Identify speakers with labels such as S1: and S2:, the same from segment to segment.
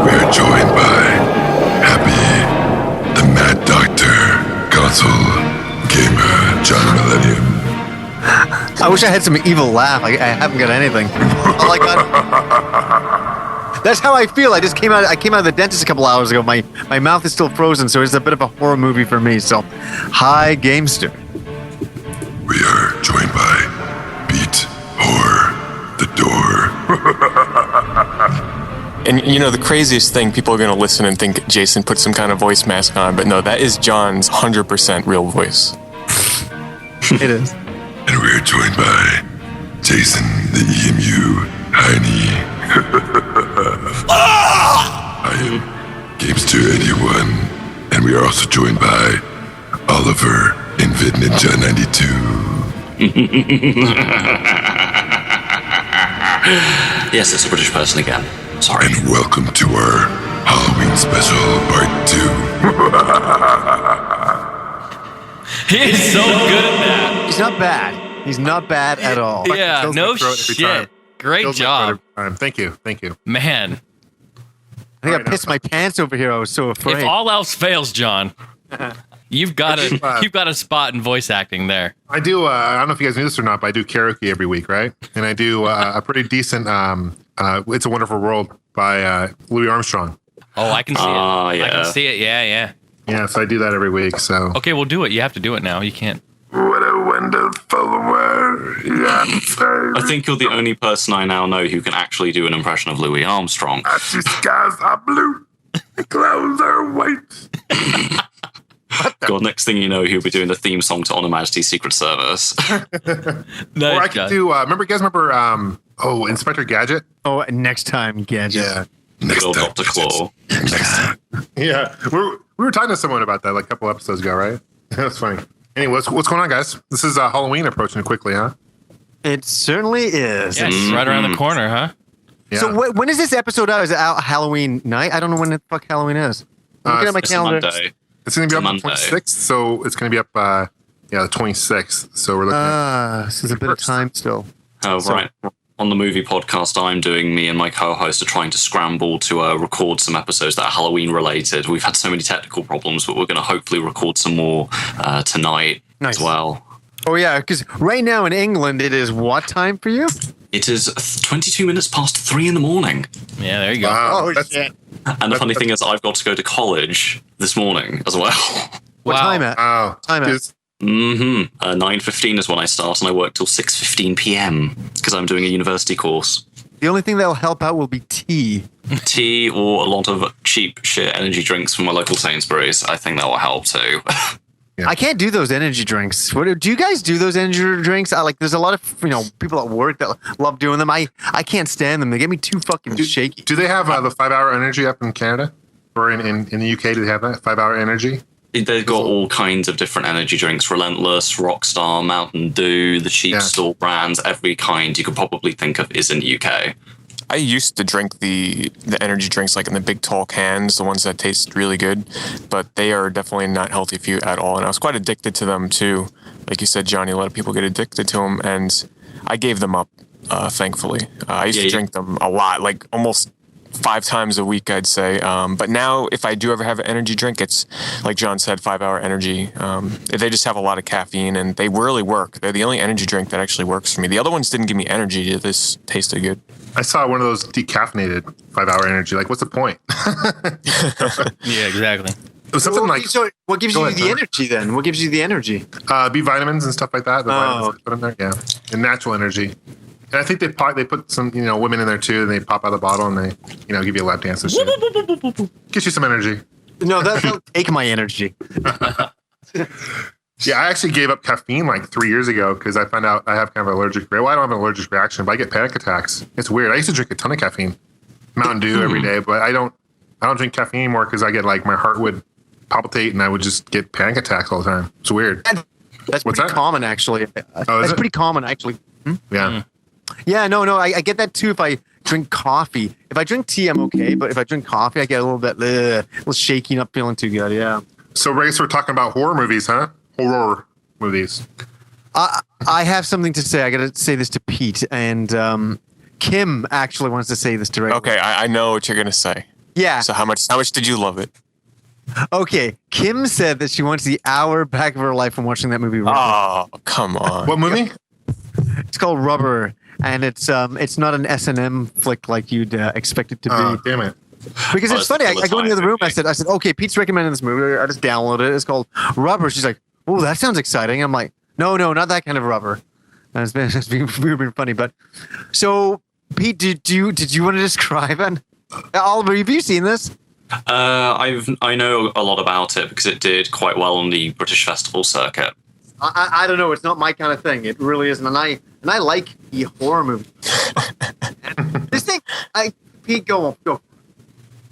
S1: We are joined by Happy, the Mad Doctor, console gamer, John Millennium.
S2: I wish I had some evil laugh. I haven't got anything. All I got. That's how I feel. I came out of the dentist a couple hours ago. My mouth is still frozen, so it's a bit of a horror movie for me. So, hi, Gamester.
S1: We are joined by Beat Horror, the Door.
S3: And you know, the craziest thing, people are going to listen and think Jason put some kind of voice mask on, but no, that is John's 100% real voice.
S2: It is.
S1: And we are joined by Jason, the EMU Heine. I am Gamester81, and we are also joined by Oliver, Invid Ninja 92.
S4: Yes, it's a British person again. Sorry.
S1: And welcome to our Halloween special part 2.
S5: He's so good at that.
S2: He's not bad. He's not bad at all.
S5: Yeah,
S6: Kills
S5: no
S6: my throat every
S5: shit.
S6: time.
S5: Great
S6: Kills my throat
S5: job.
S6: every time. Thank you.
S5: Man,
S2: I think I pissed my pants over here. I was so afraid.
S5: if all else fails, John, you've got a spot in voice acting there.
S6: I do. I don't know if you guys knew this or not, but I do karaoke every week, right? And I do a pretty decent "It's a Wonderful World" by Louis Armstrong.
S5: Oh, I can see it.
S4: yeah.
S5: I can see it. Yeah.
S6: Yeah, so I do that every week. So
S5: Okay, we'll do it. You have to do it now. You can't.
S1: What a wonderful world.
S4: I think you're the only person I now know who can actually do an impression of Louis Armstrong.
S1: The skies are blue. The clouds are white.
S4: God, next thing you know, he'll be doing the theme song to On Her Majesty's Secret Service.
S6: or I could do. Remember Inspector Gadget?
S2: Oh, next time, Gadget.
S6: Yeah.
S4: Good old Dr. Claw.
S6: Yeah, we were talking to someone about that like a couple episodes ago, right? That's funny. Anyway, what's going on, guys? This is Halloween approaching quickly, huh?
S2: It certainly is.
S5: Yeah, it's right around the corner, huh?
S6: Yeah.
S2: So when is this episode out? Is it out Halloween night? I don't know when the fuck Halloween is. I'm looking at my
S4: It's
S2: calendar.
S4: Monday.
S6: It's going to be up on the
S4: Monday.
S6: 26th, so it's going to be up, the 26th. So we're looking at
S2: So there's a bit of time still.
S4: Oh, right. On the movie podcast I'm doing, me and my co-host are trying to scramble to record some episodes that are Halloween related. We've had so many technical problems, but we're going to hopefully record some more tonight as well.
S2: Oh, yeah, because right now in England, it is what time for you?
S4: It is 22 minutes past 3 in the morning.
S5: Yeah, there you go.
S6: Wow,
S2: Oh,
S6: that's-
S2: shit.
S4: And the funny thing is, I've got to go to college this morning as well.
S2: What
S5: Wow.
S2: time at?
S6: Wow.
S2: Time at?
S6: Is-
S4: 9:15 is when I start, and I work till 6:15 p.m. because I'm doing a university course.
S2: The only thing that will help out will be tea.
S4: Tea or a lot of cheap shit energy drinks from my local Sainsbury's. I think that will help too.
S2: I can't do those energy drinks. What do you guys do those energy drinks? There's a lot of people at work that love doing them. I can't stand them. They get me too fucking shaky.
S6: Do they have the 5-hour energy up in Canada? Or in the UK, do they have that 5-hour energy?
S4: They've got all kinds of different energy drinks: Relentless, Rockstar, Mountain Dew, the cheap store brands, every kind you could probably think of is in the UK.
S3: I used to drink the energy drinks like in the big tall cans, the ones that taste really good, but they are definitely not healthy for you at all. And I was quite addicted to them too. Like you said, Johnny, a lot of people get addicted to them, and I gave them up, thankfully. I used to drink them a lot, like almost 5 times a week, I'd say. But now if I do ever have an energy drink, it's like John said, 5-hour energy. They just have a lot of caffeine and they really work. They're the only energy drink that actually works for me. The other ones didn't give me energy. This tasted good.
S6: I saw one of those decaffeinated 5-hour energy. Like, what's the point?
S5: Yeah, exactly.
S6: It was something like
S2: So what gives
S6: Go
S2: you
S6: ahead,
S2: the
S6: Tyler.
S2: energy then? What gives you the energy?
S6: B vitamins and stuff like that. The
S2: Oh.
S6: vitamins they put in there, yeah, and natural energy. And I think they put some women in there too, and they pop out of the bottle and they give you a lap dance and shit. Gets you some energy.
S2: No, that'll take my energy.
S6: Yeah, I actually gave up caffeine like 3 years ago because I found out I have kind of an allergic reaction. Well, I don't have an allergic reaction, but I get panic attacks. It's weird. I used to drink a ton of caffeine, Mountain Dew every day, but I don't drink caffeine anymore because I get like my heart would palpitate and I would just get panic attacks all the time. It's weird.
S2: That's
S6: What's
S2: pretty
S6: that?
S2: common, actually.
S6: is
S2: That's
S6: it?
S2: pretty common, actually.
S6: Yeah.
S2: Yeah, no, I get that too if I drink coffee. If I drink tea, I'm okay, but if I drink coffee, I get a little bit, a little shaky, not feeling too good, yeah.
S6: So I guess we're talking about horror movies, huh? Horror movies.
S2: I have something to say. I got to say this to Pete, and Kim actually wants to say this directly.
S3: Okay, I know what you're gonna say.
S2: Yeah.
S3: So how much did you love it?
S2: Okay. Kim said that she wants the hour back of her life from watching that movie.
S3: Oh, come on.
S6: What movie?
S2: It's called Rubber, and it's not an S&M flick like you'd expect it to be.
S6: Oh, damn it.
S2: Because it's funny. I go into the room. I said, okay, Pete's recommending this movie. I just downloaded it. It's called Rubber. She's like, oh, that sounds exciting. I'm like, no, not that kind of rubber. And it's been funny. But so, Pete, did you want to describe it? Oliver, have you seen this?
S4: I know a lot about it because it did quite well on the British festival circuit.
S2: I don't know. It's not my kind of thing. It really isn't. And I like the horror movie. This thing, Pete, go.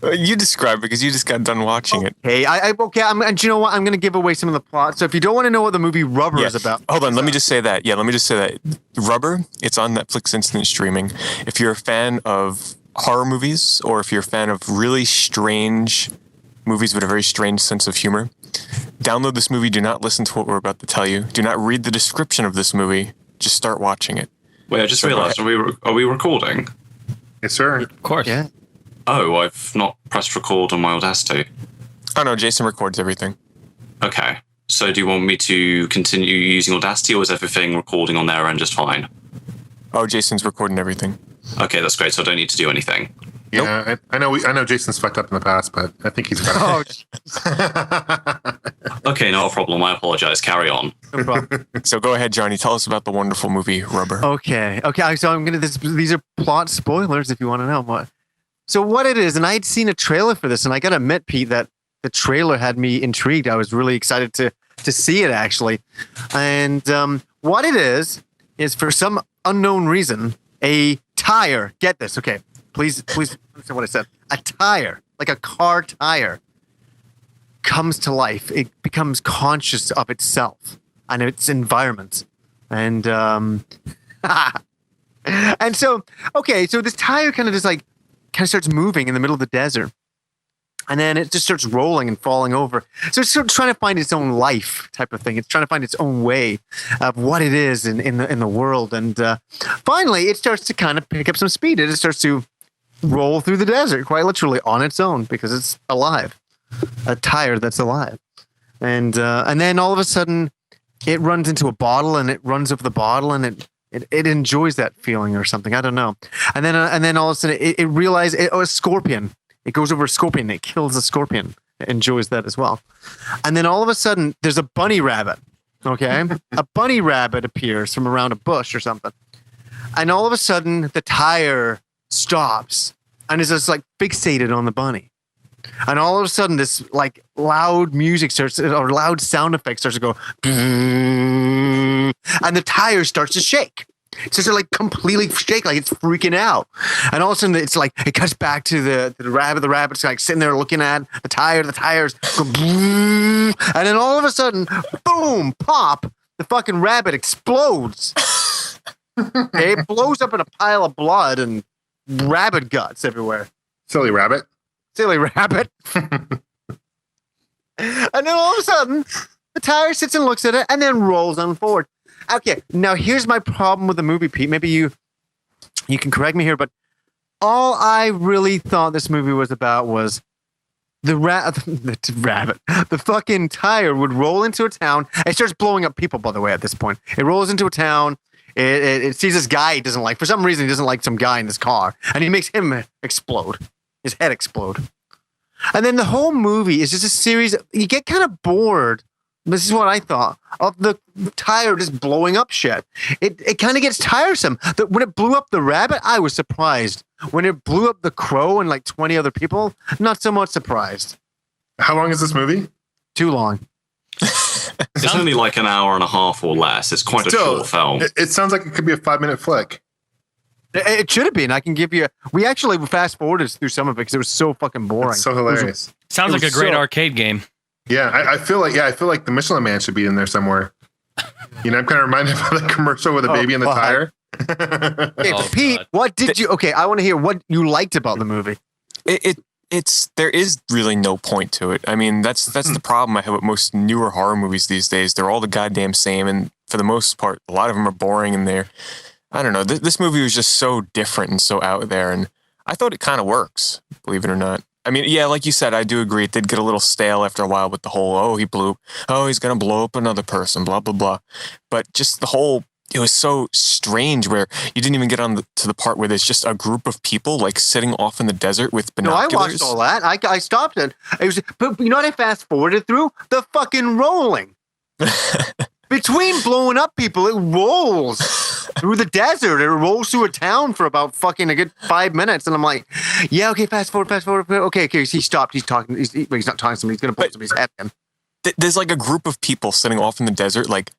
S3: You describe it because you just got done watching it.
S2: Hey, and you know what? I'm going to give away some of the plot. So if you don't want to know what the movie Rubber is about,
S3: hold on. Let me just say that. Yeah, let me just say that. Rubber. It's on Netflix instant streaming. If you're a fan of horror movies, or if you're a fan of really strange movies with a very strange sense of humor, download this movie. Do not listen to what we're about to tell you. Do not read the description of this movie. Just start watching it.
S4: Wait, I just realized, are we recording?
S6: Yes, sir.
S5: Of course.
S2: yeah.
S4: Oh, I've not pressed record on my Audacity.
S3: Oh no, Jason records everything.
S4: Okay. So do you want me to continue using Audacity, or is everything recording on their end just fine?
S3: Oh, Jason's recording everything.
S4: Okay, that's great. So I don't need to do anything.
S6: Yeah, I know Jason's fucked up in the past, but I think he's
S2: Oh,
S4: Okay, not a problem. I apologize. Carry on.
S2: no problem.
S3: So go ahead, Johnny. Tell us about the wonderful movie Rubber.
S2: Okay. So I'm gonna. These are plot spoilers if you want to know what. So what it is, and I had seen a trailer for this, and I gotta admit, Pete, that the trailer had me intrigued. I was really excited to see it actually, and what it is for some unknown reason a tire. Get this, okay? Please understand what I said. A tire, like a car tire, comes to life. It becomes conscious of itself and its environment, and and so this tire kind of starts moving in the middle of the desert, and then it just starts rolling and falling over. So it's sort of trying to find its own life type of thing. It's trying to find its own way of what it is in the world, and finally it starts to kind of pick up some speed. It starts to roll through the desert, quite literally on its own, because it's alive, a tire that's alive, and then all of a sudden it runs into a bottle, and it runs over the bottle, and it enjoys that feeling or something. I don't know. And then all of a sudden it realizes a scorpion. It goes over a scorpion. It kills a scorpion. It enjoys that as well. And then all of a sudden there's a bunny rabbit. Okay, a bunny rabbit appears from around a bush or something. And all of a sudden the tire stops and is just like fixated on the bunny. And all of a sudden this like loud music or loud sound effect starts to go, and the tire starts to shake. It starts to like completely shake, like it's freaking out. And all of a sudden it's like it cuts back to the rabbit. The rabbit's like sitting there looking at the tire. The tires go, and then all of a sudden, boom, pop, the fucking rabbit explodes. It blows up in a pile of blood and rabbit guts everywhere.
S6: Silly rabbit.
S2: Silly rabbit. And then all of a sudden, the tire sits and looks at it and then rolls on forward. Okay, now here's my problem with the movie, Pete. Maybe you can correct me here, but all I really thought this movie was about was the rabbit. The fucking tire would roll into a town. It starts blowing up people, by the way, at this point. It rolls into a town. It sees this guy he doesn't like. For some reason, he doesn't like some guy in this car. And he makes him explode. His head explode. And then the whole movie is just a series. You get kind of bored. This is what I thought of the tire just blowing up shit. It kind of gets tiresome. When it blew up the rabbit, I was surprised. When it blew up the crow and like 20 other people, not so much surprised.
S6: How long is this movie?
S2: Too long.
S4: It's only like an hour and a half or less. It's quite a short film.
S6: It sounds like it could be a 5-minute flick.
S2: It should have been. I can give you. We actually fast forwarded through some of it because it was so fucking boring.
S6: It's so hilarious.
S5: Sounds like a great arcade game.
S6: Yeah, I feel like the Michelin Man should be in there somewhere. You know, I'm kind of reminded of the commercial with a baby in the tire.
S2: Okay, Pete,
S5: God.
S2: what did you? Okay, I want to hear what you liked about the movie.
S3: There is really no point to it. I mean, that's the problem I have with most newer horror movies these days. They're all the goddamn same, and for the most part, a lot of them are boring, and I don't know. This movie was just so different and so out there, and I thought it kind of works, believe it or not. I mean, yeah, like you said, I do agree. It did get a little stale after a while with the whole, he's going to blow up another person, blah, blah, blah. But just it was so strange where you didn't even get to the part where there's just a group of people like sitting off in the desert with binoculars.
S2: No, I watched all that. I stopped it. But you know what I fast forwarded through? The fucking rolling. Between blowing up people, it rolls through the desert. It rolls through a town for about fucking a good 5 minutes. And I'm like, yeah, okay, fast forward. Okay, he stopped. He's talking. He's not talking to somebody. He's going to pull somebody's head in.
S3: There's like a group of people sitting off in the desert, like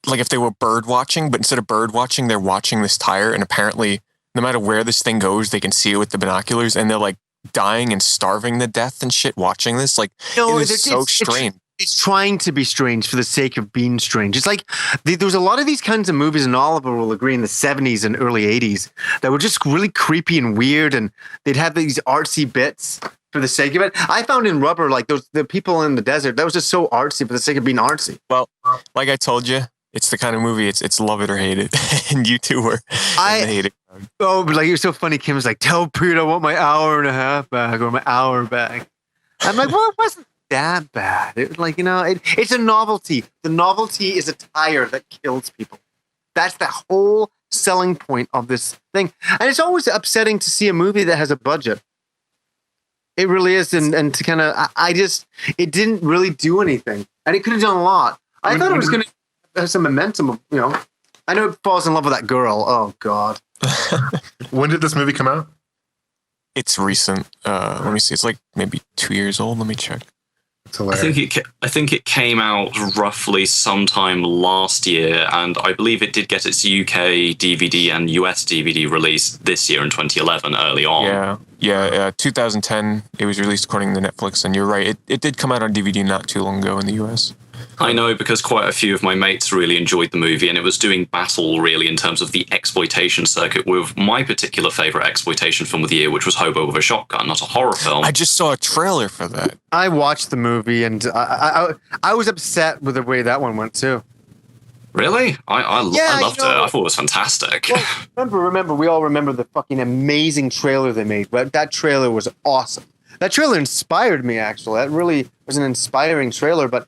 S3: if they were bird watching, but instead of bird watching, they're watching this tire. And apparently, no matter where this thing goes, they can see it with the binoculars. And they're like dying and starving to death and shit watching this. Like,
S2: no,
S3: it is so strange.
S2: It's trying to be strange for the sake of being strange. It's like there was a lot of these kinds of movies, and Oliver will agree, in the 70s and early 80s that were just really creepy and weird, and they'd have these artsy bits for the sake of it. I found in Rubber, like the people in the desert, that was just so artsy for the sake of being artsy.
S3: Well, like I told you, it's the kind of movie, it's love it or hate it. And you two were hate it.
S2: Oh, but like, you're so funny. Kim was like, tell Pete I want my hour and a half back or my hour back. I'm like, well, it wasn't that bad. It was like, it's a novelty. The novelty is a tire that kills people. That's the whole selling point of this thing. And it's always upsetting to see a movie that has a budget. It really is. And to kind of, it didn't really do anything. And it could have done a lot. I thought it was going to have some momentum, I know it falls in love with that girl. Oh, God.
S6: When did this movie come out?
S3: It's recent. Let me see. It's like maybe 2 years old. Let me check.
S4: I think it came out roughly sometime last year, and I believe it did get its UK DVD and US DVD release this year in 2011, early on.
S3: Yeah. 2010. It was released according to Netflix, and you're right. It did come out on DVD not too long ago in the US.
S4: I know, because quite a few of my mates really enjoyed the movie, and it was doing battle really in terms of the exploitation circuit with my particular favorite exploitation film of the year, which was Hobo with a Shotgun, not a horror film.
S3: I just saw a trailer for that.
S2: I watched the movie, and I was upset with the way that one went too.
S4: Really? I loved it. I thought it was fantastic.
S2: Well, remember, we all remember the fucking amazing trailer they made. But that trailer was awesome. That trailer inspired me, actually. That really was an inspiring trailer, but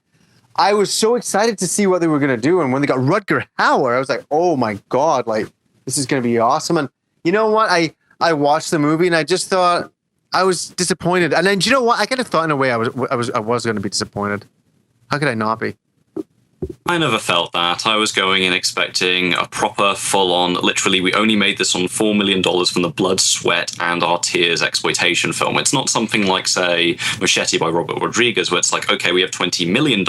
S2: I was so excited to see what they were going to do. And when they got Rutger Hauer, I was like, oh my God, like, this is going to be awesome. And you know what? I watched the movie and I just thought I was disappointed. And then, you know what? I kind of thought in a way I was going to be disappointed. How could I not be?
S4: I never felt that. I was going in expecting a proper, full-on, literally, we only made this on $4 million from the blood, sweat, and our tears exploitation film. It's not something like, say, Machete by Robert Rodriguez, where it's like, okay, we have $20 million,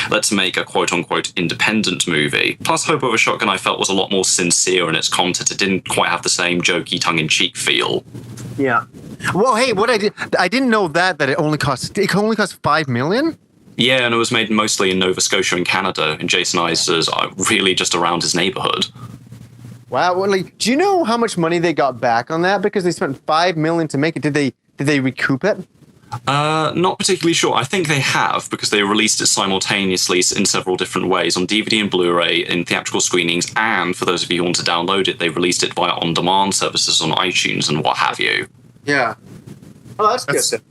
S4: let's make a quote-unquote independent movie. Plus, Hope of a Shotgun, I felt, was a lot more sincere in its content. It didn't quite have the same jokey, tongue-in-cheek feel.
S2: Yeah. Well, hey, I didn't know that it only cost $5 million?
S4: Yeah, and it was made mostly in Nova Scotia and Canada, and Jason Isaacs really just around his neighborhood.
S2: Wow, well, like, do you know how much money they got back on that? Because they spent $5 million to make it. Did they recoup it?
S4: Not particularly sure. I think they have, because they released it simultaneously in several different ways, on DVD and Blu-ray, in theatrical screenings, and for those of you who want to download it, they released it via on-demand services on iTunes and what have you.
S2: Yeah. Oh, that's good.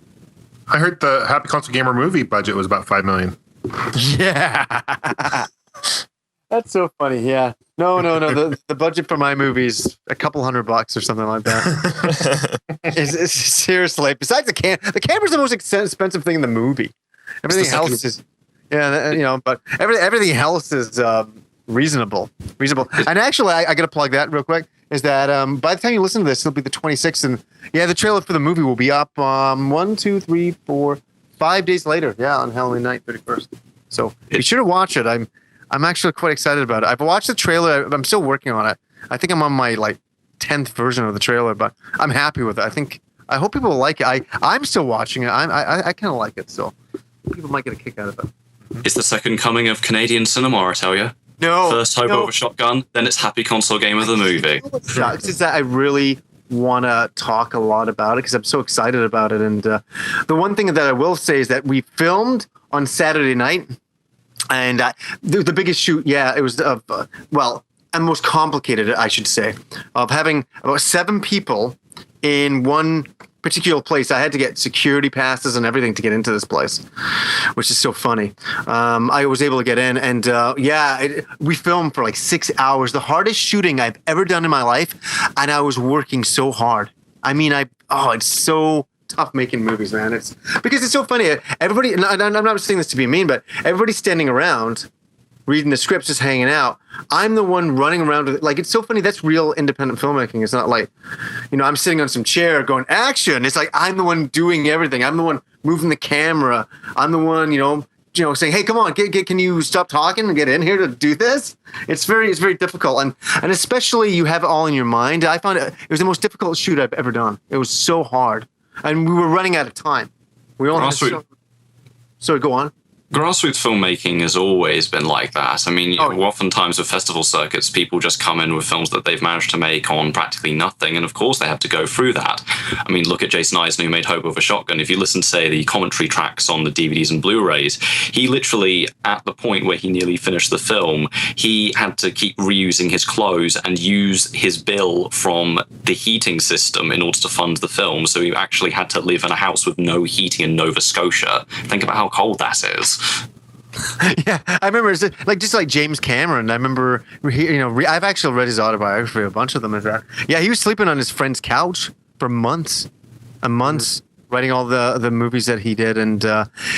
S6: I heard the Happy Console Gamer movie budget was about $5 million.
S2: Yeah. That's so funny. Yeah. No. The budget for my movie is a couple $100 or something like that. it's seriously. Besides the camera's the most expensive thing in the movie. Everything else is, but everything else is reasonable. And actually, I got to plug that real quick. Is that by the time you listen to this, it'll be the 26th, and the trailer for the movie will be up 5 days later. Yeah, on Halloween night, 31st. So be sure to watch it. I'm actually quite excited about it. I've watched the trailer. I'm still working on it. I think I'm on my 10th version of the trailer, but I'm happy with it. I hope people like it. I'm still watching it. I kind of like it, so people might get a kick out of it.
S4: It's the second coming of Canadian cinema, I tell you.
S2: No.
S4: First Hope Over Shotgun, then it's Happy Console Game of the movie.
S2: It's just that I really want to talk a lot about it because I'm so excited about it. And the one thing that I will say is that we filmed on Saturday night. And the biggest shoot, it was and most complicated, I should say, of having about 7 people in one particular place. I had to get security passes and everything to get into this place, which is so funny. I was able to get in, and we filmed for like 6 hours, the hardest shooting I've ever done in my life, and I was working so hard. I mean, it's so tough making movies, man. It's because it's so funny. Everybody, and I'm not saying this to be mean, but everybody's standing around reading the scripts, just hanging out. I'm the one running around with it. Like, it's so funny. That's real independent filmmaking. It's not like, I'm sitting on some chair going action. It's like I'm the one doing everything. I'm the one moving the camera. I'm the one, saying, hey, come on, can you stop talking and get in here to do this? It's very difficult. And especially you have it all in your mind. I found it was the most difficult shoot I've ever done. It was so hard. And we were running out of time. We only had Sorry, go on.
S4: Grassroots filmmaking has always been like that. I mean, oftentimes with festival circuits, people just come in with films that they've managed to make on practically nothing, and of course they have to go through that. I mean, look at Jason Eisner, who made Hobo with a Shotgun. If you listen to, say, the commentary tracks on the DVDs and Blu-rays, he literally, at the point where he nearly finished the film, he had to keep reusing his clothes and use his bill from the heating system in order to fund the film. So he actually had to live in a house with no heating in Nova Scotia. Think about how cold that is.
S2: Yeah, I remember just like James Cameron. I remember, I've actually read his autobiography, a bunch of them. Yeah, he was sleeping on his friend's couch for months and months, writing all the movies that he did, and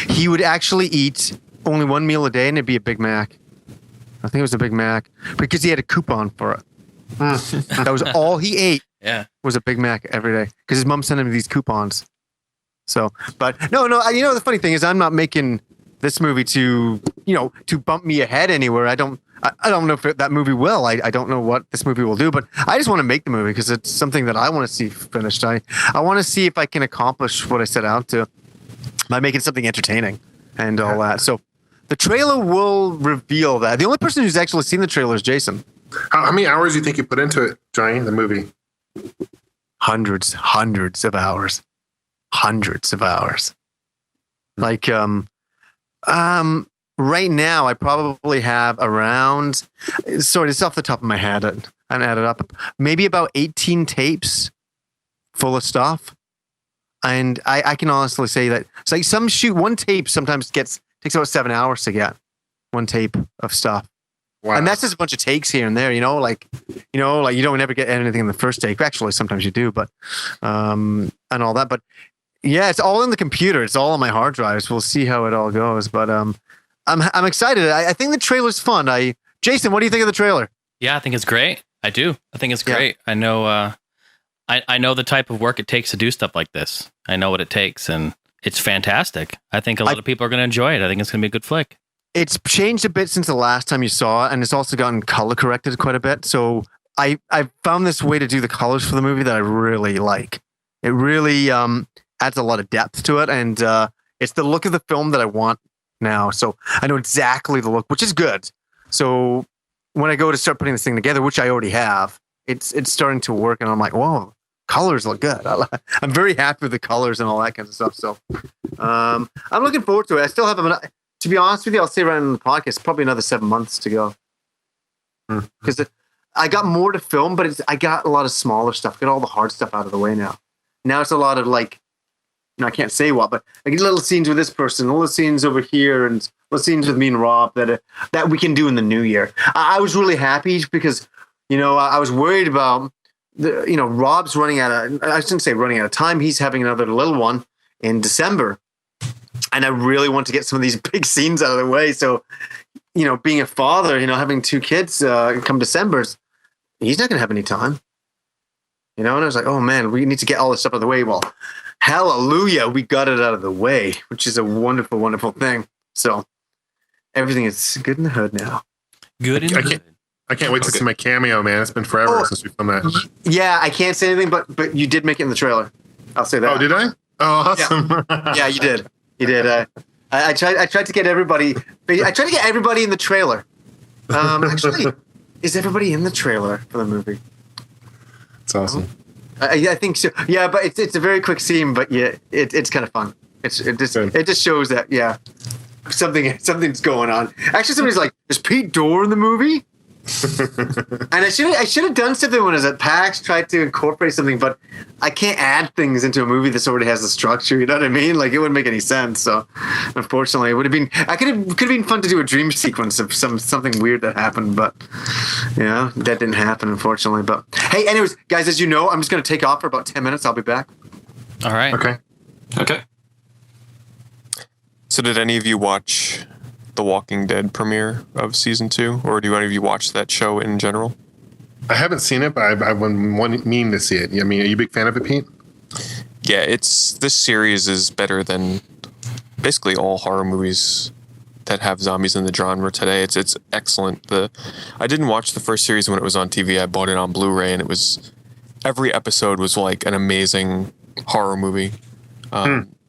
S2: he would actually eat only one meal a day, and it'd be a Big Mac. I think it was a Big Mac because he had a coupon for it. That was all he ate.
S5: Yeah,
S2: was a Big Mac every day because his mom sent him these coupons. So, but no, the funny thing is, I'm not making this movie to bump me ahead anywhere. I don't know if that movie will. I don't know what this movie will do, but I just want to make the movie because it's something that I want to see finished. I want to see if I can accomplish what I set out to by making something entertaining and all that. So the trailer will reveal that. The only person who's actually seen the trailer is Jason.
S6: How many hours do you think you put into it, Johnny, the movie?
S2: Hundreds of hours. Like, right now I probably have around, sorry, it's off the top of my head, and added up, maybe about 18 tapes full of stuff. And I can honestly say that it's like one tape sometimes takes about 7 hours to get one tape of stuff. Wow. And that's just a bunch of takes here and there, like you don't ever get anything in the first take. Actually, sometimes you do, but, and all that. But yeah, it's all in the computer. It's all on my hard drives. We'll see how it all goes. But I'm excited. I think the trailer's fun. Jason, what do you think of the trailer?
S5: Yeah, I think it's great. I do. I think it's great. Yeah. I know. I know the type of work it takes to do stuff like this. I know what it takes, and it's fantastic. I think a lot of people are going to enjoy it. I think it's going to be a good flick. It's
S2: changed a bit since the last time you saw it, and it's also gotten color corrected quite a bit. So I found this way to do the colors for the movie that I really like. It really adds a lot of depth to it, and it's the look of the film that I want now. So I know exactly the look, which is good. So when I go to start putting this thing together, which I already have, it's starting to work, and I'm like, whoa, colors look good. I'm very happy with the colors and all that kind of stuff. So I'm looking forward to it. I still have to be honest with you, I'll say right on the podcast, probably another 7 months to go. Because I got more to film, but I got a lot of smaller stuff. Got all the hard stuff out of the way now. Now it's a lot of like, I can't say what, but I get little scenes with this person, little scenes over here, and little scenes with me and Rob that we can do in the new year. I was really happy because, I was worried about Rob's running out of, I shouldn't say running out of time. He's having another little one in December. And I really want to get some of these big scenes out of the way. So, being a father, having 2 kids come December, he's not going to have any time. And I was like, oh man, we need to get all this stuff out of the way. Well, hallelujah, we got it out of the way, which is a wonderful, wonderful thing. So everything is good in the hood now.
S5: Good in the hood.
S6: I can't wait to see my cameo, man. It's been forever since we filmed that.
S2: Yeah, I can't say anything, but you did make it in the trailer. I'll say that.
S6: Oh, did I? Oh, awesome.
S2: Yeah, you did. You did. I tried to get everybody. I tried to get everybody in the trailer. Actually, is everybody in the trailer for the movie?
S6: It's awesome.
S2: I think so. Yeah, but it's a very quick scene, but yeah, it's kind of fun. It just shows that. Yeah. something's going on. Actually, somebody's like, "Is Pete Dorr in the movie?" And I should have done something when I was at PAX, tried to incorporate something, but I can't add things into a movie that already has a structure. You know what I mean? Like, it wouldn't make any sense. So, unfortunately, it would have been. Could have been fun to do a dream sequence of something weird that happened, but yeah, that didn't happen, unfortunately. But hey, anyways, guys, as you know, I'm just going to take off for about 10 minutes. I'll be back.
S5: All right.
S4: Okay.
S3: So did any of you watch the Walking Dead premiere of season 2, or do any of you watch that show in general?
S6: I haven't seen it, but I've been meaning to see it. I mean, are you a big fan of it, Pete?
S3: Yeah, this series is better than basically all horror movies that have zombies in the genre today. It's excellent. I didn't watch the first series when it was on TV. I bought it on Blu-ray, and every episode was like an amazing horror movie.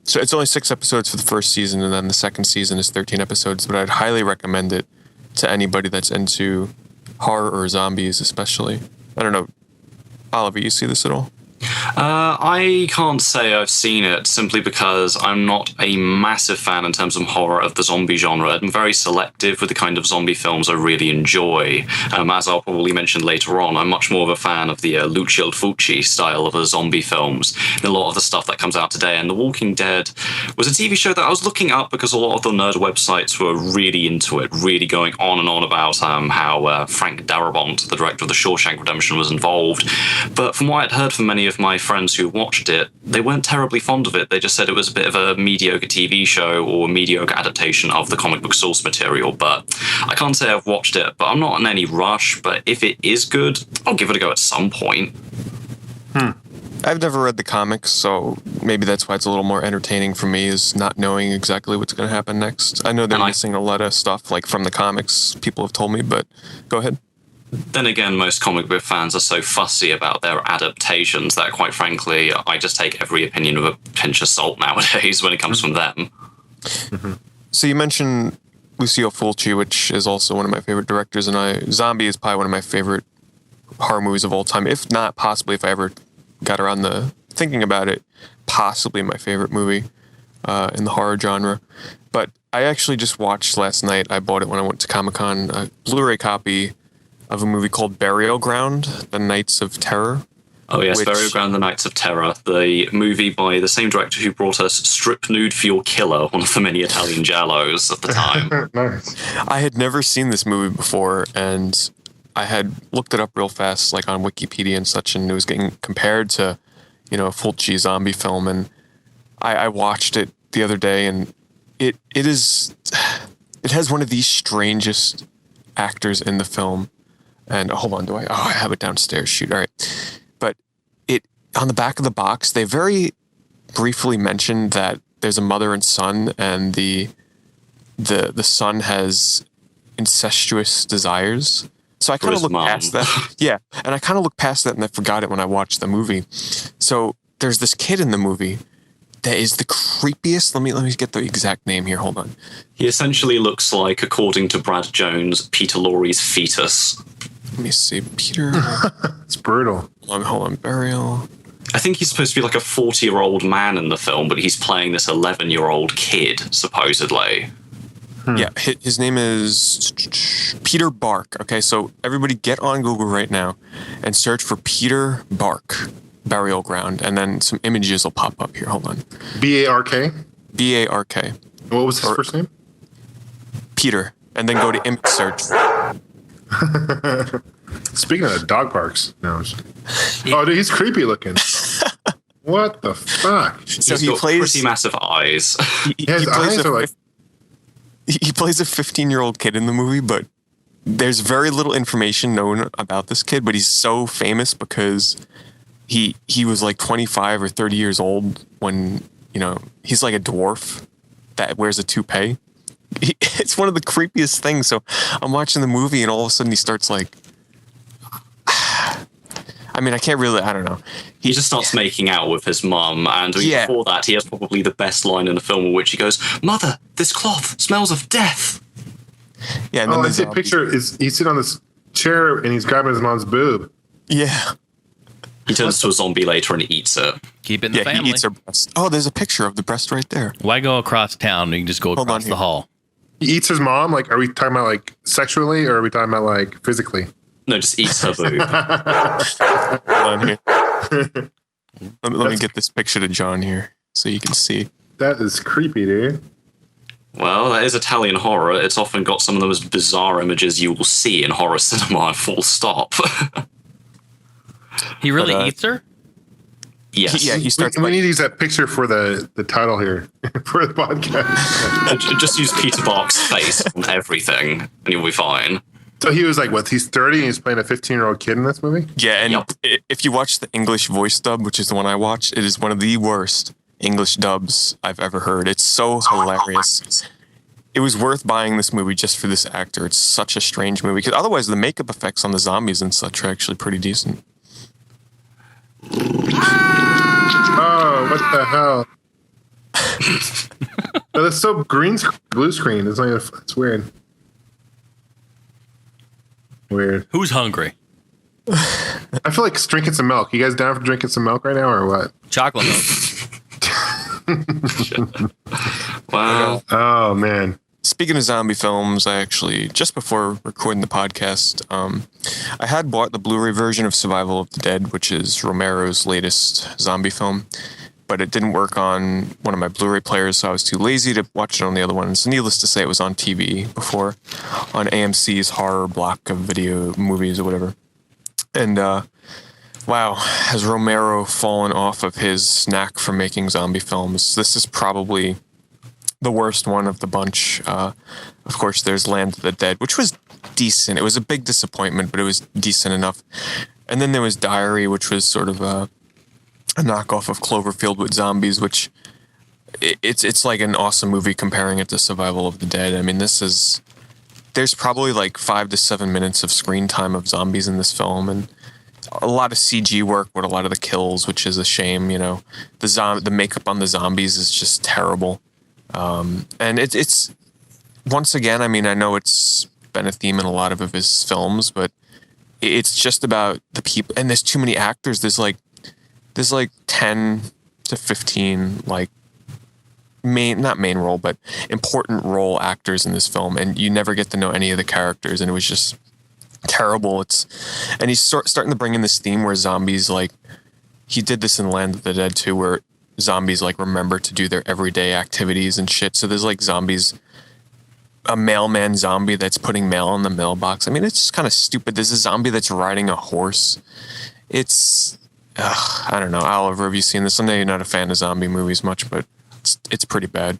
S3: So it's only 6 episodes for the first season, and then the second season is 13 episodes. But I'd highly recommend it to anybody that's into horror or zombies, especially. I don't know, Oliver, you see this at all?
S4: I can't say I've seen it simply because I'm not a massive fan in terms of horror of the zombie genre. I'm very selective with the kind of zombie films I really enjoy. As I'll probably mention later on, I'm much more of a fan of the Lucio Fulci style of the zombie films than a lot of the stuff that comes out today. And The Walking Dead was a TV show that I was looking up because a lot of the nerd websites were really into it, really going on and on about how Frank Darabont, the director of The Shawshank Redemption, was involved. But from what I'd heard from many of my friends who watched it, they weren't terribly fond of it. They just said it was a bit of a mediocre TV show or a mediocre adaptation of the comic book source material. But I can't say I've watched it, but I'm not in any rush. But if it is good, I'll give it a go at some point.
S3: I've never read the comics, so maybe that's why it's a little more entertaining for me, is not knowing exactly what's going to happen next. I know they're missing a lot of stuff like from the comics, people have told me, but go ahead.
S4: Then again, most comic book fans are so fussy about their adaptations that, quite frankly, I just take every opinion with a pinch of salt nowadays when it comes from them.
S3: So you mentioned Lucio Fulci, which is also one of my favorite directors, and Zombie is probably one of my favorite horror movies of all time. If not, possibly, if I ever got around to thinking about it, possibly my favorite movie in the horror genre. But I actually just watched last night, I bought it when I went to Comic-Con, a Blu-ray copy of a movie called Burial Ground, The Nights of Terror.
S4: Oh yes, Burial Ground, The Nights of Terror, the movie by the same director who brought us Strip Nude for Your Killer, one of the many Italian giallos at the time.
S6: Nice.
S3: I had never seen this movie before, and I had looked it up real fast, like on Wikipedia and such, and it was getting compared to, a Fulci zombie film, and I watched it the other day, and it has one of the strangest actors in the film. And hold on, I have it downstairs. Shoot, all right. But on the back of the box, they very briefly mentioned that there's a mother and son, and the son has incestuous desires. So I kind of looked past that. Yeah, and I kind of looked past that, and I forgot it when I watched the movie. So there's this kid in the movie that is the creepiest. Let me get the exact name here. Hold on.
S4: He essentially looks like, according to Brad Jones, Peter Lorre's fetus.
S3: Let me see. Peter.
S6: It's brutal.
S3: Hold on. Burial.
S4: I think he's supposed to be like a 40-year-old man in the film, but he's playing this 11-year-old kid, supposedly.
S3: Yeah, his name is Peter Bark. Okay, so everybody get on Google right now and search for Peter Bark, Burial Ground, and then some images will pop up here. Hold on.
S6: B-A-R-K?
S3: B-A-R-K.
S6: What was his first name?
S3: Peter. And then go to image search.
S6: Speaking of dog parks. No. Oh, dude, he's creepy looking. What the fuck?
S4: So he plays pretty massive eyes.
S6: His eyes are like...
S3: He plays a 15-year-old kid in the movie, but there's very little information known about this kid, but he's so famous because he was like 25 or 30 years old when, he's like a dwarf that wears a toupee. It's one of the creepiest things. So I'm watching the movie and all of a sudden he starts like, I can't really, I don't know.
S4: He just starts making out with his mum, and before that, he has probably the best line in the film in which he goes, "Mother, this cloth smells of death."
S3: Yeah, and then
S6: I see a picture. He's sitting on this chair and he's grabbing his mom's boob.
S3: Yeah.
S4: He turns to a zombie later and eats it.
S5: Keep it in the family.
S3: He eats her breast. Oh, there's a picture of the breast right there.
S5: Why go across town? You can just go across the hall.
S6: He eats his mom? Like, are we talking about like sexually or are we talking about like physically?
S4: No, just eats her boob.
S3: Hold on here. Let me get this picture to John here so you can see.
S6: That is creepy, dude.
S4: Well, that is Italian horror. It's often got some of the most bizarre images you will see in horror cinema, full stop.
S5: He really eats her?
S4: Yes.
S3: He starts.
S6: We need to use that picture for the title here for the podcast.
S4: Just use Peter Bark's face on everything, and you'll be fine.
S6: So he was like, what? He's 30 and he's playing a 15-year-old kid in this movie?
S3: Yeah, and
S4: Yep.
S3: if you watch the English voice dub, which is the one I watched, it is one of the worst English dubs I've ever heard. It's so hilarious. It was worth buying this movie just for this actor. It's such a strange movie because otherwise the makeup effects on the zombies and such are actually pretty decent.
S6: Oh, what the hell? Oh, that's so blue screen. It's not even, it's weird. Weird.
S5: Who's hungry?
S6: I feel like drinking some milk. You guys down for drinking some milk right now or what?
S5: Chocolate milk.
S4: Wow.
S6: Oh, man.
S3: Speaking of zombie films, I actually, just before recording the podcast, I had bought the Blu-ray version of Survival of the Dead, which is Romero's latest zombie film, but it didn't work on one of my Blu-ray players, so I was too lazy to watch it on the other one. So needless to say, it was on TV before, on AMC's horror block of video movies or whatever. And, wow, has Romero fallen off of his knack for making zombie films? This is probably the worst one of the bunch. Of course, there's Land of the Dead, which was decent. It was a big disappointment, but it was decent enough. And then there was Diary, which was sort of a knockoff of Cloverfield with zombies, which it's like an awesome movie comparing it to Survival of the Dead. I mean, there's probably like 5 to 7 minutes of screen time of zombies in this film, and a lot of CG work with a lot of the kills, which is a shame. You know, the makeup on the zombies is just terrible. And it's once again, I mean, I know it's been a theme in a lot of his films, but it's just about the people, and there's too many actors. There's like 10 to 15, like not main role, but important role actors in this film. And you never get to know any of the characters. And it was just terrible. And he's starting to bring in this theme where zombies, like he did this in Land of the Dead too, where zombies like remember to do their everyday activities and shit. So there's like zombies, a mailman zombie that's putting mail in the mailbox. I mean, it's just kind of stupid. There's a zombie that's riding a horse. I don't know. Oliver, have you seen this? I know you're not a fan of zombie movies much, but it's pretty bad.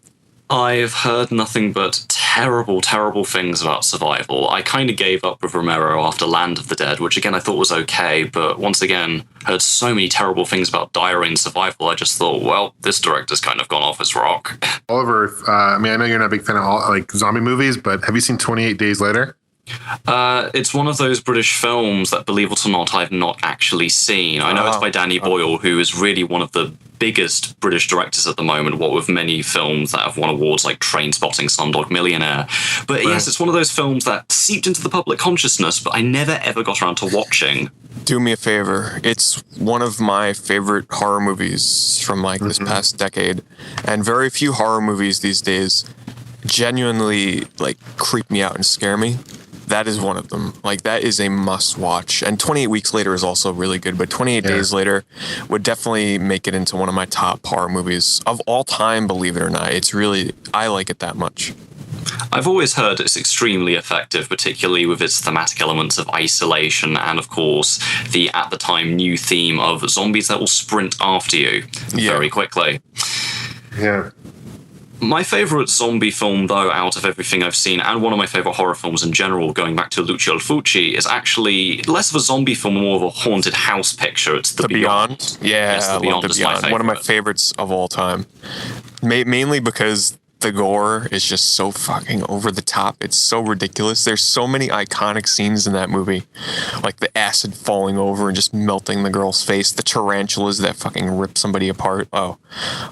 S4: I've heard nothing but terrible, terrible things about Survival. I kind of gave up with Romero after Land of the Dead, which again I thought was okay, but once again, heard so many terrible things about Diary and Survival, I just thought, well, this director's kind of gone off his rock.
S6: Oliver, I mean, I know you're not a big fan of all, like zombie movies, but have you seen 28 Days Later?
S4: It's one of those British films that, believe it or not, I've not actually seen. I know it's by Danny Boyle, who is really one of the biggest British directors at the moment, what with many films that have won awards like Trainspotting, Slumdog Millionaire. But yes, it's one of those films that seeped into the public consciousness, but I never ever got around to watching.
S3: Do me a favor. It's one of my favorite horror movies from like this past decade. And very few horror movies these days genuinely like creep me out and scare me. That is one of them. Like, that is a must watch. And 28 Weeks Later is also really good, but 28 Days Later would definitely make it into one of my top horror movies of all time, believe it or not. It's really, I like it that much.
S4: I've always heard it's extremely effective, particularly with its thematic elements of isolation and, of course, the, at the time, new theme of zombies that will sprint after you very quickly.
S6: Yeah.
S4: My favourite zombie film, though, out of everything I've seen, and one of my favourite horror films in general, going back to Lucio Fulci, is actually less of a zombie film, more of a haunted house picture. It's The Beyond.
S3: Yeah,
S4: yes,
S3: I love The Beyond. One of my favorites of all time. Mainly because the gore is just so fucking over the top. It's so ridiculous. There's so many iconic scenes in that movie. Like the acid falling over and just melting the girl's face. The tarantulas that fucking rip somebody apart. Oh,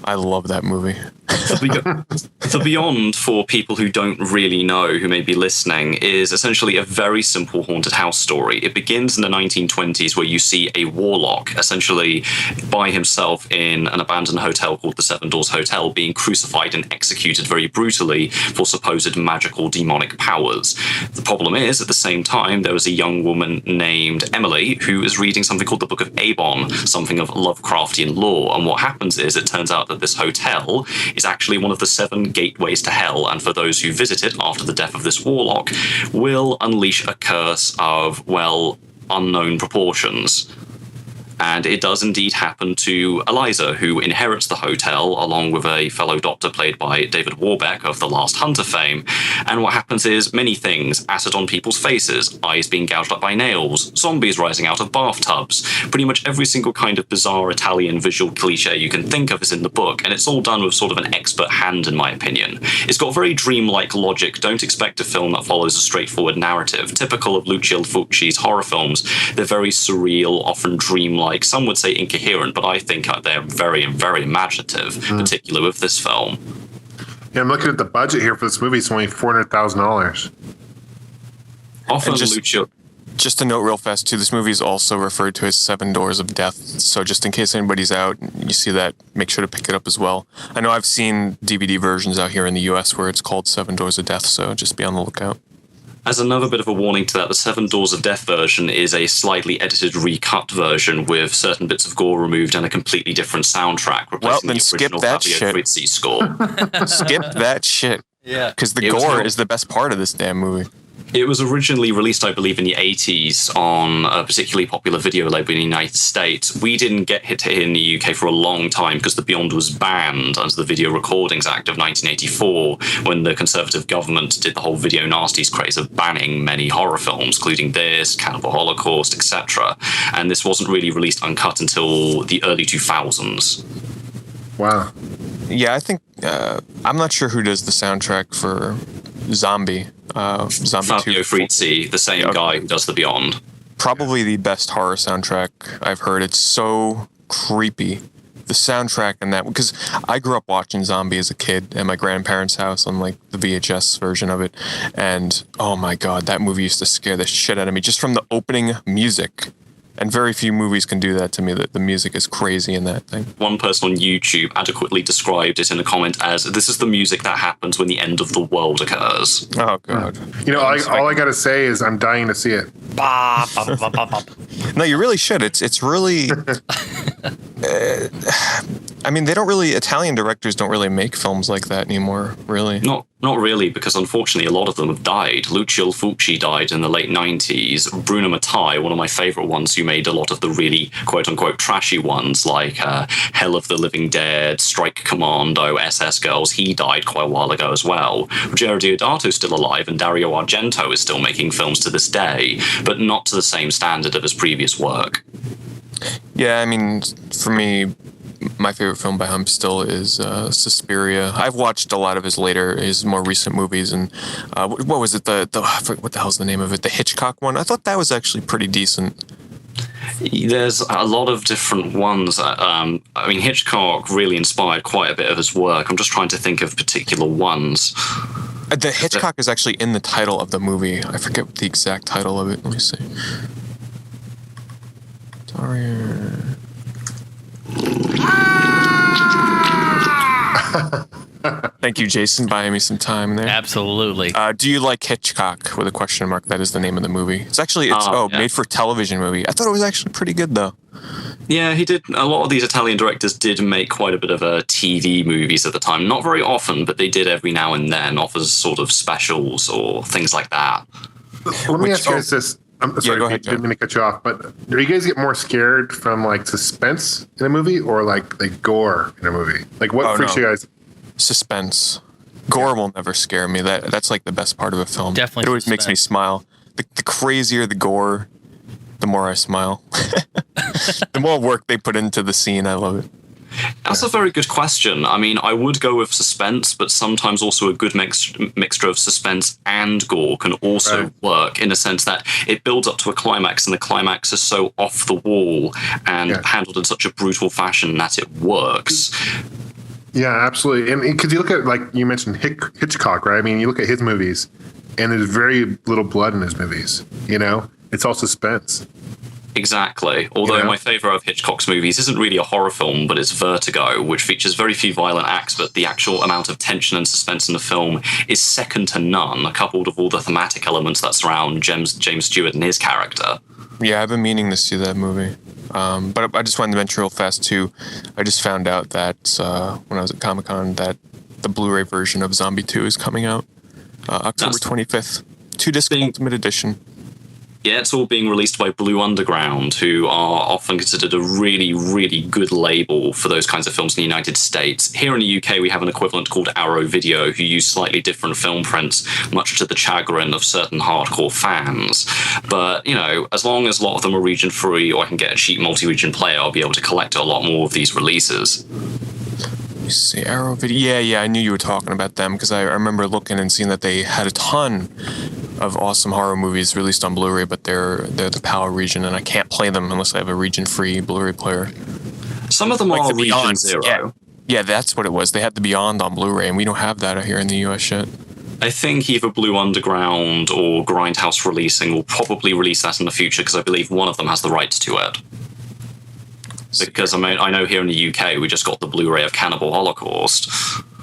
S3: I love that movie.
S4: The Beyond, for people who don't really know, who may be listening, is essentially a very simple haunted house story. It begins in the 1920s, where you see a warlock, essentially by himself in an abandoned hotel called the Seven Doors Hotel, being crucified and executed very brutally for supposed magical demonic powers. The problem is, at the same time, there was a young woman named Emily who is reading something called the Book of Abon, something of Lovecraftian lore. And what happens is, it turns out that this hotel is actually one of the 7 gateways to hell, and for those who visit it after the death of this warlock, will unleash a curse of, well, unknown proportions. And it does indeed happen to Eliza, who inherits the hotel along with a fellow doctor played by David Warbeck of The Last Hunter fame. And what happens is many things: acid on people's faces, eyes being gouged up by nails, zombies rising out of bathtubs. Pretty much every single kind of bizarre Italian visual cliche you can think of is in the book, and it's all done with sort of an expert hand, in my opinion. It's got very dreamlike logic. Don't expect a film that follows a straightforward narrative. Typical of Lucio Fulci's horror films, they're very surreal, often dreamlike. Some would say incoherent, but I think they're very, very imaginative, particularly with this film.
S6: Yeah, I'm looking at the budget here for this movie. It's only $400,000.
S4: Often Lucio...
S3: Just a note real fast, too, this movie is also referred to as Seven Doors of Death, so just in case anybody's out, you see that, make sure to pick it up as well. I know I've seen DVD versions out here in the US where it's called Seven Doors of Death, so just be on the lookout.
S4: As another bit of a warning to that, the Seven Doors of Death version is a slightly edited, recut version with certain bits of gore removed and a completely different soundtrack, replacing the original Fabio Frizzi score.
S3: Skip that shit. Yeah. Because the gore is the best part of this damn movie.
S4: It was originally released, I believe, in the 80s on a particularly popular video label in the United States. We didn't get hit here in the UK for a long time because The Beyond was banned under the Video Recordings Act of 1984 when the Conservative government did the whole video nasties craze of banning many horror films, including this, Cannibal Holocaust, etc. And this wasn't really released uncut until the early 2000s.
S6: Wow.
S3: Yeah, I think... I'm not sure who does the soundtrack for Zombie. Zombie
S4: Fabio
S3: 2.
S4: Frizzi, the same guy who does The Beyond.
S3: Probably the best horror soundtrack I've heard. It's so creepy. The soundtrack and that, because I grew up watching Zombie as a kid at my grandparents' house on like the VHS version of it, and oh my god, that movie used to scare the shit out of me just from the opening music. And very few movies can do that to me. That the music is crazy in that thing.
S4: One person on YouTube adequately described it in a comment as, "This is the music that happens when the end of the world occurs."
S3: Oh god!
S6: You know, all I gotta say is I'm dying to see it.
S3: No, you really should. It's really. I mean, Italian directors don't really make films like that anymore, really.
S4: Not really, because unfortunately a lot of them have died. Lucio Fulci died in the late 90s. Bruno Mattei, one of my favourite ones, who made a lot of the really quote-unquote trashy ones, like Hell of the Living Dead, Strike Commando, SS Girls, he died quite a while ago as well. Ruggero Deodato's still alive, and Dario Argento is still making films to this day, but not to the same standard of his previous work.
S3: Yeah, I mean, for me, my favorite film by him still is Suspiria. I've watched a lot of his more recent movies, and what was it? I forget what the hell's the name of it? The Hitchcock one. I thought that was actually pretty decent.
S4: There's a lot of different ones. I mean, Hitchcock really inspired quite a bit of his work. I'm just trying to think of particular ones.
S3: The Hitchcock is actually in the title of the movie. I forget the exact title of it. Let me see. Thank you, Jason, buying me some time there.
S5: Absolutely.
S3: Do you like Hitchcock with a question mark? That is the name of the movie. It's made for television movie. I thought it was actually pretty good though.
S4: Yeah, he did. A lot of these Italian directors did make quite a bit of TV movies at the time. Not very often, but they did every now and then, offers sort of specials or things like that.
S6: Let me ask you guys this. I'm sorry,
S3: go ahead,
S6: didn't mean to cut you off, but do you guys get more scared from like suspense in a movie or like gore in a movie? Like what freaks you guys?
S3: Suspense. Gore will never scare me. That's like the best part of a film.
S5: Definitely.
S3: It always makes me smile. The crazier the gore, the more I smile. The more work they put into the scene, I love it.
S4: That's a very good question. I mean, I would go with suspense, but sometimes also a good mixture of suspense and gore can also work in a sense that it builds up to a climax, and the climax is so off the wall and handled in such a brutal fashion that it works.
S6: Yeah, absolutely. And because you look at, like you mentioned, Hitchcock, right? I mean, you look at his movies, and there's very little blood in his movies. You know, it's all suspense.
S4: Exactly. Although my favourite of Hitchcock's movies isn't really a horror film, but it's Vertigo, which features very few violent acts, but the actual amount of tension and suspense in the film is second to none, coupled with all the thematic elements that surround James Stewart and his character.
S3: Yeah, I've been meaning to see that movie. But I just wanted to mention real fast, too. I just found out that when I was at Comic-Con that the Blu-ray version of Zombie 2 is coming out October 25th. 2-disc Ultimate Edition.
S4: Yeah, it's all being released by Blue Underground, who are often considered a really, really good label for those kinds of films in the United States. Here in the UK, we have an equivalent called Arrow Video, who use slightly different film prints, much to the chagrin of certain hardcore fans. But, you know, as long as a lot of them are region-free, or I can get a cheap multi-region player, I'll be able to collect a lot more of these releases.
S3: You see Arrow Video. Yeah, I knew you were talking about them because I remember looking and seeing that they had a ton of awesome horror movies released on Blu-ray, but they're the PAL region, and I can't play them unless I have a region-free Blu-ray player.
S4: Some of them
S3: like
S4: are
S3: the
S4: Region
S3: Beyond.
S4: Zero.
S3: Yeah, that's what it was. They had the Beyond on Blu-ray, and we don't have that here in the US yet.
S4: I think either Blue Underground or Grindhouse Releasing will probably release that in the future, because I believe one of them has the rights to it. Because I know here in the UK we just got the Blu-ray of Cannibal Holocaust.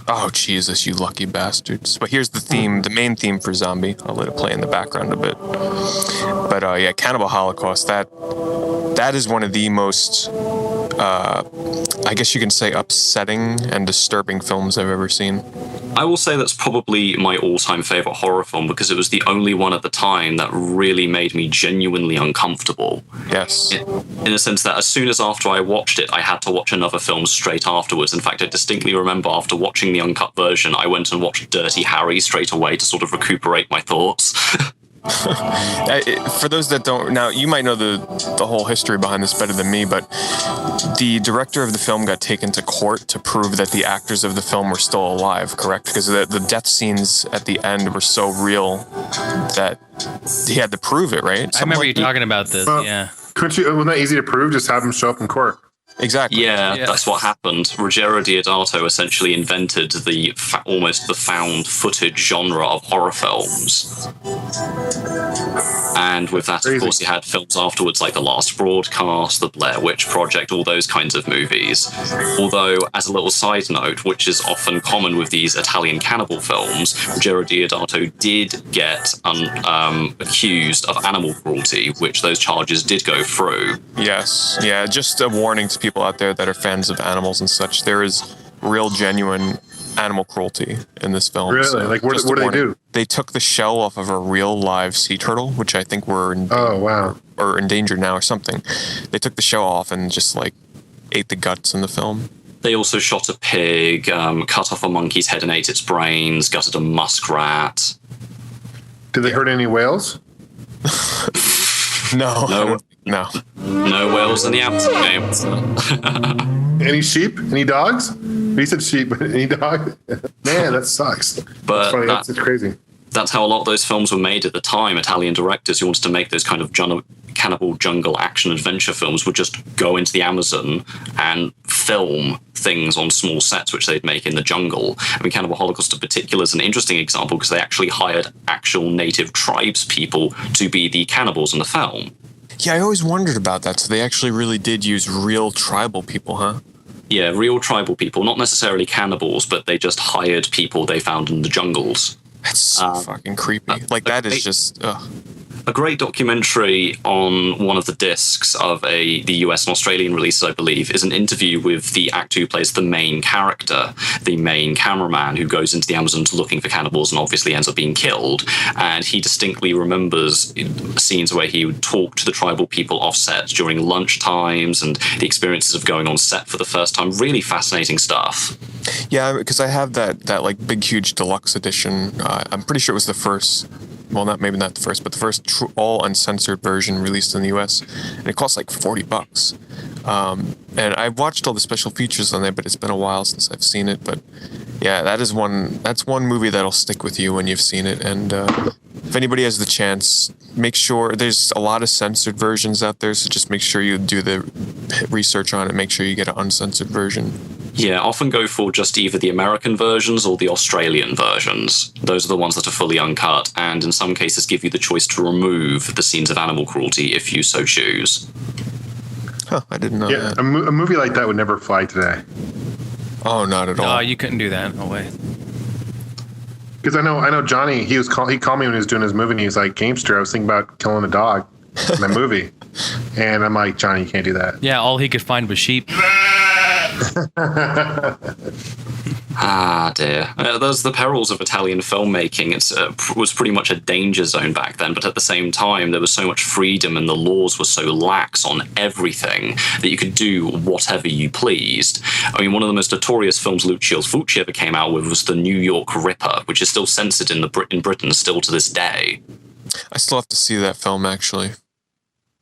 S3: Oh, Jesus, you lucky bastards. But here's the theme, the main theme for Zombie. I'll let it play in the background a bit. But yeah, Cannibal Holocaust, that is one of the most, I guess you can say, upsetting and disturbing films I've ever seen.
S4: I will say that's probably my all-time favourite horror film, because it was the only one at the time that really made me genuinely uncomfortable.
S3: Yes.
S4: In the sense that as soon as after I watched it, I had to watch another film straight afterwards. In fact, I distinctly remember after watching the uncut version, I went and watched Dirty Harry straight away to sort of recuperate my thoughts.
S3: For those that don't, now you might know the whole history behind this better than me, but the director of the film got taken to court to prove that the actors of the film were still alive, correct? Because the death scenes at the end were so real that he had to prove it, right?
S5: I remember you talking about this, yeah.
S6: Couldn't you, wasn't that easy to prove? Just have them show up in court.
S3: Exactly.
S4: Yeah, that's what happened. Ruggero Deodato essentially invented the almost the found footage genre of horror films. And with that, of course, you had films afterwards like The Last Broadcast, The Blair Witch Project, all those kinds of movies. Although, as a little side note, which is often common with these Italian cannibal films, Ruggero Deodato did get accused of animal cruelty, which those charges did go through.
S3: Yes. Yeah, just a warning to people out there that are fans of animals and such. There is real, genuine animal cruelty in this film.
S6: Really?
S3: So
S6: like, what do they do?
S3: They took the shell off of a real live sea turtle, which I think were or endangered now or something. They took the shell off and just like ate the guts in the film.
S4: They also shot a pig, cut off a monkey's head and ate its brains, gutted a muskrat.
S6: Did they hurt any whales?
S3: No.
S4: No whales in the Amazon game.
S6: Any sheep? Any dogs? He said sheep, but any dog? Man, that sucks.
S4: But
S6: that's crazy.
S4: That's how a lot of those films were made at the time. Italian directors who wanted to make those kind of cannibal jungle action adventure films would just go into the Amazon and film things on small sets which they'd make in the jungle. I mean, Cannibal Holocaust in particular is an interesting example because they actually hired actual native tribes people to be the cannibals in the film.
S3: Yeah, I always wondered about that. So they actually really did use real tribal people, huh?
S4: Yeah, real tribal people, not necessarily cannibals, but they just hired people they found in the jungles.
S3: That's so fucking creepy. Like, that is just...
S4: A great documentary on one of the discs of the US and Australian releases, I believe, is an interview with the actor who plays the main character, the main cameraman who goes into the Amazons looking for cannibals and obviously ends up being killed. And he distinctly remembers scenes where he would talk to the tribal people off set during lunch times and the experiences of going on set for the first time. Really fascinating stuff. Yeah,
S3: because I have that like big, huge deluxe edition. I'm pretty sure it was the first... Well, maybe not the first, but the first all uncensored version released in the US, and it cost like $40. And I've watched all the special features on there, but it's been a while since I've seen it. But yeah, that's one movie that'll stick with you when you've seen it. And if anybody has the chance, make sure there's a lot of censored versions out there, so just make sure you do the research on it. Make sure you get an uncensored version.
S4: Yeah, often go for just either the American versions or the Australian versions. Those are the ones that are fully uncut, and in some cases give you the choice to remove the scenes of animal cruelty if you so choose.
S3: Huh, I didn't know that.
S6: A movie like that would never fly today.
S3: Oh, not at all.
S5: No, you couldn't do that. No way.
S6: Because I know Johnny. He called me when he was doing his movie, and he was like, "Gamester, I was thinking about killing a dog in that movie," and I'm like, "Johnny, you can't do that."
S5: Yeah, all he could find was sheep.
S4: Ah, dear. Those are the perils of Italian filmmaking. It was pretty much a danger zone back then, but at the same time, there was so much freedom and the laws were so lax on everything that you could do whatever you pleased. I mean, one of the most notorious films Lucio Fulci ever came out with was The New York Ripper, which is still censored in Britain still to this day.
S3: I still have to see that film, actually.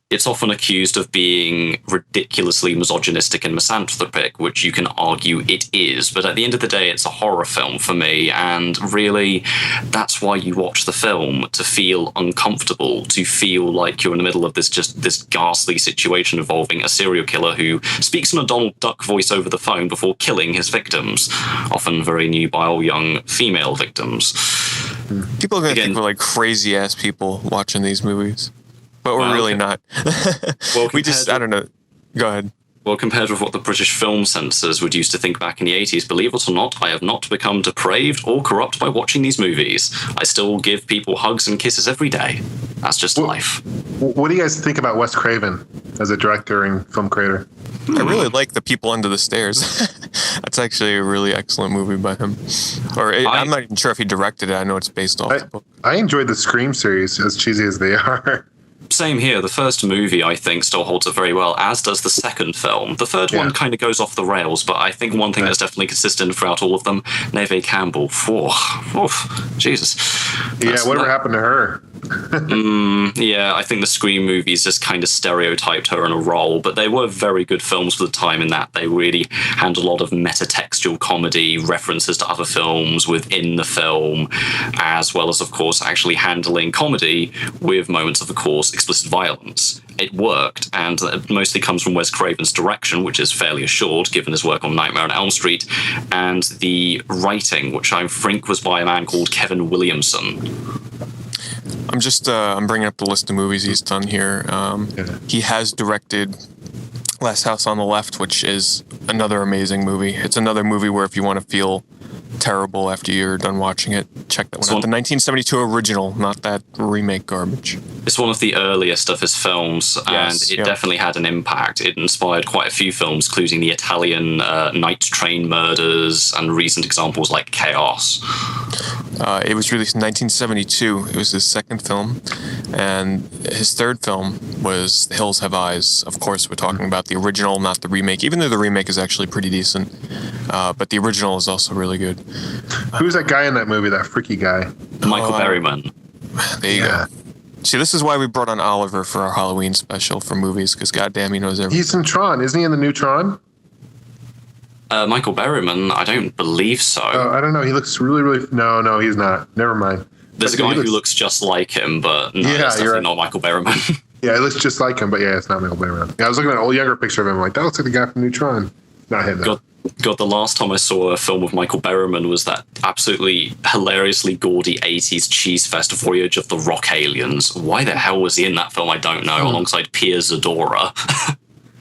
S4: It's often accused of being ridiculously misogynistic and misanthropic, which you can argue it is. But at the end of the day, it's a horror film for me. And really, that's why you watch the film, to feel uncomfortable, to feel like you're in the middle of this ghastly situation involving a serial killer who speaks in a Donald Duck voice over the phone before killing his victims, often very nubile young female victims.
S3: People are going to think we're like crazy ass people watching these movies. But we're really not.
S4: Well,
S3: I don't know. Go ahead.
S4: Well, compared with what the British film censors would used to think back in the 80s, believe it or not, I have not become depraved or corrupt by watching these movies. I still give people hugs and kisses every day. That's just life.
S6: What do you guys think about Wes Craven as a director and film creator?
S3: I really like The People Under the Stairs. That's actually a really excellent movie by him. I'm not even sure if he directed it. I know it's based off the book.
S6: I enjoyed the Scream series, as cheesy as they are.
S4: Same here. The first movie, I think, still holds up very well, as does the second film. The third one kind of goes off the rails, but I think one thing that's definitely consistent throughout all of them, Neve Campbell. Jesus.
S6: Whatever happened to her?
S4: Yeah, I think the Scream movies just kind of stereotyped her in a role, but they were very good films for the time in that they really handled a lot of metatextual comedy, references to other films within the film, as well as, of course, actually handling comedy with moments of course, explicit violence. It worked, and it mostly comes from Wes Craven's direction, which is fairly assured, given his work on Nightmare on Elm Street, and the writing, which I think was by a man called Kevin Williamson.
S3: I'm bringing up the list of movies he's done here. He has directed Last House on the Left, which is another amazing movie. It's another movie where if you want to feel terrible after you're done watching it, check that one out. The 1972 original, not that remake garbage.
S4: It's one of the earliest of his films, and it definitely had an impact. It inspired quite a few films, including the Italian Night Train Murders and recent examples like Chaos.
S3: It was released in 1972. It was his second film, and his third film was The Hills Have Eyes. Of course, we're talking about the original, not the remake, even though the remake is actually pretty decent. But the original is also really good.
S6: Who's that guy in that movie, that freaky guy?
S4: Michael Berryman.
S3: There you go. See, this is why we brought on Oliver for our Halloween special for movies, because goddamn, he knows everything.
S6: He's in Tron. Isn't he in the new Tron?
S4: Michael Berryman, I don't believe so.
S6: I don't know. He looks really... No, he's not. Never mind.
S4: There's a guy who looks just like him, but no, it's definitely not Michael Berryman.
S6: Yeah, it looks just like him, but it's not Michael Berryman. Yeah, I was looking at an old younger picture of him, like, that looks like the guy from New Tron. Not him, though.
S4: God, the last time I saw a film with Michael Berryman was that absolutely hilariously gaudy 80s cheese fest Voyage of the Rock Aliens. Why the hell was he in that film? I don't know, alongside Pia Zadora.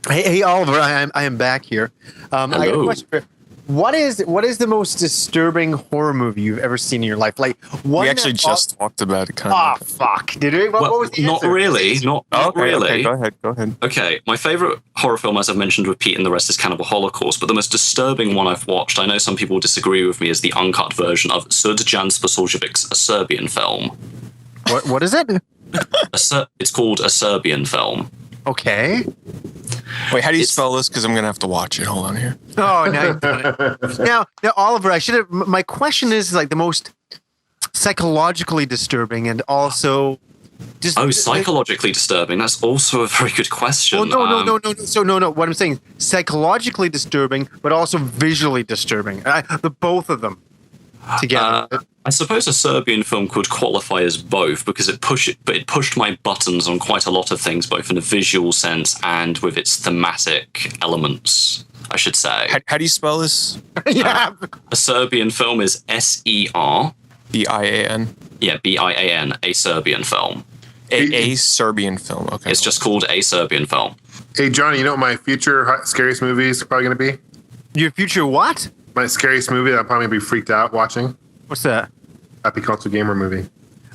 S2: Hey, Oliver, I am back here. I got a question for you. What is the most disturbing horror movie you've ever seen in your life? Like one
S3: we actually just talked about it, kind
S2: of. Oh fuck! Did we? What was the
S4: not
S2: answer?
S4: really. Not really.
S3: Okay, go ahead.
S4: Okay, my favorite horror film, as I've mentioned with Pete and the rest, is Cannibal Holocaust. But the most disturbing one I've watched, I know some people disagree with me, is the uncut version of Srđan Sposojević's, a Serbian film.
S2: What is it?
S4: It's called a Serbian film.
S2: Okay.
S3: Wait, how do you spell this? Because I'm going to have to watch it. Hold on here.
S2: Oh, now you've done it. Now, Oliver, I should have. My question is like the most psychologically disturbing and also.
S4: Psychologically disturbing. That's also a very good question.
S2: Well, no. So, no. What I'm saying, psychologically disturbing, but also visually disturbing. The both of them together.
S4: I suppose a Serbian film could qualify as both because it pushed my buttons on quite a lot of things, both in a visual sense and with its thematic elements. I should say.
S3: How do you spell this?
S2: Yeah.
S4: A Serbian film is SER.
S3: BIAN.
S4: Yeah, BIAN, a Serbian film.
S3: A Serbian film. Okay.
S4: It's just called a Serbian film.
S6: Hey, Johnny, you know what my future scariest movie is probably going to be?
S2: Your future what?
S6: My scariest movie that I'm probably going to be freaked out watching?
S2: What's that?
S6: Happy Console Gamer movie.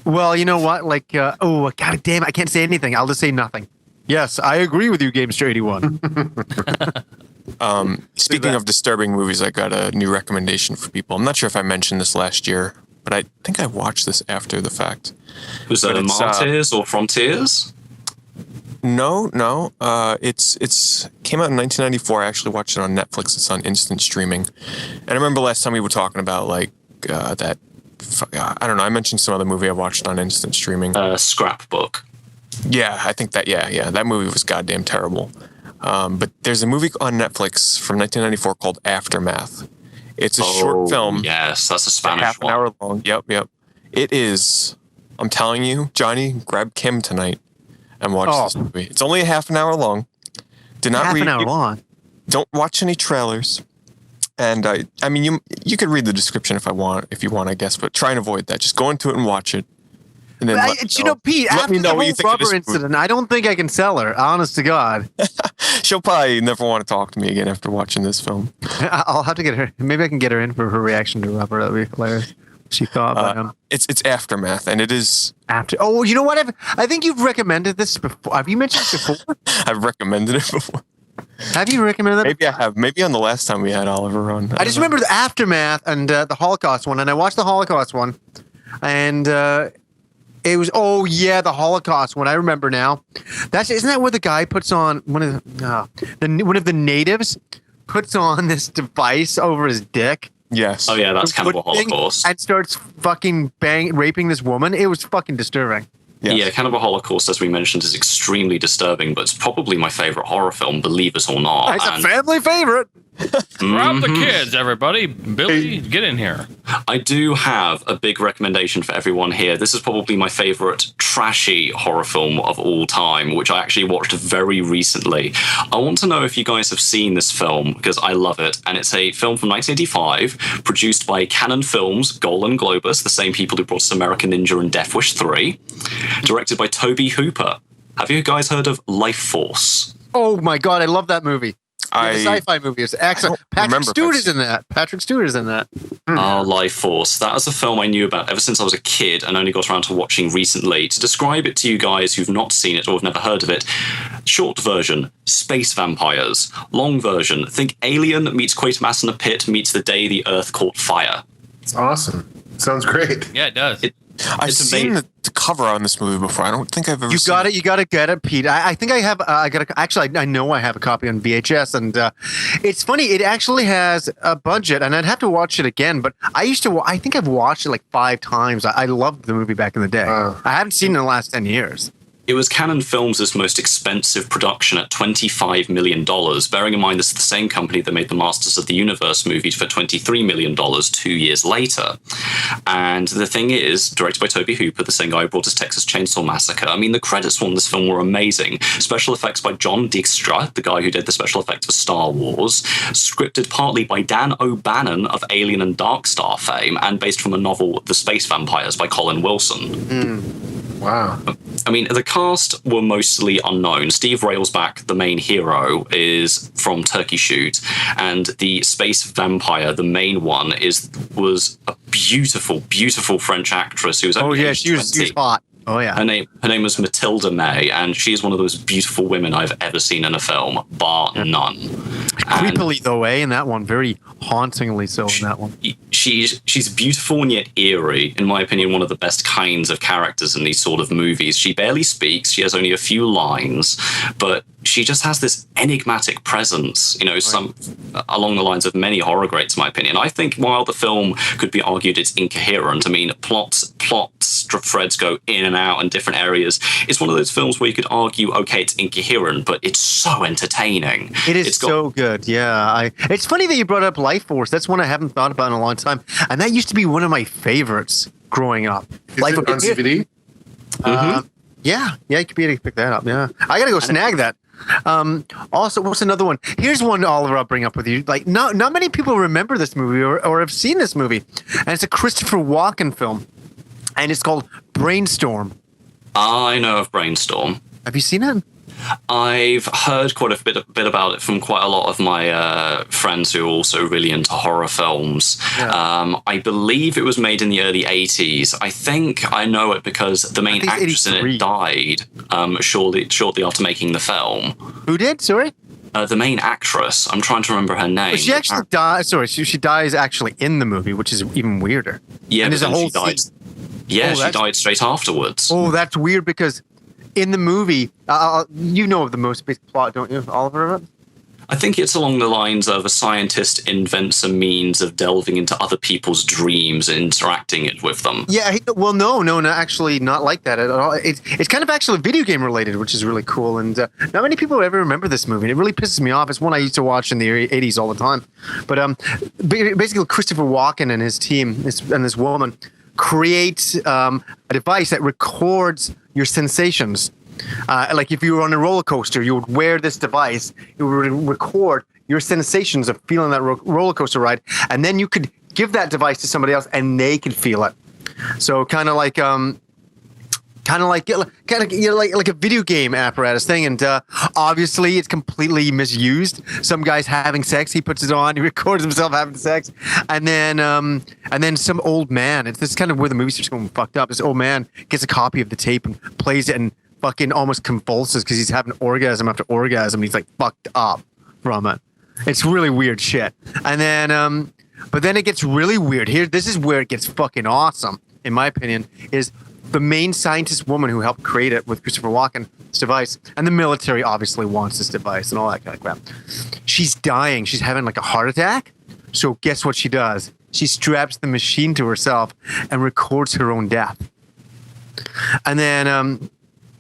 S2: Well, you know what? Like, oh, god damn, I can't say anything. I'll just say nothing. Yes, I agree with you, Gamester81.
S3: Speaking of disturbing movies, I got a new recommendation for people. I'm not sure if I mentioned this last year, but I think I watched this after the fact.
S4: Was that Martyrs or Frontiers?
S3: No. It's came out in 1994. I actually watched it on Netflix. It's on instant streaming. And I remember last time we were talking about like that. I don't know. I mentioned some other movie I watched on instant streaming.
S4: Scrapbook.
S3: Yeah, I think that. Yeah. That movie was goddamn terrible. But there's a movie on Netflix from 1994 called Aftermath. It's a short film.
S4: Yes, that's a Spanish
S3: half
S4: one.
S3: an hour long. Yep. It is. I'm telling you, Johnny, grab Kim tonight and watch this movie. It's only a half an hour long. Do not
S2: half
S3: read
S2: an hour long.
S3: Don't watch any trailers. And I mean, you could read the description if you want, I guess, but try and avoid that. Just go into it and watch it. And then
S2: Pete,
S3: let
S2: after
S3: me know
S2: the
S3: what you
S2: whole
S3: think of
S2: rubber
S3: this movie.
S2: incident, I don't think I can sell her. Honest to God,
S3: She'll probably never want to talk to me again after watching this film.
S2: I'll have to get her. Maybe I can get her in for her reaction to rubber. That'd be hilarious. She thought about him.
S3: It's Aftermath, and it is.
S2: After. Oh, you know what? I think you've recommended this before. Have you mentioned it before?
S3: I've recommended it before.
S2: Have you recommended that?
S3: Maybe I have. Maybe on the last time we had Oliver on.
S2: I just remember the Aftermath and the Holocaust one, and I watched the Holocaust one, and it was the Holocaust one. I remember now. Isn't that where the guy puts on one of the natives puts on this device over his dick?
S3: Yes.
S4: Oh yeah, that's Cannibal Holocaust.
S2: And starts fucking raping this woman. It was fucking disturbing.
S3: Yes.
S4: Yeah, Cannibal Holocaust, as we mentioned, is extremely disturbing, but it's probably my favorite horror film, believe it or not.
S2: It's a family favorite.
S5: Grab the kids, everybody. Billy, get in here.
S4: I do have a big recommendation for everyone here. This is probably my favorite trashy horror film of all time, which I actually watched very recently. I want to know if you guys have seen this film, because I love it. And it's a film from 1985, produced by Cannon Films, Golan Globus, the same people who brought us American Ninja and Death Wish 3, directed by Toby Hooper. Have you guys heard of Life Force?
S2: Oh my God, I love that movie. The sci-fi movie is excellent. Patrick Stewart is in that.
S4: Life Force. That is a film I knew about ever since I was a kid and only got around to watching recently. To describe it to you guys who've not seen it or have never heard of it, short version, space vampires. Long version, think Alien meets Quatermass in a Pit meets The Day the Earth Caught Fire.
S6: It's awesome. Sounds great.
S5: Yeah, it does.
S3: I've seen the cover on this movie before. I don't think I've ever seen it.
S2: You got to get it, Pete. I think I have. I know I have a copy on VHS, and it's funny. It actually has a budget, and I'd have to watch it again. But I think I've watched it like 5 times. I loved the movie back in the day. I haven't seen it in the last 10 years.
S4: It was Cannon Films' most expensive production at $25 million, bearing in mind this is the same company that made the Masters of the Universe movie for $23 million 2 years later. And the thing is, directed by Toby Hooper, the same guy who brought us Texas Chainsaw Massacre. I mean, the credits on this film were amazing. Special effects by John Dykstra, the guy who did the special effects for Star Wars, scripted partly by Dan O'Bannon of Alien and Darkstar fame, and based from a novel, The Space Vampires by Colin Wilson.
S6: Wow.
S4: I mean, the cast were mostly unknown. Steve Railsback, the main hero, is from Turkey Shoot, and the space vampire, the main one, was a beautiful, beautiful French actress who was only
S2: she was hot. Oh yeah.
S4: Her name was Matilda May, and she is one of those beautiful women I've ever seen in a film, bar none.
S2: Creepily though, in that one, very hauntingly so in that one.
S4: She's beautiful and yet eerie. In my opinion, one of the best kinds of characters in these sort of movies. She barely speaks. She has only a few lines, but she just has this enigmatic presence, some along the lines of many horror greats, in my opinion. I think while the film could be argued it's incoherent, I mean, plot threads go in and out in different areas. It's one of those films where you could argue, okay, it's incoherent, but it's so entertaining.
S2: It's so good, yeah. It's funny that you brought up Life Force. That's one I haven't thought about in a long time, and that used to be one of my favorites growing up.
S6: Is it on DVD?
S2: Yeah, you could be able to pick that up. Yeah, I gotta go snag that. Also, what's another one? Here's one, Oliver, I'll bring up with you. Like, not many people remember this movie or have seen this movie. And it's a Christopher Walken film. And it's called Brainstorm.
S4: I know of Brainstorm.
S2: Have you seen it?
S4: I've heard quite a bit about it from quite a lot of my friends who are also really into horror films. Yeah. I believe it was made in the early 80s. I think I know it because the main actress in it died shortly after making the film.
S2: Who did? Sorry?
S4: The main actress. I'm trying to remember her name.
S2: But she actually dies. Sorry, she dies actually in the movie, which is even weirder.
S4: Yeah,
S2: and
S4: there's a whole
S2: scene.
S4: Yeah, she died straight afterwards.
S2: Oh, that's weird because in the movie, you know the most basic plot, don't you, Oliver?
S4: I think it's along the lines of a scientist invents a means of delving into other people's dreams and interacting it with them.
S2: Yeah, well, no, actually not like that at all. It's kind of actually video game related, which is really cool. And not many people ever remember this movie. And it really pisses me off. It's one I used to watch in the 80s all the time. But basically, Christopher Walken and his team and this woman create a device that records your sensations. Like if you were on a roller coaster, you would wear this device. It would record your sensations of feeling that roller coaster ride, and then you could give that device to somebody else, and they could feel it. So kind of like a video game apparatus thing. And obviously, it's completely misused. Some guy's having sex. He puts it on. He records himself having sex, and then some old man. This is kind of where the movie starts going fucked up. This old man gets a copy of the tape and plays it and fucking almost convulses because he's having orgasm after orgasm. He's like fucked up from it. It's really weird shit. And then, but then it gets really weird. This is where it gets fucking awesome, in my opinion, is the main scientist woman who helped create it with Christopher Walken, this device, and the military obviously wants this device and all that kind of crap. She's dying. She's having like a heart attack. So guess what she does? She straps the machine to herself and records her own death. And then,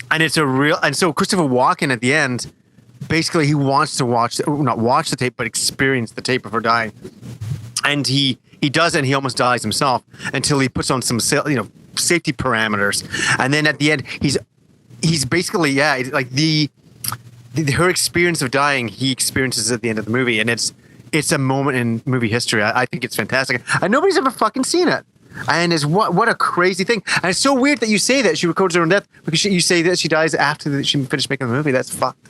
S2: and so Christopher Walken at the end, basically he wants to not watch the tape, but experience the tape of her dying. And he does it, and he almost dies himself until he puts on some, safety parameters. And then at the end, he's basically, like her experience of dying, he experiences at the end of the movie. And it's a moment in movie history. I think it's fantastic. And nobody's ever fucking seen it. And it's what a crazy thing. And it's so weird that you say that she records her own death because you say that she dies after she finished making the movie. That's fucked.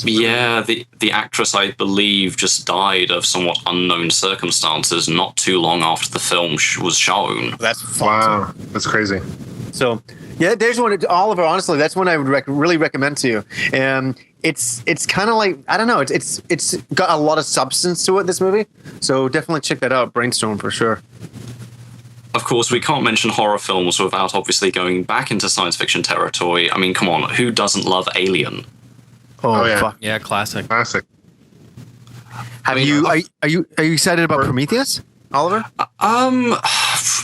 S4: Yeah, the actress, I believe, just died of somewhat unknown circumstances not too long after the film was shown.
S2: That's fucked.
S6: Wow, that's crazy.
S2: So, yeah, there's one, Oliver, honestly, that's one I would really recommend to you. It's kind of like, I don't know, it's got a lot of substance to it, this movie. So definitely check that out, Brainstorm, for sure.
S4: Of course, we can't mention horror films without obviously going back into science fiction territory. I mean, come on, who doesn't love Alien?
S2: Oh yeah. Fuck.
S5: Yeah, classic.
S2: Are you excited about Prometheus, Oliver?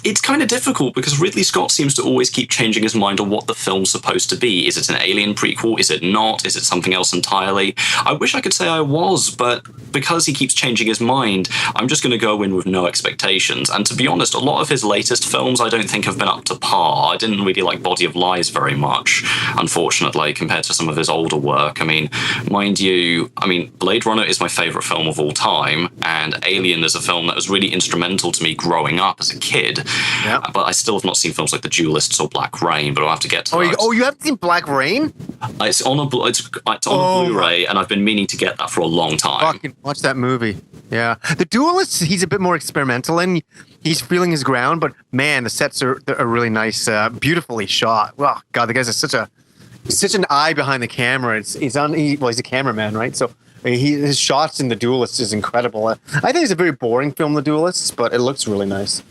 S4: It's kind of difficult because Ridley Scott seems to always keep changing his mind on what the film's supposed to be. Is it an Alien prequel? Is it not? Is it something else entirely? I wish I could say I was, but because he keeps changing his mind, I'm just going to go in with no expectations. And to be honest, a lot of his latest films I don't think have been up to par. I didn't really like Body of Lies very much, unfortunately, compared to some of his older work. I mean, mind you, Blade Runner is my favorite film of all time, and Alien is a film that was really instrumental to me growing up as a kid. Yep. But I still have not seen films like The Duelists or Black Rain, but I'll have to get to that.
S2: You haven't seen Black Rain?
S4: It's on a Blu-ray, and I've been meaning to get that for a long time.
S2: Fucking watch that movie. Yeah. The Duelists, he's a bit more experimental, and he's feeling his ground, but man, the sets are really nice, beautifully shot. Well, God, the guy's such an eye behind the camera. He's a cameraman, right? So his shots in The Duelists is incredible. I think it's a very boring film, The Duelists, but it looks really nice.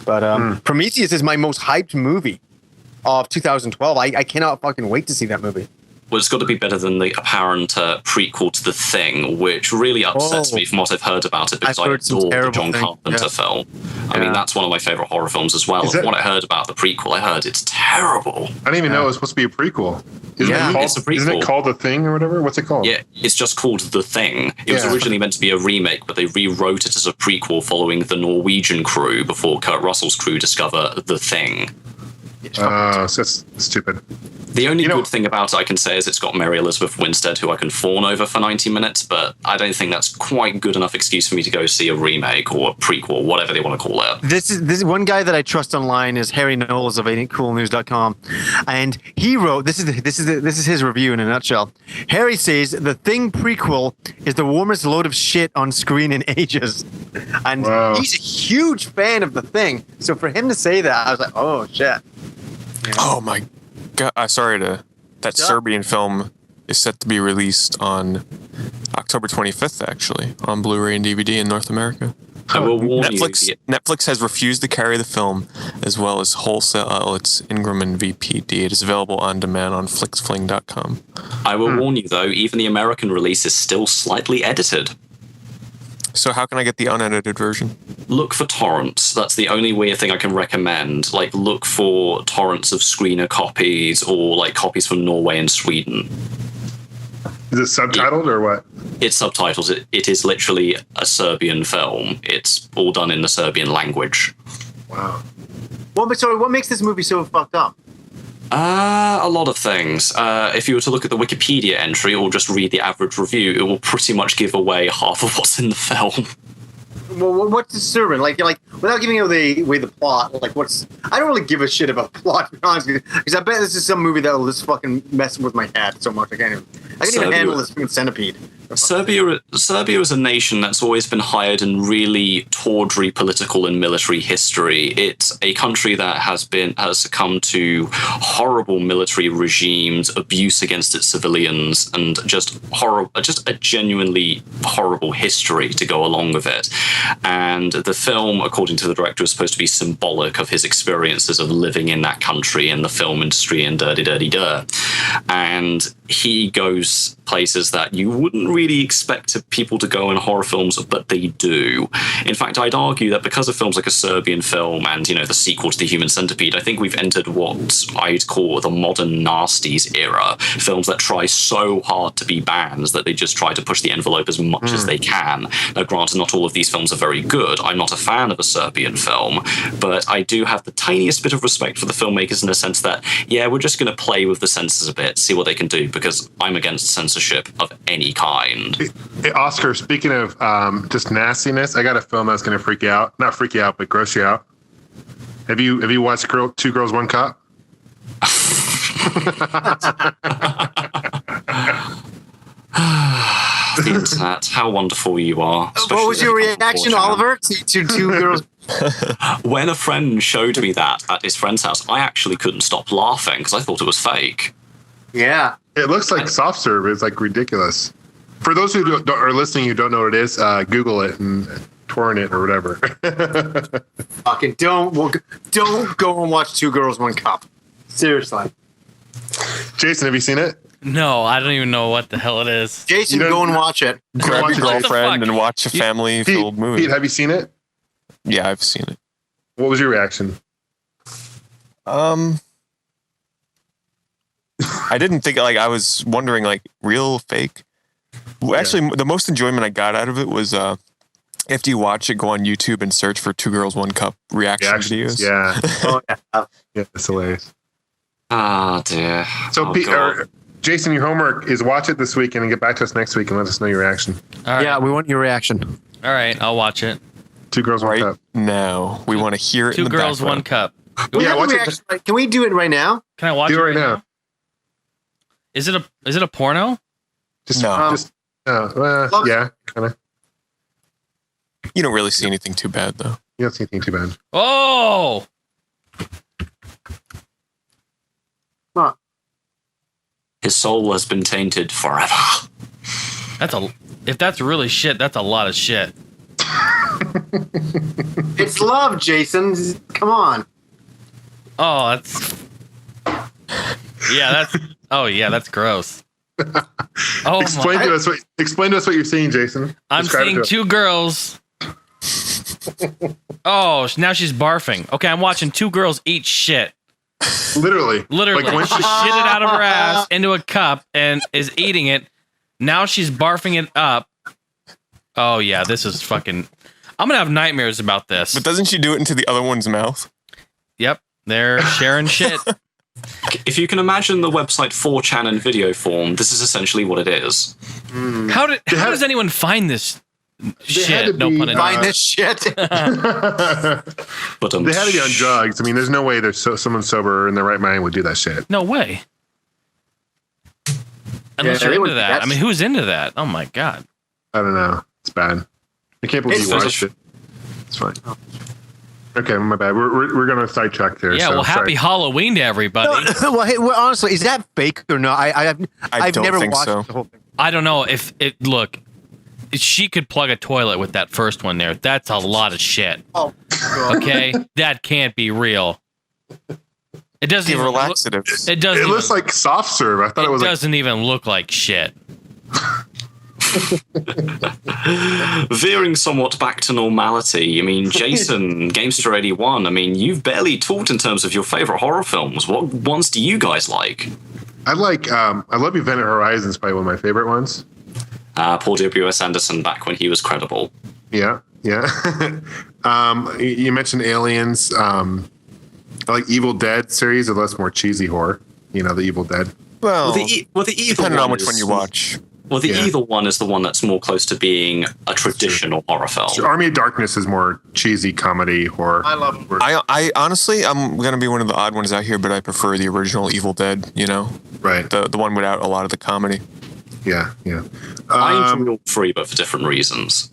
S2: But Prometheus is my most hyped movie of 2012. I cannot fucking wait to see that movie.
S4: Well, it's got to be better than the apparent prequel to The Thing, which really upsets me from what I've heard about it, because I adore the John Carpenter film. I mean, that's one of my favorite horror films as well. From what I heard about the prequel, I heard it's terrible.
S6: I didn't even know it was supposed to be a prequel.
S4: It's a prequel.
S6: Isn't it called The Thing or whatever? What's it called?
S4: Yeah, it's just called The Thing. It was originally meant to be a remake, but they rewrote it as a prequel following the Norwegian crew before Kurt Russell's crew discover The Thing.
S6: So it's stupid.
S4: The only good thing about it I can say is it's got Mary Elizabeth Winstead, who I can fawn over for 90 minutes, but I don't think that's quite good enough excuse for me to go see a remake or a prequel, whatever they want to call it.
S2: This is one guy that I trust online is Harry Knowles of AintCoolNews.com, and he wrote this is his review in a nutshell. Harry says The Thing prequel is the warmest load of shit on screen in ages, and he's a huge fan of The Thing. So for him to say that, I was like, oh shit.
S3: Oh my god! That Serbian film is set to be released on October 25th, actually, on Blu-ray and DVD in North America.
S4: I will warn
S3: Netflix has refused to carry the film, as well as wholesale its Ingram and VPD. It is available on demand on flixfling.com.
S4: I will warn you, though, even the American release is still slightly edited.
S3: So how can I get the unedited version?
S4: Look for torrents. That's the only weird thing I can recommend. Like, look for torrents of screener copies or, like, copies from Norway and Sweden.
S6: Is it subtitled or what?
S4: It's subtitles. It is literally a Serbian film. It's all done in the Serbian language.
S6: Wow.
S2: Well, but sorry, what makes this movie so fucked up?
S4: A lot of things. If you were to look at the Wikipedia entry or just read the average review, it will pretty much give away half of what's in the film.
S2: Well, what's disturbing? Like, without giving away the plot, like, I don't really give a shit about plot, to be honest with you, because I bet this is some movie that will just fucking mess with my head so much I can't even handle this fucking centipede.
S4: Serbia is a nation that's always been hired in really tawdry political and military history. It's a country that has succumbed to horrible military regimes, abuse against its civilians, and just a genuinely horrible history to go along with it. And the film, according to the director, is supposed to be symbolic of his experiences of living in that country and the film industry and dirty. And he goes places that you wouldn't really expect people to go in horror films, but they do. In fact, I'd argue that because of films like a Serbian film and, the sequel to The Human Centipede, I think we've entered what I'd call the modern nasties era. Films that try so hard to be bands that they just try to push the envelope as much as they can. Now, granted, not all of these films are very good. I'm not a fan of a Serbian film, but I do have the tiniest bit of respect for the filmmakers in the sense that, we're just going to play with the censors a bit, see what they can do, because I'm against censorship of any kind.
S6: Hey, Oscar, speaking of just nastiness, I got a film that's going to freak you out. Not freak you out, but gross you out. Have you watched Two Girls, One Cup?
S4: The internet, how wonderful you are.
S2: What was your reaction, Oliver, to Two Girls?
S4: When a friend showed me that at his friend's house, I actually couldn't stop laughing because I thought it was fake.
S2: Yeah.
S6: It looks like soft serve. It's like ridiculous. For those who are listening who don't know what it is, Google it and torrent it or whatever.
S2: Fucking don't go and watch Two Girls, One Cup. Seriously.
S6: Jason, have you seen it?
S5: No, I don't even know what the hell it is.
S2: Jason, go and watch it.
S3: Grab your
S5: What the
S3: girlfriend
S5: fuck?
S3: and watch a family-filled movie.
S6: Pete, have you seen it?
S3: Yeah, I've seen it.
S6: What was your reaction?
S3: I didn't think, I was wondering, real, fake. Well, actually, the most enjoyment I got out of it was after you watch it, go on YouTube and search for Two Girls, One Cup reaction videos.
S6: Yeah.
S2: Oh, yeah.
S6: Yeah, it's hilarious.
S4: Ah, dear.
S6: So, Pete, Jason, your homework is watch it this weekend and get back to us next week and let us know your reaction.
S5: All right.
S2: Yeah, we want your reaction.
S5: All right, I'll watch it.
S6: Two Girls, One
S3: Right
S6: Cup.
S3: now, we want to hear it.
S5: Two
S3: in the
S5: girls,
S3: background.
S5: one cup.
S6: Yeah, watch it.
S2: Reaction. Can we do it right now?
S5: Can I watch
S6: Do
S5: it
S6: it right now.
S5: Is it a porno?
S3: No.
S6: Yeah, kind of.
S3: You don't really see anything too bad, though.
S6: You don't see anything too bad.
S5: Oh,
S2: Huh.
S4: His soul has been tainted forever.
S5: if that's really shit, that's a lot of shit.
S2: It's love, Jason. Come on.
S5: Oh, that's gross. Oh,
S6: Explain to us what you're seeing, Jason.
S5: I'm
S6: Describe it
S5: seeing
S6: to us.
S5: two girls. Oh, now she's barfing. Okay, I'm watching two girls eat shit.
S6: Literally.
S5: Literally,
S6: when
S5: she shit it out of her ass into a cup and is eating it. Now she's barfing it up. Oh yeah, this is fucking. I'm gonna have nightmares about this.
S3: But doesn't she do it into the other one's mouth?
S5: Yep. They're sharing shit.
S4: If you can imagine the website 4chan in video form, this is essentially what it is.
S5: How does anyone find this shit? No pun intended.
S2: Find this shit.
S4: But
S6: They had to be on drugs. I mean, there's no way there's someone sober in their right mind would do that shit.
S5: No way. Unless you're into that. I mean, who's into that? Oh my god.
S6: I don't know. It's bad. I can't believe you watched it. It's fine. Okay, my bad. We're gonna sidetrack there.
S5: Yeah, well, happy Halloween to everybody.
S2: Well, hey, honestly, is that fake or not? I've
S3: don't
S2: never
S3: think
S2: watched
S3: so.
S2: the whole thing.
S5: I don't know if it. Look, she could plug a toilet with that first one there. That's a lot of shit.
S2: Oh, God.
S5: Okay, that can't be real. It doesn't
S3: The
S5: even
S3: relaxatives.
S5: It doesn't.
S6: It looks like soft serve. I thought it was like
S5: doesn't even look like shit.
S4: veering somewhat back to normality. I mean, Jason, Gamester81, I mean, you've barely talked in terms of your favorite horror films. What ones do you guys like?
S6: I love Event Horizons, probably one of my favorite ones.
S4: Paul W.S. Anderson back when he was credible.
S6: Yeah. You mentioned Aliens. I like Evil Dead series, although that's more cheesy horror. You know, the Evil Dead.
S3: Well,
S4: the evil
S3: depending
S4: one
S3: on which
S4: is-
S3: one you watch.
S4: Well, the evil one is the one that's more close to being a traditional horror film.
S6: So Army of Darkness is more cheesy comedy horror.
S2: I love them.
S3: I honestly, I'm gonna be one of the odd ones out here, but I prefer the original Evil Dead. You know,
S6: Right.
S3: the one without a lot of the comedy.
S6: Yeah.
S4: I enjoy all three, but for different reasons.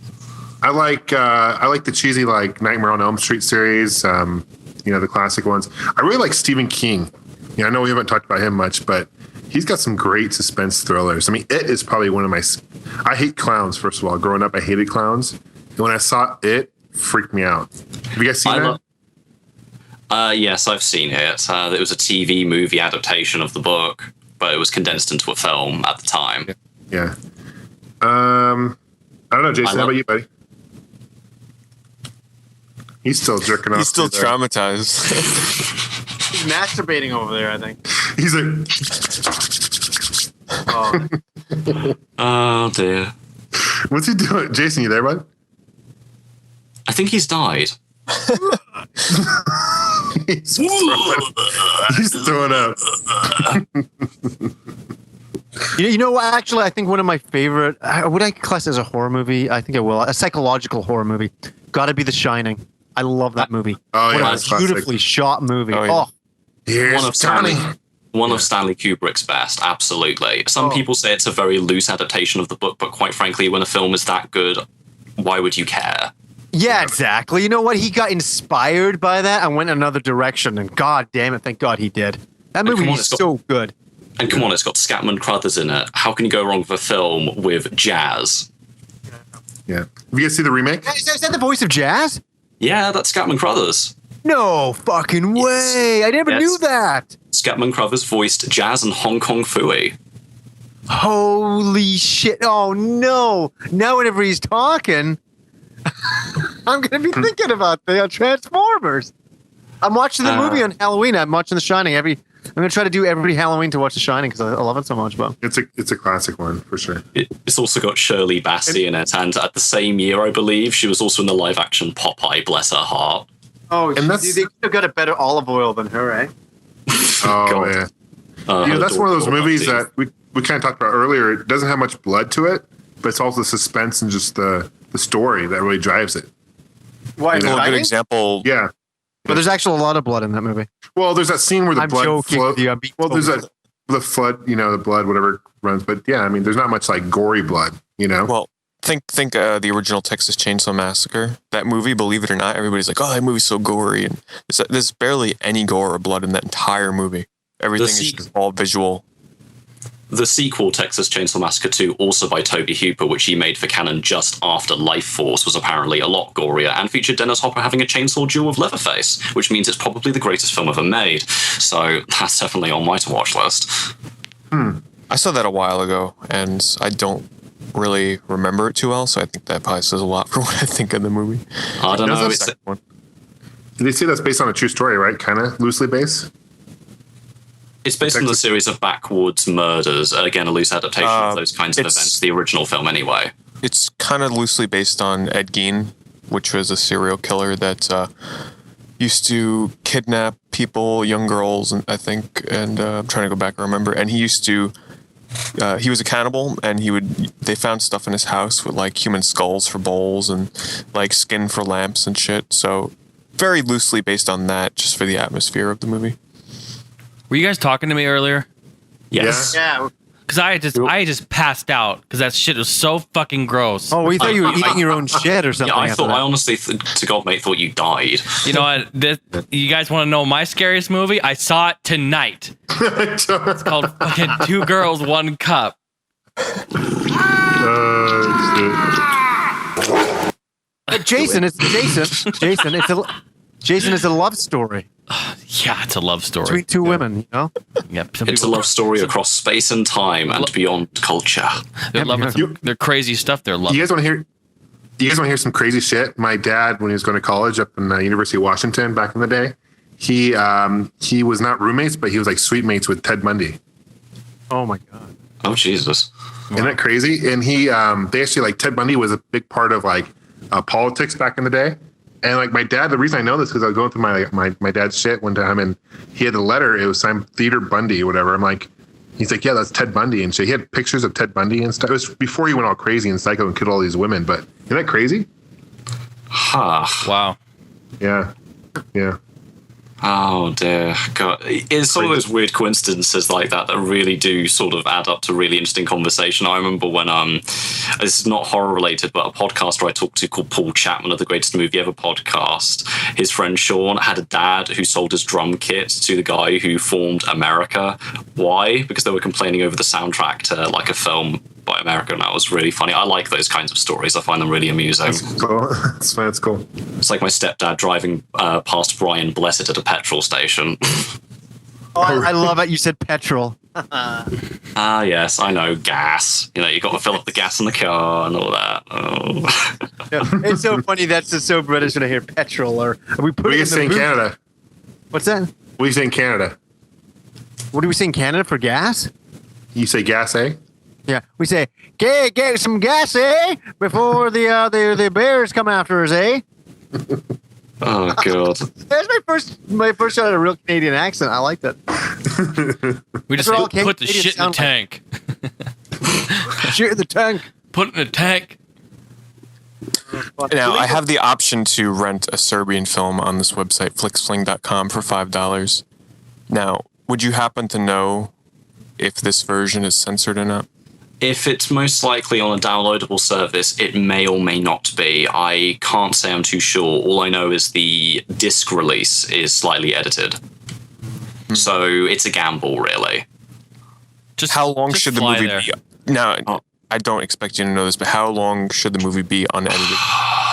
S6: I like the cheesy like Nightmare on Elm Street series. The classic ones. I really like Stephen King. Yeah, I know we haven't talked about him much, but he's got some great suspense thrillers. I mean, It is probably one of my. I hate clowns. First of all, growing up, I hated clowns, and when I saw It, freaked me out. Have you guys seen that?
S4: Yes, I've seen it. It was a TV movie adaptation of the book, but it was condensed into a film at the time.
S6: Yeah. I don't know, Jason. How about you, buddy? He's still jerking off.
S3: He's still
S6: through there.
S3: traumatized.
S2: He's masturbating over there, I think.
S6: He's like,
S2: Oh,
S4: Oh dear.
S6: what's he doing? Jason, you there, bud?
S4: I think he's died.
S6: He's throwing up.
S2: you know what? Actually, I think one of my favorite. Would I class it as a horror movie? I think I will. A psychological horror movie. Got to be The Shining. I love that movie.
S6: Oh,
S2: what
S6: yeah,
S2: a
S6: it's classic.
S2: beautifully shot movie.
S3: Oh, yeah.
S2: Oh,
S6: Here's
S4: One of
S6: Johnny.
S4: Stanley Kubrick's best, absolutely. Some people say it's a very loose adaptation of the book, but quite frankly, when a film is that good, why would you care?
S2: yeah, exactly. You know what? He got inspired by that and went another direction. And God damn it, thank God he did. That movie
S4: come on,
S2: is
S4: it's got-
S2: so good.
S4: And come on, it's got Scatman Crothers in it. How can you go wrong with a film with jazz?
S6: Yeah. Have you guys see the remake?
S2: Is that the voice of Jazz?
S4: Yeah, that's Scatman Crothers.
S2: No fucking way! I never
S4: Yes.
S2: knew that.
S4: Scatman Crothers voiced Jazz and Hong Kong Phooey.
S2: Holy shit! Oh no! Now whenever he's talking, I'm gonna be thinking about the Transformers. I'm watching the movie on Halloween. I'm watching The Shining I'm gonna try to do every Halloween to watch The Shining because I love it so much. But
S6: It's a classic one for sure.
S4: It's also got Shirley Bassey in it, and at the same year, I believe, she was also in the live-action Popeye, bless her heart.
S2: oh,
S6: And that's-
S2: they could have got a better olive oil than her, eh?
S6: Oh
S4: God.
S6: yeah.
S4: Her
S6: That's one of those
S4: adorable
S6: movies
S4: acting.
S6: that we kind of talked about earlier. It doesn't have much blood to it, but it's also the suspense and just the story that really drives it.
S2: Why?
S6: You know,
S3: Well, a good
S2: Shining?
S3: example.
S6: Yeah.
S2: But there's actually a lot of blood in that movie.
S6: Well, there's that scene where the
S2: I'm
S6: blood
S2: joking
S6: flow.
S2: with you. I'm being
S6: Well, there's
S2: totally-
S6: the flood, the blood, whatever runs. But yeah, I mean, there's not much like gory blood,
S3: Well, think the original Texas Chainsaw Massacre. That movie, believe it or not, everybody's like, "Oh, that movie's so gory," and there's barely any gore or blood in that entire movie. Everything is just all visual.
S4: The sequel, Texas Chainsaw Massacre 2, also by Toby Hooper, which he made for Canon just after Life Force, was apparently a lot gorier and featured Dennis Hopper having a chainsaw duel with Leatherface, which means it's probably the greatest film ever made. So that's definitely on my to-watch list.
S3: I saw that a while ago, and I don't really remember it too well, so I think that probably says a lot for what I think of the movie.
S4: I don't
S6: Does
S4: know.
S6: it-
S4: It's,
S3: Second one.
S6: They say that's based on a true story, right? Kind of loosely based.
S4: it's based on the series of backwoods murders. Again, a loose adaptation of those kinds of
S3: it's-
S4: events. The original film, anyway.
S3: It's kind of loosely based on Ed Gein, which was a serial killer that used to kidnap people, young girls, and I think, and I'm trying to go back and remember. And he used to, he was a cannibal, and they found stuff in his house with like human skulls for bowls and like skin for lamps and shit. So very loosely based on that, just for the atmosphere of the movie.
S5: Were you guys talking to me earlier?
S4: Yes.
S2: Yeah.
S5: Because I just passed out because that shit was so fucking gross.
S2: Oh, we thought you were eating your own shit or something.
S4: Yeah, I honestly, to God, mate, thought you died.
S5: You know what? You guys want to know my scariest movie? I saw it tonight. It's called fucking Two Girls, One Cup.
S2: Jason, it's a love story
S5: Yeah, it's a love story.
S2: between two women, you know?
S5: Yep.
S4: It's a love story across space and time and beyond culture.
S5: They're loving they're crazy stuff. They're loving.
S6: You guys want to hear some crazy shit? My dad, when he was going to college up in the University of Washington back in the day, he was not roommates, but he was like suite mates with Ted Bundy.
S2: Oh my God.
S4: Oh, Jesus.
S6: Isn't that crazy? And they actually, like, Ted Bundy was a big part of like politics back in the day. And like my dad, the reason I know this because I was going through my dad's shit one time, and he had a letter. It was signed Theater Bundy or whatever. I'm like, he's like, yeah, that's Ted Bundy, and so he had pictures of Ted Bundy and stuff. It was before he went all crazy and psycho and killed all these women. But isn't that crazy?
S4: Huh.
S5: Wow.
S6: Yeah.
S4: Oh dear God. It's some of those weird coincidences like that really do sort of add up to really interesting conversation. I remember when this is not horror related, but a podcaster I talked to called Paul Chapman of the Greatest Movie Ever podcast, his friend Sean had a dad who sold his drum kit to the guy who formed America. Why? Because they were complaining over the soundtrack to like a film by America, and that was really funny. I like those kinds of stories. I find them really amusing.
S6: That's cool. That's cool.
S4: It's like my stepdad driving past Brian Blessed at a petrol station.
S2: Oh, I love it. You said petrol.
S4: Yes, I know, gas. You know, you got to fill up the gas in the car and all that. Oh.
S2: Yeah, it's so funny. That's just so British when I hear petrol. Or we put
S6: What do
S2: it
S6: you
S2: in
S6: say in Canada?
S2: What's that?
S6: What do you say in Canada?
S2: What do we say in Canada for gas?
S6: You say gas, eh?
S2: Yeah, we say, get some gas, eh? Before the bears come after us, eh?
S4: Oh God!
S2: That's my first shot at a real Canadian accent. I like that.
S5: We just
S2: all
S5: put the
S2: Canadians
S5: shit in the
S2: sound
S5: tank.
S2: Shit in the tank.
S5: Put it in the tank.
S3: Now, I have the option to rent a Serbian film on this website, flixfling.com, for $5. Now, would you happen to know if this version is censored or not?
S4: If it's most likely on a downloadable service, it may or may not be. I can't say I'm too sure. All I know is the disc release is slightly edited. So it's a gamble, really.
S5: Just
S3: How long
S5: just
S3: should the
S5: fly
S3: movie
S5: there.
S3: be? Now, I don't expect you to know this, but how long should the movie be unedited?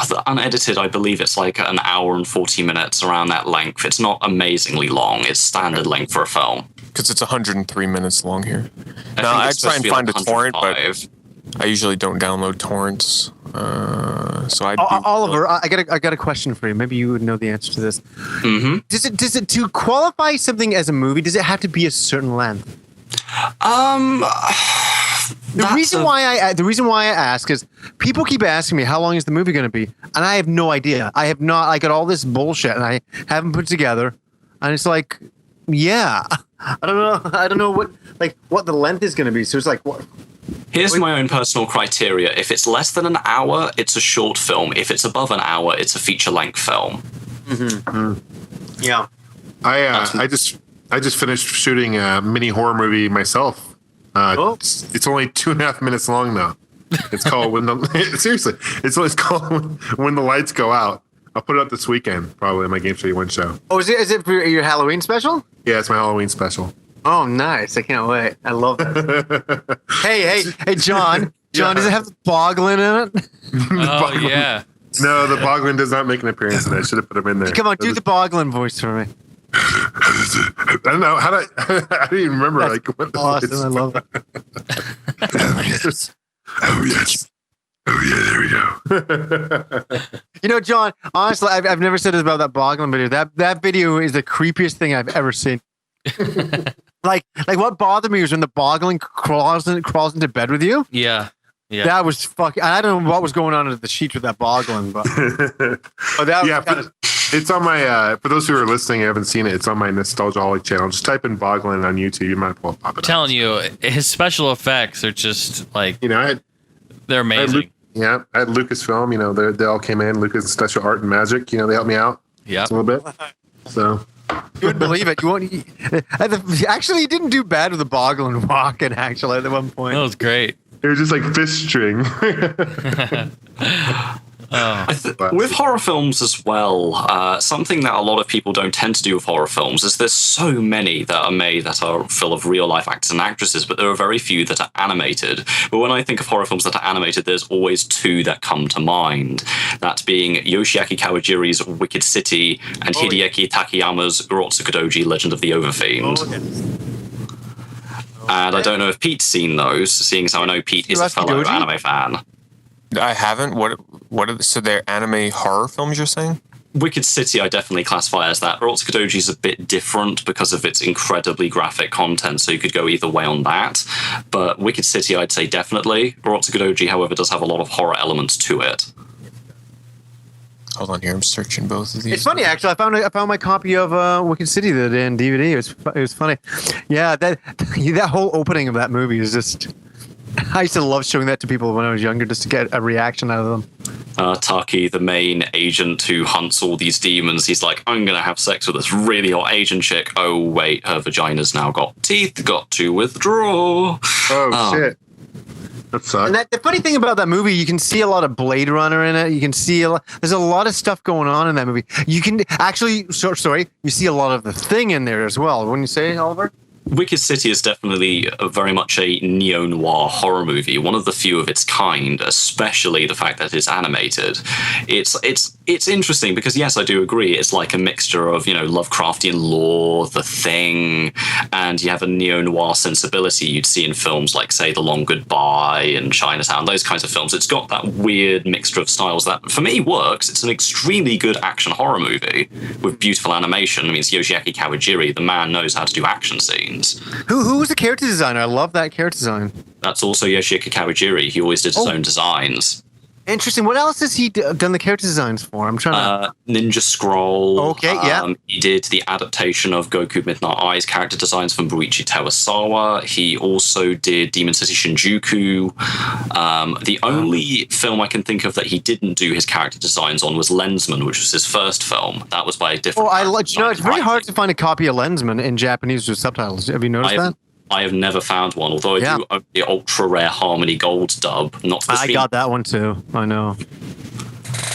S4: The unedited, I believe it's like an hour and 40 minutes, around that length. It's not amazingly long. It's standard length for a film.
S3: Because it's 103 minutes long here.
S4: I
S3: Now,
S4: think
S3: I
S4: it's
S3: try
S4: supposed
S3: and
S4: to be
S3: find
S4: like
S3: a torrent, but
S4: 105.
S3: I usually don't download torrents. So I'd
S2: Oliver, I got a question for you. Maybe you would know the answer to this.
S4: Mm-hmm.
S2: Does it to qualify something as a movie? Does it have to be a certain length? The reason why I ask is people keep asking me how long is the movie going to be, and I have no idea. I have not. I got all this bullshit, and I haven't put it together, and it's like, yeah, I don't know what the length is going to be. So it's like, what?
S4: Here's my own personal criteria. If it's less than an hour, it's a short film. If it's above an hour, it's a feature-length film.
S2: Mm-hmm. Yeah.
S6: I just finished shooting a mini horror movie myself. It's only 2.5 minutes long though. It's called it's called When the Lights Go Out. I'll put it up this weekend, probably in my Game 31 show.
S2: Oh, is it for your Halloween special?
S6: Yeah, it's my Halloween special.
S2: Oh, nice! I can't wait. I love it. hey, John. John, does it have the boglin in it?
S5: Oh yeah.
S6: No, the boglin does not make an appearance, and I should have put him in there.
S2: Come on, do the boglin voice for me.
S6: I don't know how I don't even remember.
S2: That's
S6: what the
S2: awesome.
S6: voice.
S2: I love it.
S1: Oh, yes. Oh, yeah, there we go.
S2: You know, John, honestly, I've never said this about that boglin video. That video is the creepiest thing I've ever seen. like what bothered me was when the boglin crawls into bed with you.
S5: Yeah. Yeah.
S2: That was fucking. I don't know what was going on under the sheets with that boglin, but that was kind of.
S6: It's on my, for those who are listening and haven't seen it, it's on my Nostalgiaholic channel. Just type in Boglin on YouTube. You might pop it up.
S5: telling you, his special effects are just like,
S6: You know,
S5: they're amazing.
S6: I had Lucasfilm, you know, they all came in. Lucas Special Art and Magic, you know, they helped me out
S5: Yeah.
S6: a little bit. So,
S2: You wouldn't believe it. You won't. Actually, he didn't do bad with the Boglin walking. Actually, at one point.
S5: That was great.
S6: it was just like fish string.
S4: With horror films as well, something that a lot of people don't tend to do with horror films is there's so many that are made that are full of real life actors and actresses, but there are very few that are animated. But when I think of horror films that are animated, there's always two that come to mind. That being Yoshiaki Kawajiri's Wicked City and Hideaki Takayama's Urotsukidoji Legend of the Overfiend. And I don't know if Pete's seen those, seeing as how I know Pete is a fellow anime fan.
S3: I haven't. So they're anime horror films, you're saying?
S4: Wicked City I definitely classify as that. Urotsukidoji is a bit different because of its incredibly graphic content, so you could go either way on that. But Wicked City I'd say definitely. Urotsukidoji, however, does have a lot of horror elements to it.
S3: Hold on here, I'm searching both of these.
S2: It's funny, actually. I found my copy of Wicked City the other day in DVD. It was funny. Yeah, that whole opening of that movie is just. I used to love showing that to people when I was younger, just to get a reaction out of them.
S4: Taki, the main agent who hunts all these demons, he's like, I'm going to have sex with this really hot Asian chick. Oh, wait, her vagina's now got teeth, got to withdraw.
S6: Oh, shit. That sucks.
S2: And the funny thing about that movie, you can see a lot of Blade Runner in it. You can see there's a lot of stuff going on in that movie. You can actually, you see a lot of The Thing in there as well. Wouldn't you say, Oliver?
S4: Wicked City is definitely very much a neo-noir horror movie, one of the few of its kind, especially the fact that it's animated. It's interesting because, yes, I do agree, it's like a mixture of, Lovecraftian lore, The Thing, and you have a neo-noir sensibility you'd see in films like, say, The Long Goodbye and Chinatown, those kinds of films. It's got that weird mixture of styles that, for me, works. It's an extremely good action horror movie with beautiful animation. I mean, it's Yoshiaki Kawajiri. The man knows how to do action scenes.
S2: Who was the character designer? I love that character design.
S4: That's also Yoshiaki Kawajiri. He always did his own designs.
S2: Interesting. What else has he done the character designs for? I'm trying to...
S4: Ninja Scroll.
S2: Okay, yeah.
S4: He did the adaptation of Goku Midnight Eyes character designs from Buichi Terusawa. He also did Demon City Shinjuku. The only film I can think of that he didn't do his character designs on was Lensman, which was his first film. That was by a different...
S2: it's very hard to find a copy of Lensman in Japanese with subtitles. Have you noticed that?
S4: I have never found one, although I do own the ultra rare Harmony Gold dub.
S2: I got that one too. I know.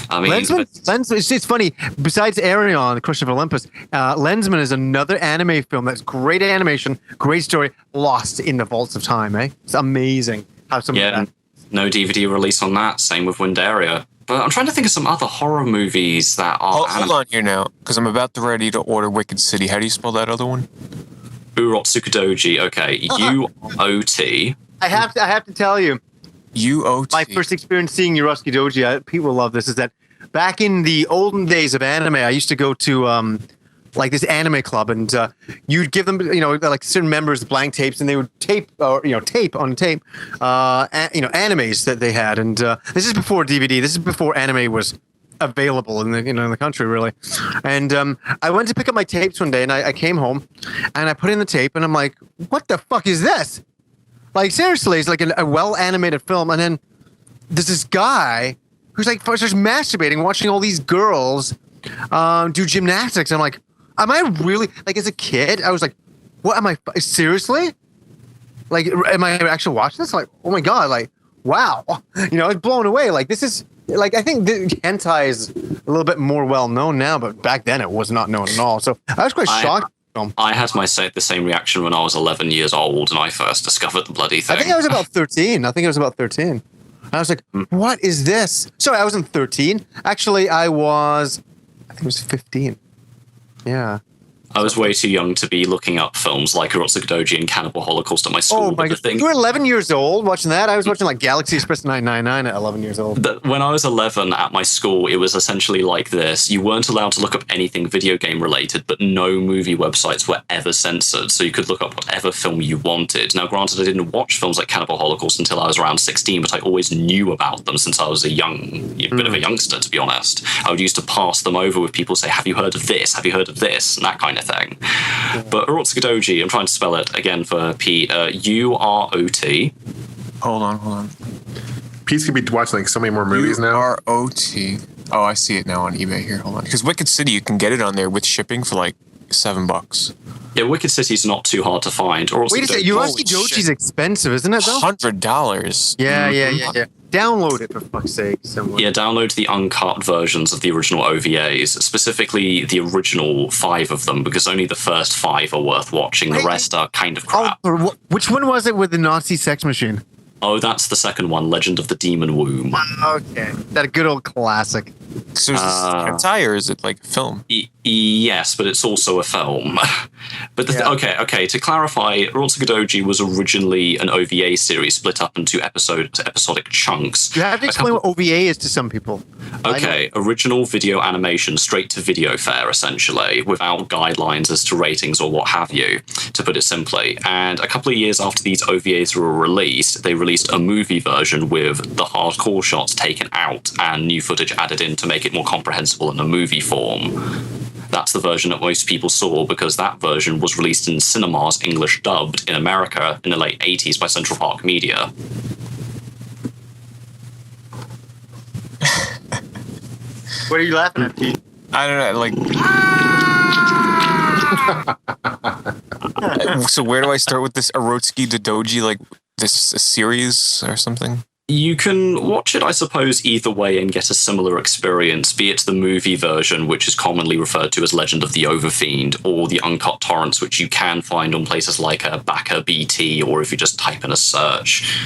S4: I mean,
S2: Lensman, it's funny. Besides Arion, the Crush of Olympus, Lensman is another anime film that's great animation, great story, lost in the vaults of time. It's amazing how some.
S4: Yeah, no DVD release on that. Same with Windaria. But I'm trying to think of some other horror movies that are.
S3: Hold on here now, because I'm about to ready to order Wicked City. How do you spell that other one?
S4: Urotsukidoji. Okay, U-O-T.
S2: I have to tell you,
S3: U-O-T.
S2: my first experience seeing Urotsukidoji, people love this, is that back in the olden days of anime, I used to go to this anime club, and you'd give them, like certain members blank tapes, and they would tape on tape, animes that they had. And this is before DVD. This is before anime was available in the country, really. And I went to pick up my tapes one day, and I came home, and I put in the tape, and I'm like, what the fuck is this? Like, seriously, it's like a well-animated film, and then there's this guy who's like starts masturbating, watching all these girls do gymnastics. I'm like, am I really, like, as a kid, I was like, what am I, seriously? Like, am I actually watching this? Like, oh my God, like, wow. I was blown away. Like, this is, like, I think the hentai is a little bit more well known now, but back then it was not known at all. So I was quite shocked.
S4: I had the same reaction when I was 11 years old and I first discovered the bloody thing.
S2: I think I was about 13. And I was like, what is this? Sorry, I wasn't 13. Actually, I think it was 15. Yeah.
S4: I was way too young to be looking up films like Urotsukidoji and Cannibal Holocaust at my school.
S2: Oh my god! You were 11 years old watching that. I was watching like Galaxy Express 999 at 11 years old.
S4: When I was 11 at my school, it was essentially like this. You weren't allowed to look up anything video game related, but no movie websites were ever censored, so you could look up whatever film you wanted. Now, granted, I didn't watch films like Cannibal Holocaust until I was around 16, but I always knew about them since I was a bit of a youngster, to be honest. I would used to pass them over with people, say, have you heard of this? Have you heard of this? And that kind of thing. But Urotsukidoji, I'm trying to spell it again for Pete, U-R-O-T.
S3: Hold on.
S6: Pete's gonna be watching like so many more movies now.
S3: U-R-O-T. Oh, I see it now on eBay here. Hold on. Because Wicked City, you can get it on there with shipping for like $7.
S4: Yeah, Wicked City's not too hard to find.
S2: Wait a second, Urotsukidoji's expensive, isn't it, though?
S3: $100.
S2: Yeah. Download it, for fuck's sake. Someone.
S4: Yeah, download the uncut versions of the original OVAs, specifically the original 5 of them, because only the first 5 are worth watching. The rest are kind of crap.
S2: Oh, which one was it with the Nazi sex machine?
S4: Oh, that's the second one, Legend of the Demon Womb.
S2: Okay. That good old classic.
S3: So is this hentai or is it like a film?
S4: Yes, but it's also a film. But okay. To clarify, Urotsukidoji was originally an OVA series split up into episodic chunks.
S2: You have to explain what OVA is to some people.
S4: Okay, original video animation, straight to video fare, essentially, without guidelines as to ratings or what have you, to put it simply. And a couple of years after these OVAs were released, they released a movie version with the hardcore shots taken out and new footage added in to make it more comprehensible in a movie form. That's the version that most people saw because that version was released in cinemas, English dubbed, in America in the late 80s by Central Park Media.
S2: What are you laughing at, Pete?
S3: I don't know, like... So where do I start with this Urotsukidoji, like this series or something?
S4: You can watch it, I suppose, either way and get a similar experience, be it the movie version, which is commonly referred to as Legend of the Overfiend, or the uncut torrents, which you can find on places like Backer BT, or if you just type in a search.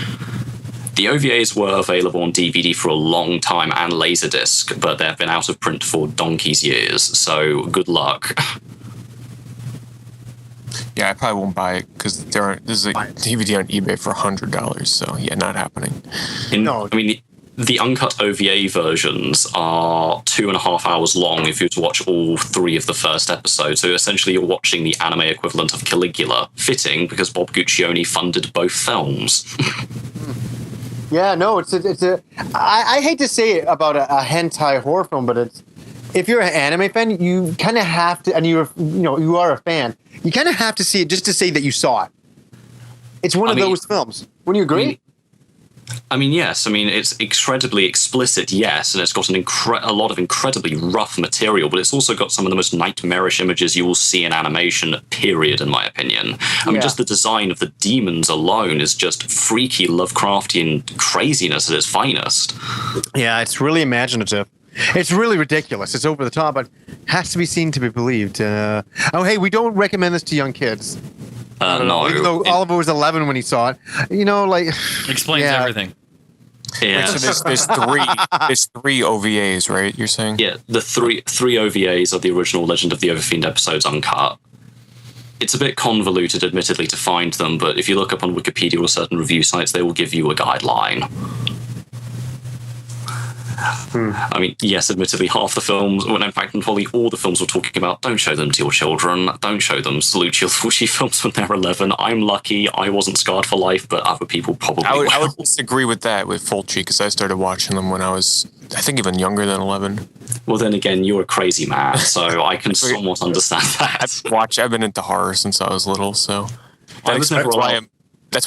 S4: The OVAs were available on DVD for a long time and Laserdisc, but they've been out of print for donkey's years, so good luck.
S3: Yeah, I probably won't buy it because there's a DVD on eBay for $100. So yeah, not happening.
S4: I mean, the uncut OVA versions are 2.5 hours long if you were to watch all 3 of the first episodes. So essentially, you're watching the anime equivalent of Caligula. Fitting because Bob Guccione funded both films.
S2: Yeah, no, I hate to say it about a hentai horror film, but if you're an anime fan, you kind of have to, and you are a fan. You kind of have to see it just to say that you saw it. It's one of those films. Wouldn't you agree?
S4: Yes. It's incredibly explicit, yes, and it's got a lot of incredibly rough material, but it's also got some of the most nightmarish images you will see in animation, period, in my opinion. Just the design of the demons alone is just freaky Lovecraftian craziness at its finest.
S2: Yeah, it's really imaginative. It's really ridiculous. It's over the top, but has to be seen to be believed. Hey, we don't recommend this to young kids.
S4: No.
S2: Even though Oliver was 11 when he saw it.
S5: Explains everything.
S4: Yeah.
S3: So there's 3 OVAs, right? You're saying?
S4: Yeah, the three OVAs of the original Legend of the Overfiend episodes uncut. It's a bit convoluted, admittedly, to find them, but if you look up on Wikipedia or certain review sites, they will give you a guideline. Yes, admittedly, half the films, well, in fact, probably all the films we're talking about, don't show them to your children. Don't show them Lucio Fulci films when they're 11. I'm lucky I wasn't scarred for life, but other people probably will.
S3: I would disagree with that with Fulci because I started watching them when I was, I think, even younger than 11.
S4: Well, then again, you're a crazy man, so I can somewhat understand that.
S3: I've been into horror since I was little, so that's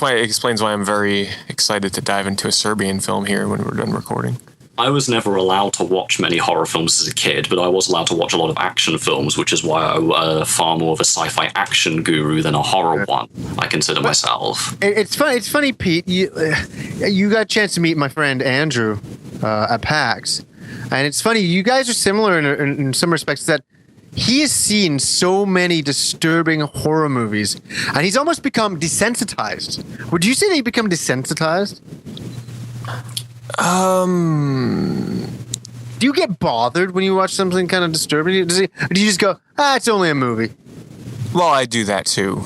S3: why it explains why I'm very excited to dive into a Serbian film here when we're done recording.
S4: I was never allowed to watch many horror films as a kid, but I was allowed to watch a lot of action films, which is why I'm far more of a sci-fi action guru than a horror one, I consider myself.
S2: It's funny, Pete. You got a chance to meet my friend Andrew at PAX. And it's funny, you guys are similar in some respects that he has seen so many disturbing horror movies, and he's almost become desensitized. Would you say that he become desensitized? Do you get bothered when you watch something kind of disturbing? Do you just go, it's only a movie?
S3: Well, I do that too.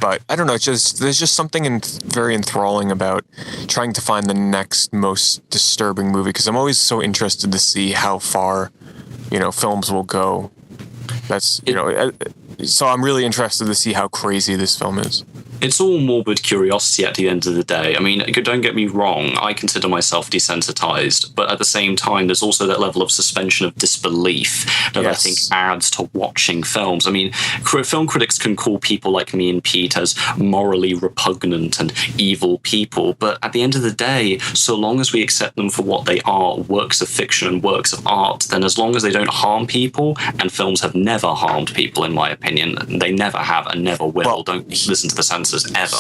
S3: But I don't know. There's just something very enthralling about trying to find the next most disturbing movie, because I'm always so interested to see how far, films will go. So I'm really interested to see how crazy this film is.
S4: It's all morbid curiosity at the end of the day. I mean, don't get me wrong, I consider myself desensitized, but at the same time, there's also that level of suspension of disbelief that I think adds to watching films. I mean, film critics can call people like me and Pete as morally repugnant and evil people, but at the end of the day, so long as we accept them for what they are, works of fiction and works of art, then as long as they don't harm people, and films have never harmed people, in my opinion, they never have and never will. Well, don't listen to the censors ever,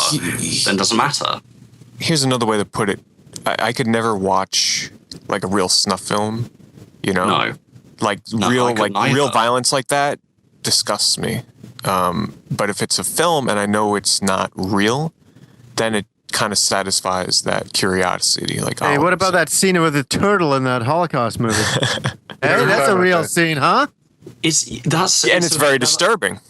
S4: then it doesn't matter.
S3: Here's another way to put it. I could never watch like a real snuff film,
S4: No.
S3: Real violence like that disgusts me. But if it's a film and I know it's not real, then it kind of satisfies that curiosity. Like,
S2: hey, what about that scene with the turtle in that Holocaust movie? Hey, that's a real scene, huh?
S3: It's very disturbing.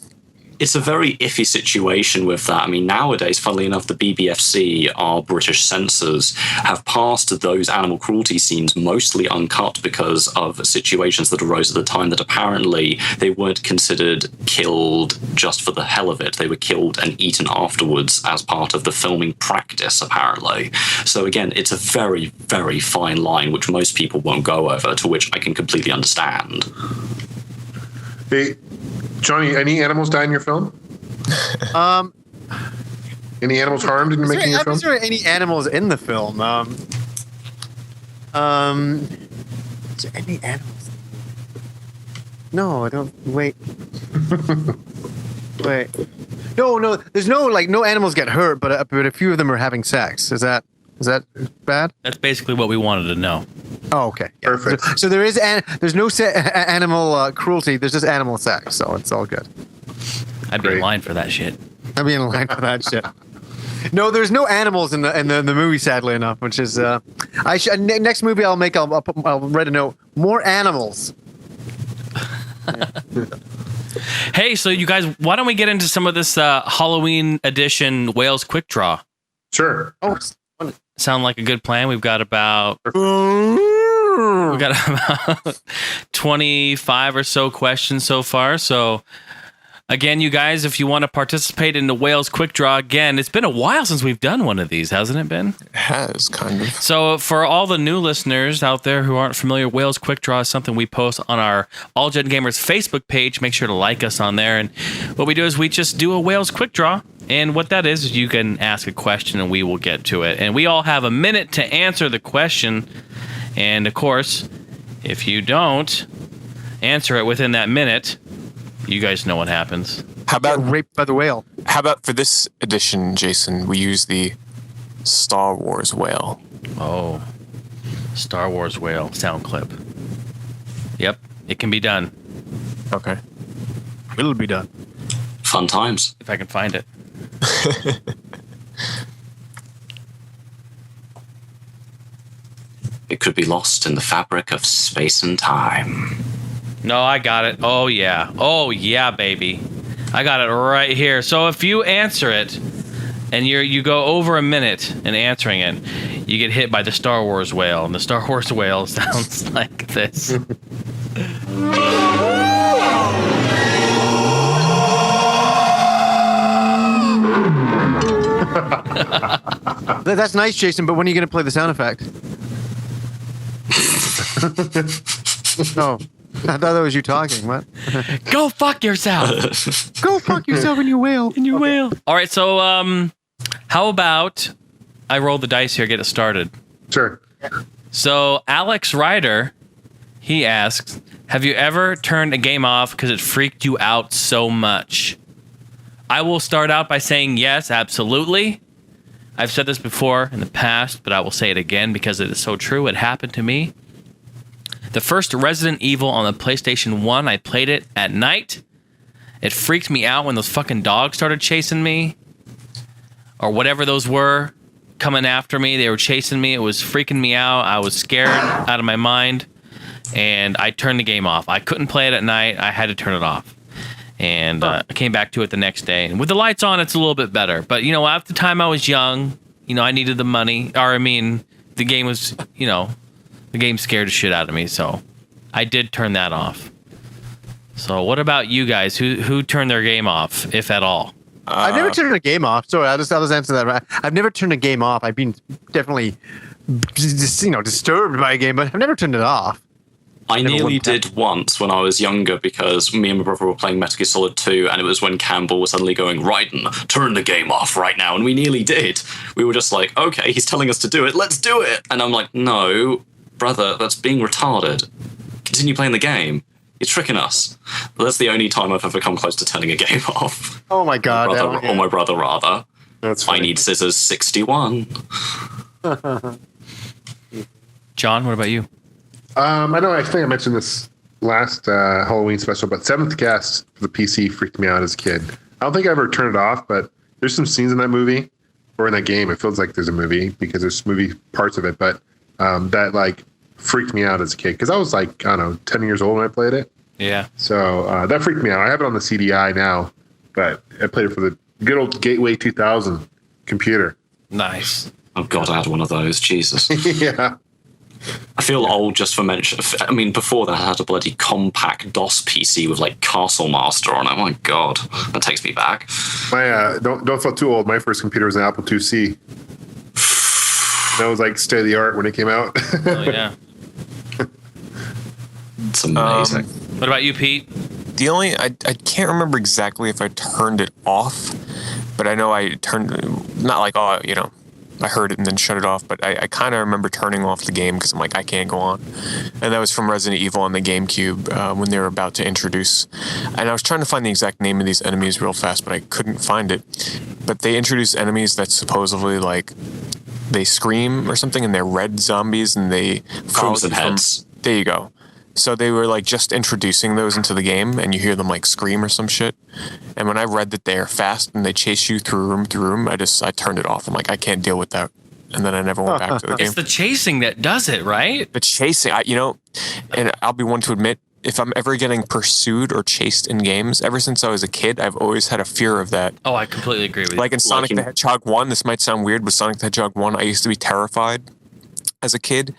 S4: It's a very iffy situation with that. I mean, nowadays, funnily enough, the BBFC, our British censors, have passed those animal cruelty scenes mostly uncut because of situations that arose at the time that apparently they weren't considered killed just for the hell of it. They were killed and eaten afterwards as part of the filming practice, apparently. So again, it's a very, very fine line, which most people won't go over, to which I can completely understand.
S6: Hey, Johnny, any animals die in your film? Any animals harmed in making your film?
S2: Is there any animals in the film? Is there any animals? No, I don't. Wait. Wait. No. There's no animals get hurt, but a few of them are having sex. Is that bad?
S5: That's basically what we wanted to know.
S2: Oh, okay. Yeah.
S6: Perfect.
S2: So there's no animal cruelty. There's just animal sex, so it's all good.
S5: I'd be in line for that shit.
S2: I'd be in line for that shit. No, there's no animals in the movie, sadly enough. Which is next movie I'll make. I'll write a note. More animals.
S5: Hey, so you guys, why don't we get into some of this Halloween edition Wales Quick Draw?
S6: Sure.
S2: Oh.
S5: Sound like a good plan? We've got about 25 or so questions so far. So again, you guys, if you want to participate in the Wales Quick Draw, again, it's been a while since we've done one of these, hasn't it been?
S3: It has, kind of.
S5: So for all the new listeners out there who aren't familiar, Wales Quick Draw is something we post on our All Gen Gamers Facebook page. Make sure to like us on there. And what we do is we just do a Wales Quick Draw. And what that is you can ask a question and we will get to it. And we all have a minute to answer the question. And of course, if you don't answer it within that minute, you guys know what happens.
S3: How about
S2: raped by the whale?
S3: How about for this edition, Jason, we use the Star Wars whale?
S5: Oh, Star Wars whale sound clip. Yep, it can be done.
S3: Okay.
S2: It'll be done.
S4: Fun times.
S5: If I can find it.
S4: It could be lost in the fabric of space and time.
S5: No, I got it. Oh, yeah, baby. I got it right here. So if you answer it and you go over a minute in answering it, you get hit by the Star Wars whale. And the Star Wars whale sounds like this.
S2: That's nice, Jason, but when are you going to play the sound effect? Oh, I thought that was you talking. What?
S5: Go fuck yourself.
S2: Go fuck yourself in your whale.
S5: In your whale. All right, so how about I roll the dice here, get it started?
S6: Sure.
S5: So Alex Ryder, he asks, have you ever turned a game off because it freaked you out so much? I will start out by saying yes, absolutely. I've said this before in the past, but I will say it again because it is so true. It happened to me. The first Resident Evil on the PlayStation 1, I played it at night. It freaked me out when those fucking dogs started chasing me. Or whatever those were coming after me. They were chasing me. It was freaking me out. I was scared out of my mind. And I turned the game off. I couldn't play it at night. I had to turn it off. And I came back to it the next day. And with the lights on, it's a little bit better. But, at the time I was young, I needed the money. The game was, the game scared the shit out of me. So I did turn that off. So what about you guys? Who turned their game off, if at all?
S2: I've never turned a game off. Sorry, I'll just answer that. Right. I've never turned a game off. I've been definitely, disturbed by a game, but I've never turned it off.
S4: I nearly did once when I was younger because me and my brother were playing Metal Gear Solid 2, and it was when Campbell was suddenly going, Raiden, turn the game off right now, and we nearly did. We were just like, okay, he's telling us to do it, let's do it! And I'm like, no, brother, that's being retarded. Continue playing the game. You're tricking us. That's the only time I've ever come close to turning a game off.
S2: Oh my god.
S4: Or my brother, rather.
S6: That's funny.
S4: I need scissors 61.
S5: John, what about you?
S6: I think I mentioned this last Halloween special, but Seventh Guest for the PC freaked me out as a kid. I don't think I ever turned it off, but there's some scenes in that movie or in that game. It feels like there's a movie because there's movie parts of it, but that freaked me out as a kid because I was 10 years old when I played it.
S5: Yeah.
S6: So that freaked me out. I have it on the CDI now, but I played it for the good old Gateway 2000 computer.
S5: Nice.
S4: Oh God, I had one of those. Jesus.
S6: Yeah.
S4: I feel old just for mention. I mean, before that, I had a bloody compact DOS PC with Castle Master on it. My God, that takes me back.
S6: My don't feel too old. My first computer was an Apple IIc. That was state of the art when it came out.
S5: Oh yeah.
S4: It's amazing.
S5: What about you, Pete?
S3: The only I can't remember exactly if I turned it off, but I know I turned I heard it and then shut it off, but I kind of remember turning off the game because I'm like, I can't go on. And that was from Resident Evil on the GameCube when they were about to introduce. And I was trying to find the exact name of these enemies real fast, but I couldn't find it. But they introduced enemies that supposedly they scream or something, and they're red zombies, and they
S4: Crimson Heads.
S3: There you go. So they were just introducing those into the game, and you hear them scream or some shit. And when I read that they are fast and they chase you through room, I turned it off. I'm like, I can't deal with that. And then I never went back to the game.
S5: It's the chasing that does it, right?
S3: The chasing, and I'll be one to admit, if I'm ever getting pursued or chased in games, ever since I was a kid, I've always had a fear of that.
S5: Oh, I completely agree with you.
S3: Like in Sonic the Hedgehog 1, this might sound weird, but Sonic the Hedgehog 1, I used to be terrified as a kid.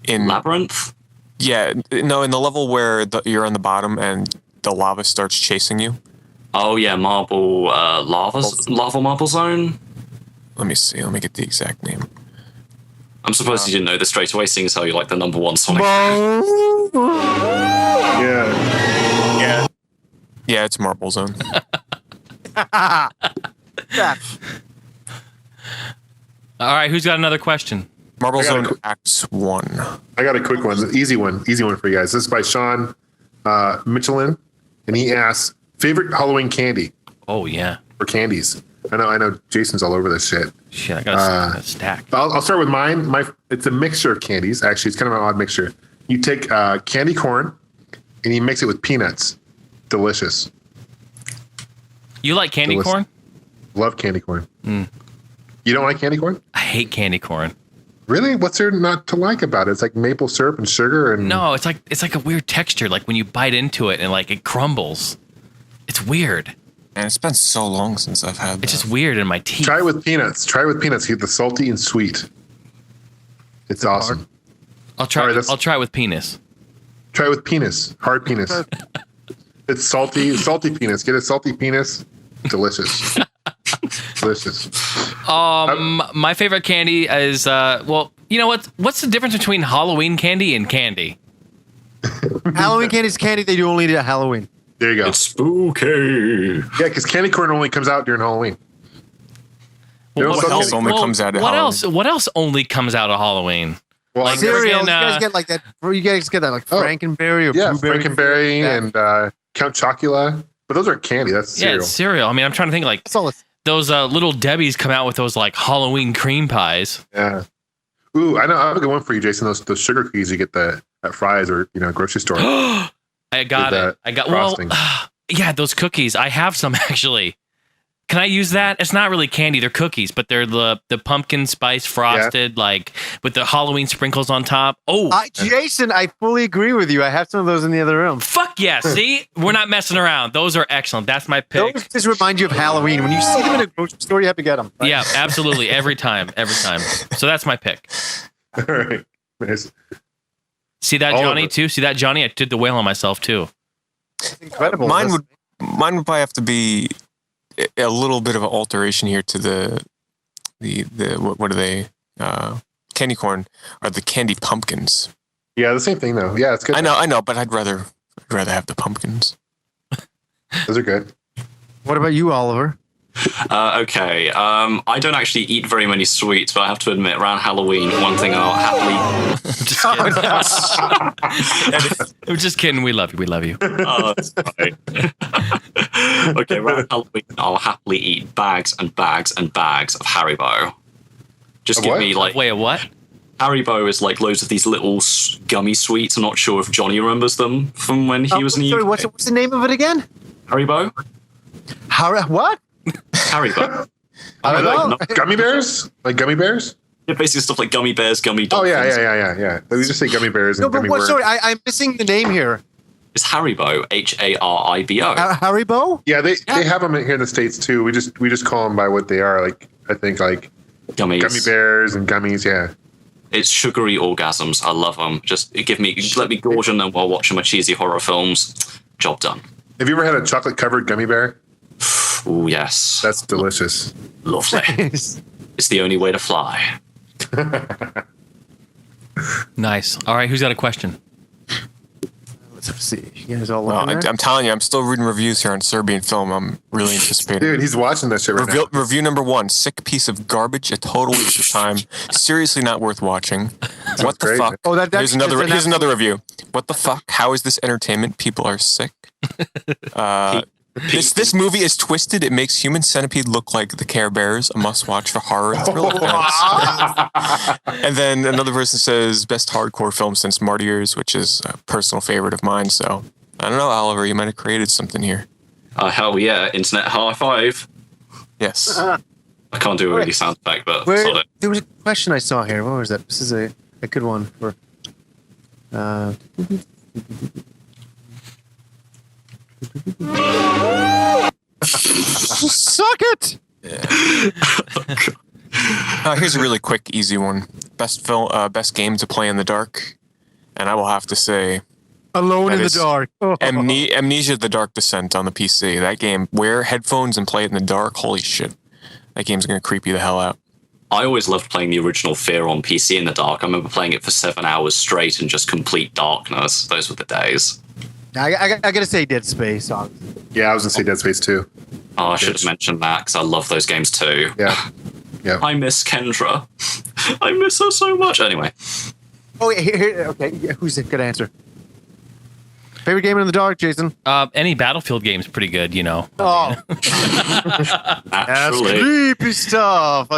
S3: In
S4: Labyrinth?
S3: Yeah, no, in the level where you're on the bottom and the lava starts chasing you.
S4: Oh yeah, lava marble zone?
S3: Let me see, let me get the exact name.
S4: I'm surprised you didn't know this straight away, seeing as how you're the number one Sonic.
S6: Yeah.
S3: Yeah, it's Marble Zone.
S5: All right, who's got another question?
S3: Marble Zone Act 1.
S6: I got a quick one. Easy one for you guys. This is by Sean Michelin, and he asks, favorite Halloween candy
S5: Oh yeah.
S6: or candies? I know Jason's all over this shit.
S5: Shit, I got a stack.
S6: I'll start with mine. It's a mixture of candies. Actually, it's kind of an odd mixture. You take candy corn and you mix it with peanuts. Delicious.
S5: You like candy corn?
S6: Love candy corn. You don't like candy corn?
S5: I hate candy corn.
S6: Really? What's there not to like about it? It's like maple syrup and sugar and
S5: No, it's like a weird texture. Like when you bite into it and it crumbles. It's weird.
S3: And it's been so long since I've had that.
S5: It's just weird in my teeth.
S6: Try it with peanuts. Get the salty and sweet. It's awesome.
S5: I'll try.
S6: All right,
S5: I'll try it with penis.
S6: Try it with penis. Hard penis. It's salty penis. Get a salty penis. Delicious. Delicious.
S5: My favorite candy is you know what? What's the difference between Halloween candy and candy?
S2: Halloween candy is candy they do only at Halloween.
S6: There you go.
S4: It's spooky.
S6: Yeah, because candy corn only comes out during Halloween.
S3: What else only comes out at Halloween?
S5: What else only comes out of Halloween?
S6: Well,
S5: Like
S2: Cereal.
S5: freaking,
S2: You guys get like that. You guys get that Frankenberry or
S6: yeah,
S2: Blueberry.
S6: Frankenberry and Count Chocula. But those aren't candy. That's cereal.
S5: Yeah, it's cereal. I mean, I'm trying to think
S2: That's all.
S5: those little Debbie's come out with those Halloween cream pies.
S6: Yeah. Ooh, I know. I have a good one for you, Jason. Those sugar cookies you get at Fry's or grocery store.
S5: I got it. I got
S6: frosting.
S5: yeah, those cookies. I have some actually. Can I use that? It's not really candy. They're cookies, but they're the pumpkin spice frosted, like with the Halloween sprinkles on top. Oh,
S2: Jason, I fully agree with you. I have some of those in the other room.
S5: fuck yeah. See? We're not messing around. Those are excellent. That's my pick.
S2: Those just remind you of Halloween. When you see them in a grocery store, you have to get them. Right?
S5: Yeah, absolutely. Every time. So that's my pick.
S6: All right. Nice.
S5: See that, Johnny, too? See that, Johnny? I did the whale on myself, too.
S2: It's incredible.
S3: Mine would probably have to be a little bit of an alteration here to the what are they? Candy corn or the candy pumpkins.
S6: Yeah, the same thing though. Yeah, it's good.
S3: I know, but I'd rather have the pumpkins.
S6: Those are good.
S2: What about you, Oliver?
S4: Okay. I don't actually eat very many sweets, but I have to admit, around Halloween, one thing I'll happily.
S5: I'm just kidding. We love you. We love you.
S4: Oh, that's fine. Okay, around Halloween, I'll happily eat bags and bags and bags of Haribo. Just give me like.
S5: Wait, a what?
S4: Haribo is like loads of these little gummy sweets. I'm not sure if Johnny remembers them from when he was in the
S2: sorry,
S4: UK.
S2: what's the name of it again?
S4: Haribo?
S2: What?
S4: Haribo.
S2: I don't know.
S6: Gummy bears? Like gummy bears?
S4: Yeah, basically stuff like gummy bears, gummy
S6: Oh
S4: dolphins.
S6: yeah. They just say gummy bears and
S2: No, but
S6: gummy
S2: what?
S6: worms.
S2: Sorry, I'm missing the name here.
S4: It's Haribo, Haribo.
S2: Haribo?
S6: Yeah, they have them here in the States too. We just call them by what they are. Like I think like
S4: Gummies.
S6: gummy bears and gummies. Yeah.
S4: It's sugary orgasms. I love them. Just let me gorge on them while watching my cheesy horror films. Job done.
S6: Have you ever had a chocolate covered gummy bear?
S4: Oh yes,
S6: That's delicious.
S4: lovely. It's the only way to fly.
S5: Nice. All right, who's got a question?
S2: Let's see. You guys all
S3: Well,
S2: looking there?
S3: I'm telling you, I'm still reading reviews here on Serbian film. I'm really anticipating.
S6: Dude, he's watching that shit right now.
S3: Review number 1: sick piece of garbage, a total waste of time. Seriously, not worth watching. What the
S6: great.
S3: fuck?
S2: Oh,
S3: Here's another review. What the fuck? How is this entertainment? People are sick. This movie is twisted. It makes Human Centipede look like the Care Bears, a must-watch for horror and thriller fans. And then another person says, best hardcore film since Martyrs, which is a personal favorite of mine. So, I don't know, Oliver, you might have created something here.
S4: Hell yeah, internet high five.
S3: Yes.
S4: I can't do a really sound effect, but
S2: There was a question I saw here. What was that? This is a good one for. Suck it!
S3: Here's a really quick, easy one. Best game to play in the dark, and I will have to say,
S2: Alone in the
S3: is
S2: dark.
S3: Amnesia: The Dark Descent on the PC. That game, wear headphones and play it in the dark. Holy shit, that game's gonna creep you the hell out.
S4: I always loved playing the original Fear on PC in the dark. I remember playing it for 7 hours straight in just complete darkness. Those were the days.
S2: I gotta say Dead Space. Honestly.
S6: Yeah, I was gonna say Dead Space 2.
S4: Oh, I should have mentioned that because I love those games too.
S6: Yeah. Yeah.
S4: I miss Kendra. I miss her so much. Anyway.
S2: Oh, here, okay. Yeah, who's a good answer? Favorite game in the dark, Jason?
S5: Any Battlefield game's pretty good, you know.
S2: Oh, that's
S4: Naturally.
S2: creepy stuff.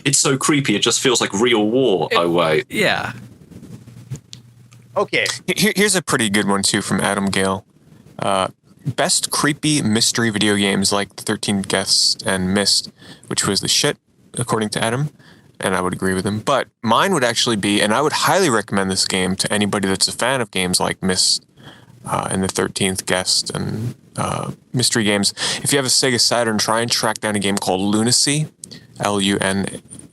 S4: It's so creepy, it just feels like real war. Oh, wait.
S5: Yeah.
S2: Okay.
S3: Here's a pretty good one too from Adam Gale. Best creepy mystery video games like The 13 Guests and Myst, which was the shit, according to Adam, and I would agree with him. But mine would actually be, and I would highly recommend this game to anybody that's a fan of games like Myst and The 13th Guest and mystery games. If you have a Sega Saturn, try and track down a game called Lunacy, Lunascy.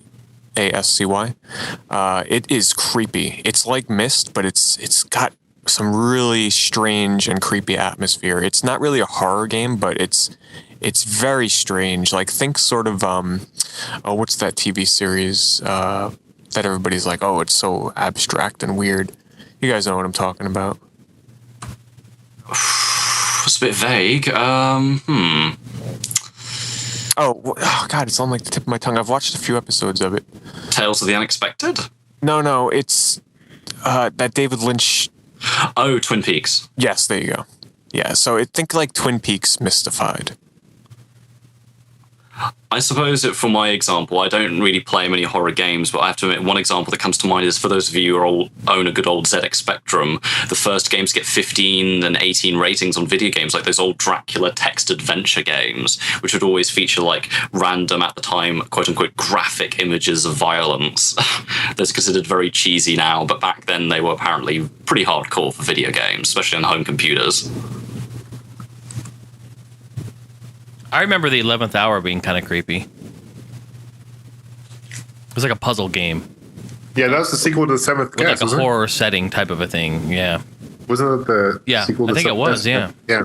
S3: It is creepy. It's like Myst, but it's got some really strange and creepy atmosphere. It's not really a horror game, but it's very strange. Like, think sort of what's that TV series that everybody's like, oh, it's so abstract and weird. You guys know what I'm talking about.
S4: It's a bit vague.
S3: Oh God, it's on like the tip of my tongue. I've watched a few episodes of it.
S4: Tales of the Unexpected?
S3: No, it's that David Lynch.
S4: Oh, Twin Peaks.
S3: Yes, there you go. Yeah, so think like Twin Peaks mystified.
S4: I suppose for my example, I don't really play many horror games, but I have to admit, one example that comes to mind is for those of you who own a good old ZX Spectrum, the first games get 15 and 18 ratings on video games, like those old Dracula text adventure games, which would always feature like random, at the time, quote-unquote, graphic images of violence. That's considered very cheesy now, but back then they were apparently pretty hardcore for video games, especially on home computers.
S5: I remember the 11th Hour being kind of creepy. It was like a puzzle game.
S6: Yeah, that was the sequel to the Seventh
S5: With
S6: Guest.
S5: like a horror setting type of a thing. Yeah.
S6: Wasn't it the sequel to
S5: I think it was.
S6: Guest?
S5: Yeah.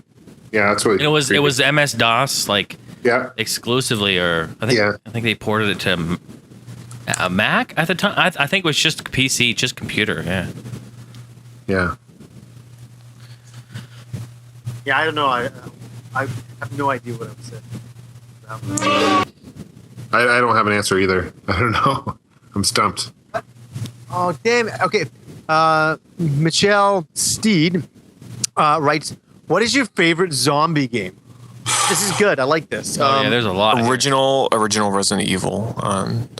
S6: Yeah, that's what
S5: it was. It was MS DOS like exclusively, or I think they ported it to a Mac at the time. I think it was just PC, just computer. Yeah.
S6: Yeah.
S2: Yeah, I don't know. I have no idea what I'm saying.
S6: I don't have an answer either. I don't know. I'm stumped.
S2: Oh, damn it. Okay. Michelle Steed writes, what is your favorite zombie game? This is good. I like this.
S5: Yeah, there's a lot.
S3: Original Resident Evil.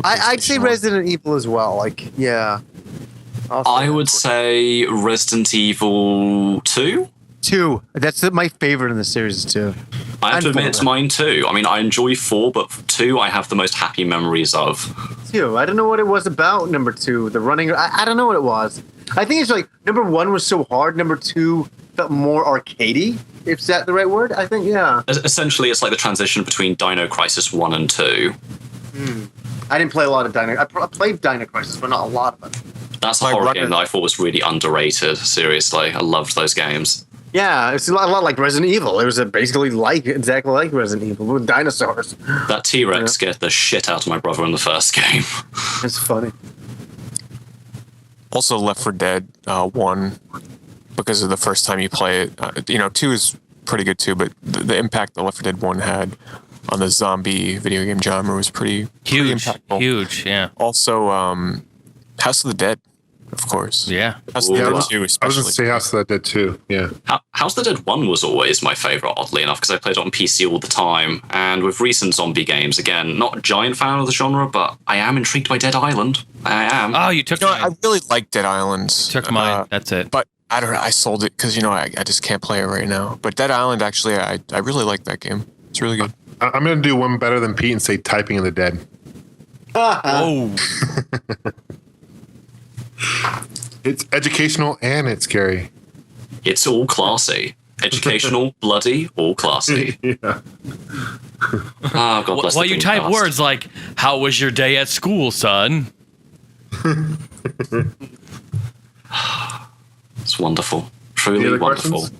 S2: I'd say Resident Evil as well. Like, yeah.
S4: I would say Resident Evil 2.
S2: 2. That's my favorite in the series, too.
S4: I have to admit it's mine too. I mean, I enjoy 4, but 2 I have the most happy memories of.
S2: 2. I don't know what it was about, number 2. The running... I don't know what it was. I think it's like, number 1 was so hard, number 2 felt more arcadey. Is that the right word? I think, yeah.
S4: Essentially, it's like the transition between Dino Crisis 1 and 2.
S2: I didn't play a lot of Dino... I played Dino Crisis, but not a lot of it.
S4: That's a horror game that I thought was really underrated, seriously. I loved those games.
S2: Yeah, it's a lot like Resident Evil. It was basically exactly like Resident Evil with dinosaurs.
S4: That T-Rex scared the shit out of my brother in the first game.
S2: It's funny.
S3: Also, Left 4 Dead 1, because of the first time you play it. 2 is pretty good too, but the impact that Left 4 Dead 1 had on the zombie video game genre was pretty impactful.
S5: Huge, yeah.
S3: Also, House of the Dead. Of course.
S5: Yeah.
S3: House of the Dead 2 especially.
S6: I was going to say House of the Dead 2, yeah.
S4: House of the Dead 1 was always my favourite, oddly enough, because I played it on PC all the time. And with recent zombie games, again, not a giant fan of the genre, but I am intrigued by Dead Island. I am.
S5: Oh, you took mine.
S3: I really like Dead Island.
S5: Took mine. That's it.
S3: But I don't know. I sold it because, I just can't play it right now. But Dead Island, actually, I really like that game. It's really good.
S6: I'm going to do one better than Pete and say Typing in the Dead.
S5: Oh.
S6: It's educational and it's scary.
S4: It's all classy. Educational, bloody, all classy.
S6: Yeah.
S4: Oh, God bless
S5: Well, you type words like, how was your day at school, son?
S4: It's wonderful. Truly wonderful.
S6: Questions?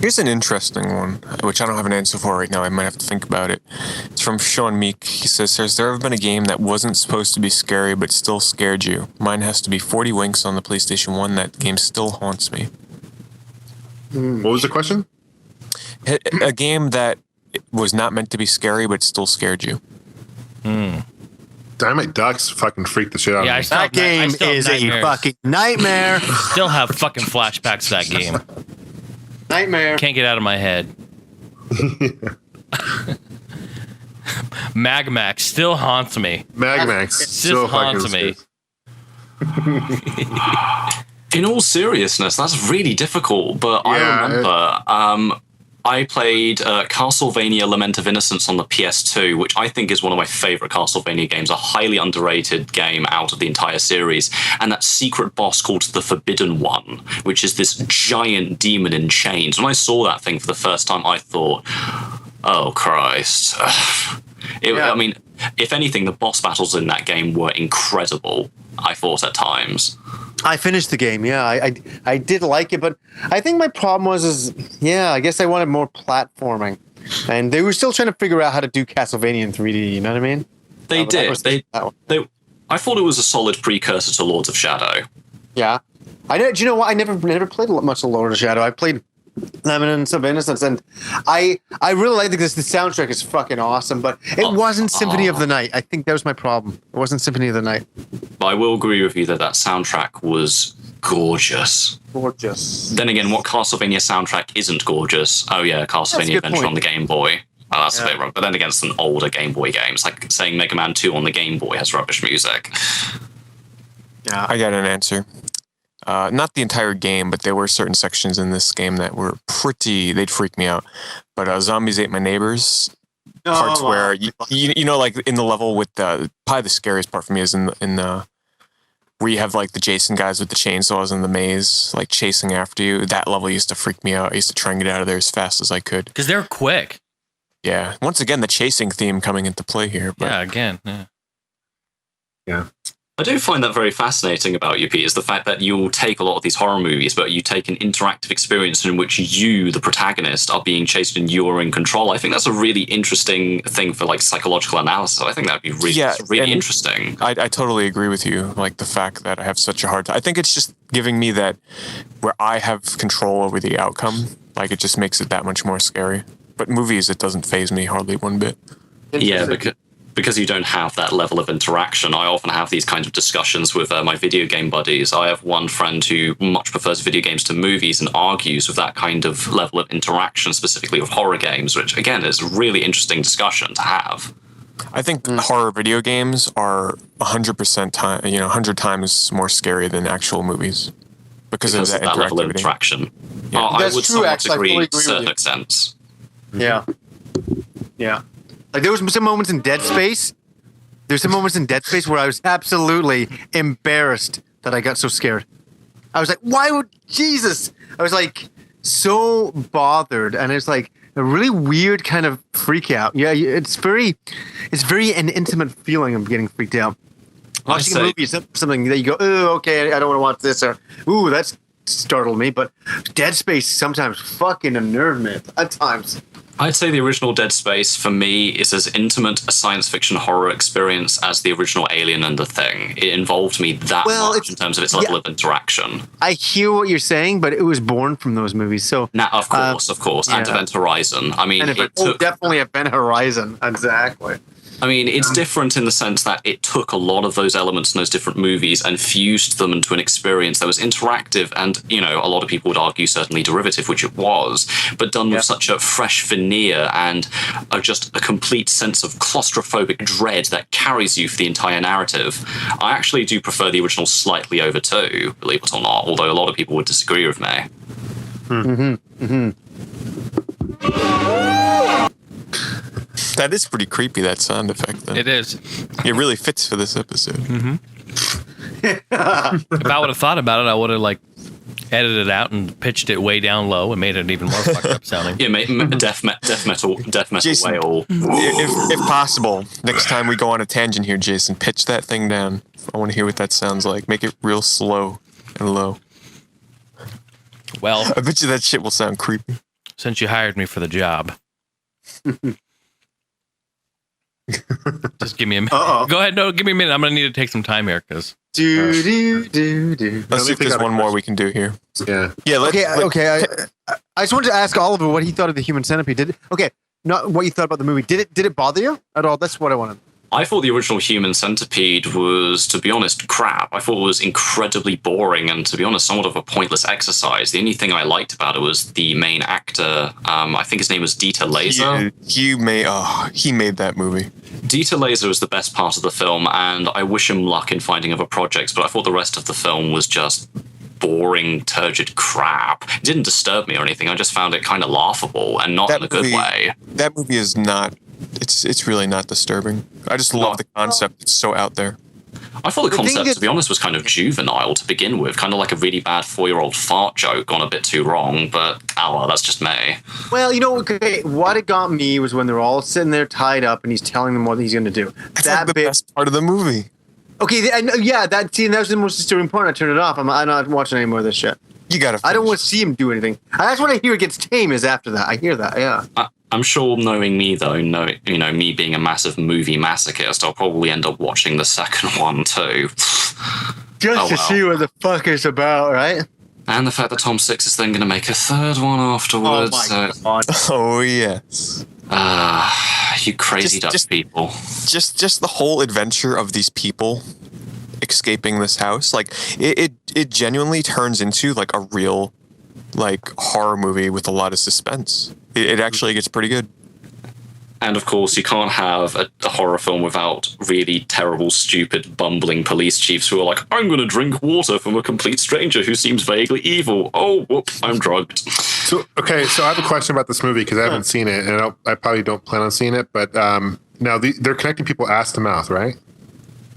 S3: Here's an interesting one, which I don't have an answer for right now. I might have to think about it. It's from Sean Meek. He says, has there ever been a game that wasn't supposed to be scary but still scared you? Mine has to be 40 Winks on the PlayStation 1. That game still haunts me.
S6: What was the question?
S3: A game that was not meant to be scary but still scared you.
S6: Dynamite Ducks fucking freaked the shit out of me.
S2: That game is a fucking nightmare.
S5: Still have fucking flashbacks to that game.
S2: Nightmare.
S5: Can't get out of my head. Magmax still haunts me.
S6: Magmax
S5: Still haunts me.
S4: In all seriousness, that's really difficult, but I remember I played Castlevania Lament of Innocence on the PS2, which I think is one of my favorite Castlevania games, a highly underrated game out of the entire series, and that secret boss called the Forbidden One, which is this giant demon in chains. When I saw that thing for the first time, I thought, oh, Christ. I mean, if anything, the boss battles in that game were incredible, I thought at times.
S2: I finished the game, yeah. I did like it, but I think my problem I guess I wanted more platforming. And they were still trying to figure out how to do Castlevania in 3D, you know what I mean?
S4: They did. I thought it was a solid precursor to Lords of Shadow.
S2: Yeah. Do you know what? I never played much of Lord of Shadow. I played Lament of Innocence, and I really like this. The soundtrack is fucking awesome, but it wasn't Symphony of the Night. I think that was my problem. It wasn't Symphony of the Night.
S4: But I will agree with you that soundtrack was gorgeous.
S2: Gorgeous.
S4: Then again, what Castlevania soundtrack isn't gorgeous? Oh yeah, Castlevania Adventure on the Game Boy. Oh, that's a bit wrong. But then again, it's an older Game Boy game. It's like saying Mega Man 2 on the Game Boy has rubbish music.
S2: Yeah.
S3: I got an answer. Not the entire game, but there were certain sections in this game that were they'd freak me out. But Zombies Ate My Neighbors, parts where, you know, like in the level with probably the scariest part for me is in the where you have like the Jason guys with the chainsaws in the maze, like chasing after you. That level used to freak me out. I used to try and get out of there as fast as I could.
S5: Because they're quick.
S3: Yeah. Once again, the chasing theme coming into play here. But.
S5: Yeah, again. Yeah.
S6: Yeah.
S4: I do find that very fascinating about you, Pete, is the fact that you'll take a lot of these horror movies, but you take an interactive experience in which you, the protagonist, are being chased and you're in control. I think that's a really interesting thing for like psychological analysis. I think that'd be really interesting.
S3: I totally agree with you. Like the fact that I have such a hard time. I think it's just giving me that where I have control over the outcome. Like it just makes it that much more scary. But movies, it doesn't faze me hardly one bit.
S4: Yeah, because you don't have that level of interaction. I often have these kinds of discussions with my video game buddies. I have one friend who much prefers video games to movies and argues with that kind of level of interaction, specifically with horror games, which, again, is a really interesting discussion to have.
S3: I think horror video games are 100 times more scary than actual movies because of that
S4: level of interaction.
S3: Yeah.
S4: I would somewhat
S2: agree
S4: agree to a certain extent.
S2: Yeah. Yeah. Like there was some moments in Dead Space. There's some moments in Dead Space where I was absolutely embarrassed that I got so scared. I was like, why would Jesus? I was like so bothered, and it's like a really weird kind of freak out. Yeah, it's very an intimate feeling of getting freaked out. Watching a movie is something that you go, oh, okay, I don't want to watch this, or ooh, that's startled me. But Dead Space sometimes fucking unnerved me at times.
S4: I'd say the original Dead Space, for me, is as intimate a science fiction horror experience as the original Alien and The Thing. It involved me that much in terms of its level of interaction.
S2: I hear what you're saying, but it was born from those movies. So
S4: now, of course.
S2: Yeah.
S4: And Event Horizon. I mean,
S2: definitely Event Horizon. Exactly.
S4: I mean, it's different in the sense that it took a lot of those elements in those different movies and fused them into an experience that was interactive and, you know, a lot of people would argue certainly derivative, which it was, but done with such a fresh veneer and just a complete sense of claustrophobic dread that carries you for the entire narrative. I actually do prefer the original slightly over 2, believe it or not, although a lot of people would disagree with me.
S3: That is pretty creepy, that sound effect, though.
S5: It is.
S3: It really fits for this episode.
S5: If I would have thought about it, I would have like edited it out and pitched it way down low and made it even more fucked up sounding.
S4: Yeah, death metal
S3: Jason,
S4: wail.
S3: If possible, next time we go on a tangent here, Jason, pitch that thing down. I want to hear what that sounds like. Make it real slow and low.
S5: Well,
S3: I bet you that shit will sound creepy.
S5: Since you hired me for the job. Just give me a minute. Go ahead. No, give me a minute. I'm going to need to take some time here because.
S3: Let's see if there's one more we can do here.
S6: Yeah.
S3: Yeah.
S2: Okay. I just wanted to ask Oliver what he thought of the Human Centipede. Not what you thought about the movie. Did it bother you at all? That's what I wanted.
S4: I thought the original Human Centipede was, to be honest, crap. I thought it was incredibly boring and, to be honest, somewhat of a pointless exercise. The only thing I liked about it was the main actor. I think his name was Dieter Laser.
S3: He made that movie.
S4: Dieter Laser was the best part of the film, and I wish him luck in finding other projects, but I thought the rest of the film was just boring, turgid crap. It didn't disturb me or anything. I just found it kind of laughable and not in a good way.
S3: That movie is not... It's really not disturbing. I just love the concept. It's so out there.
S4: I thought the concept, to be honest, was kind of juvenile to begin with. Kind of like a really bad 4-year-old fart joke gone a bit too wrong, but well, that's just me.
S2: Well, what it got me was when they're all sitting there tied up and he's telling them what he's going to do.
S3: That's the best part of the movie.
S2: Okay, that was the most disturbing part. I turned it off. I'm not watching any more of this shit.
S3: You gotta.
S2: I don't want to see him do anything. That's when I hear it gets tame. Is after that. I hear that. Yeah.
S4: I'm sure, knowing me though, me being a massive movie masochist, I'll probably end up watching the second one too.
S2: Just to see what the fuck it's about, right?
S4: And the fact that Tom Six is then going to make a third one afterwards.
S2: Oh my God.
S3: Oh yes.
S4: You crazy Dutch people.
S3: Just the whole adventure of these people escaping this house, like it genuinely turns into like a real like horror movie with a lot of suspense. It actually gets pretty good.
S4: And of course, you can't have a horror film without really terrible, stupid, bumbling police chiefs who are like, I'm going to drink water from a complete stranger who seems vaguely evil. Oh, whoop, I'm drugged.
S6: So I have a question about this movie because I haven't seen it, and I probably don't plan on seeing it. But now they're connecting people ass to mouth, right?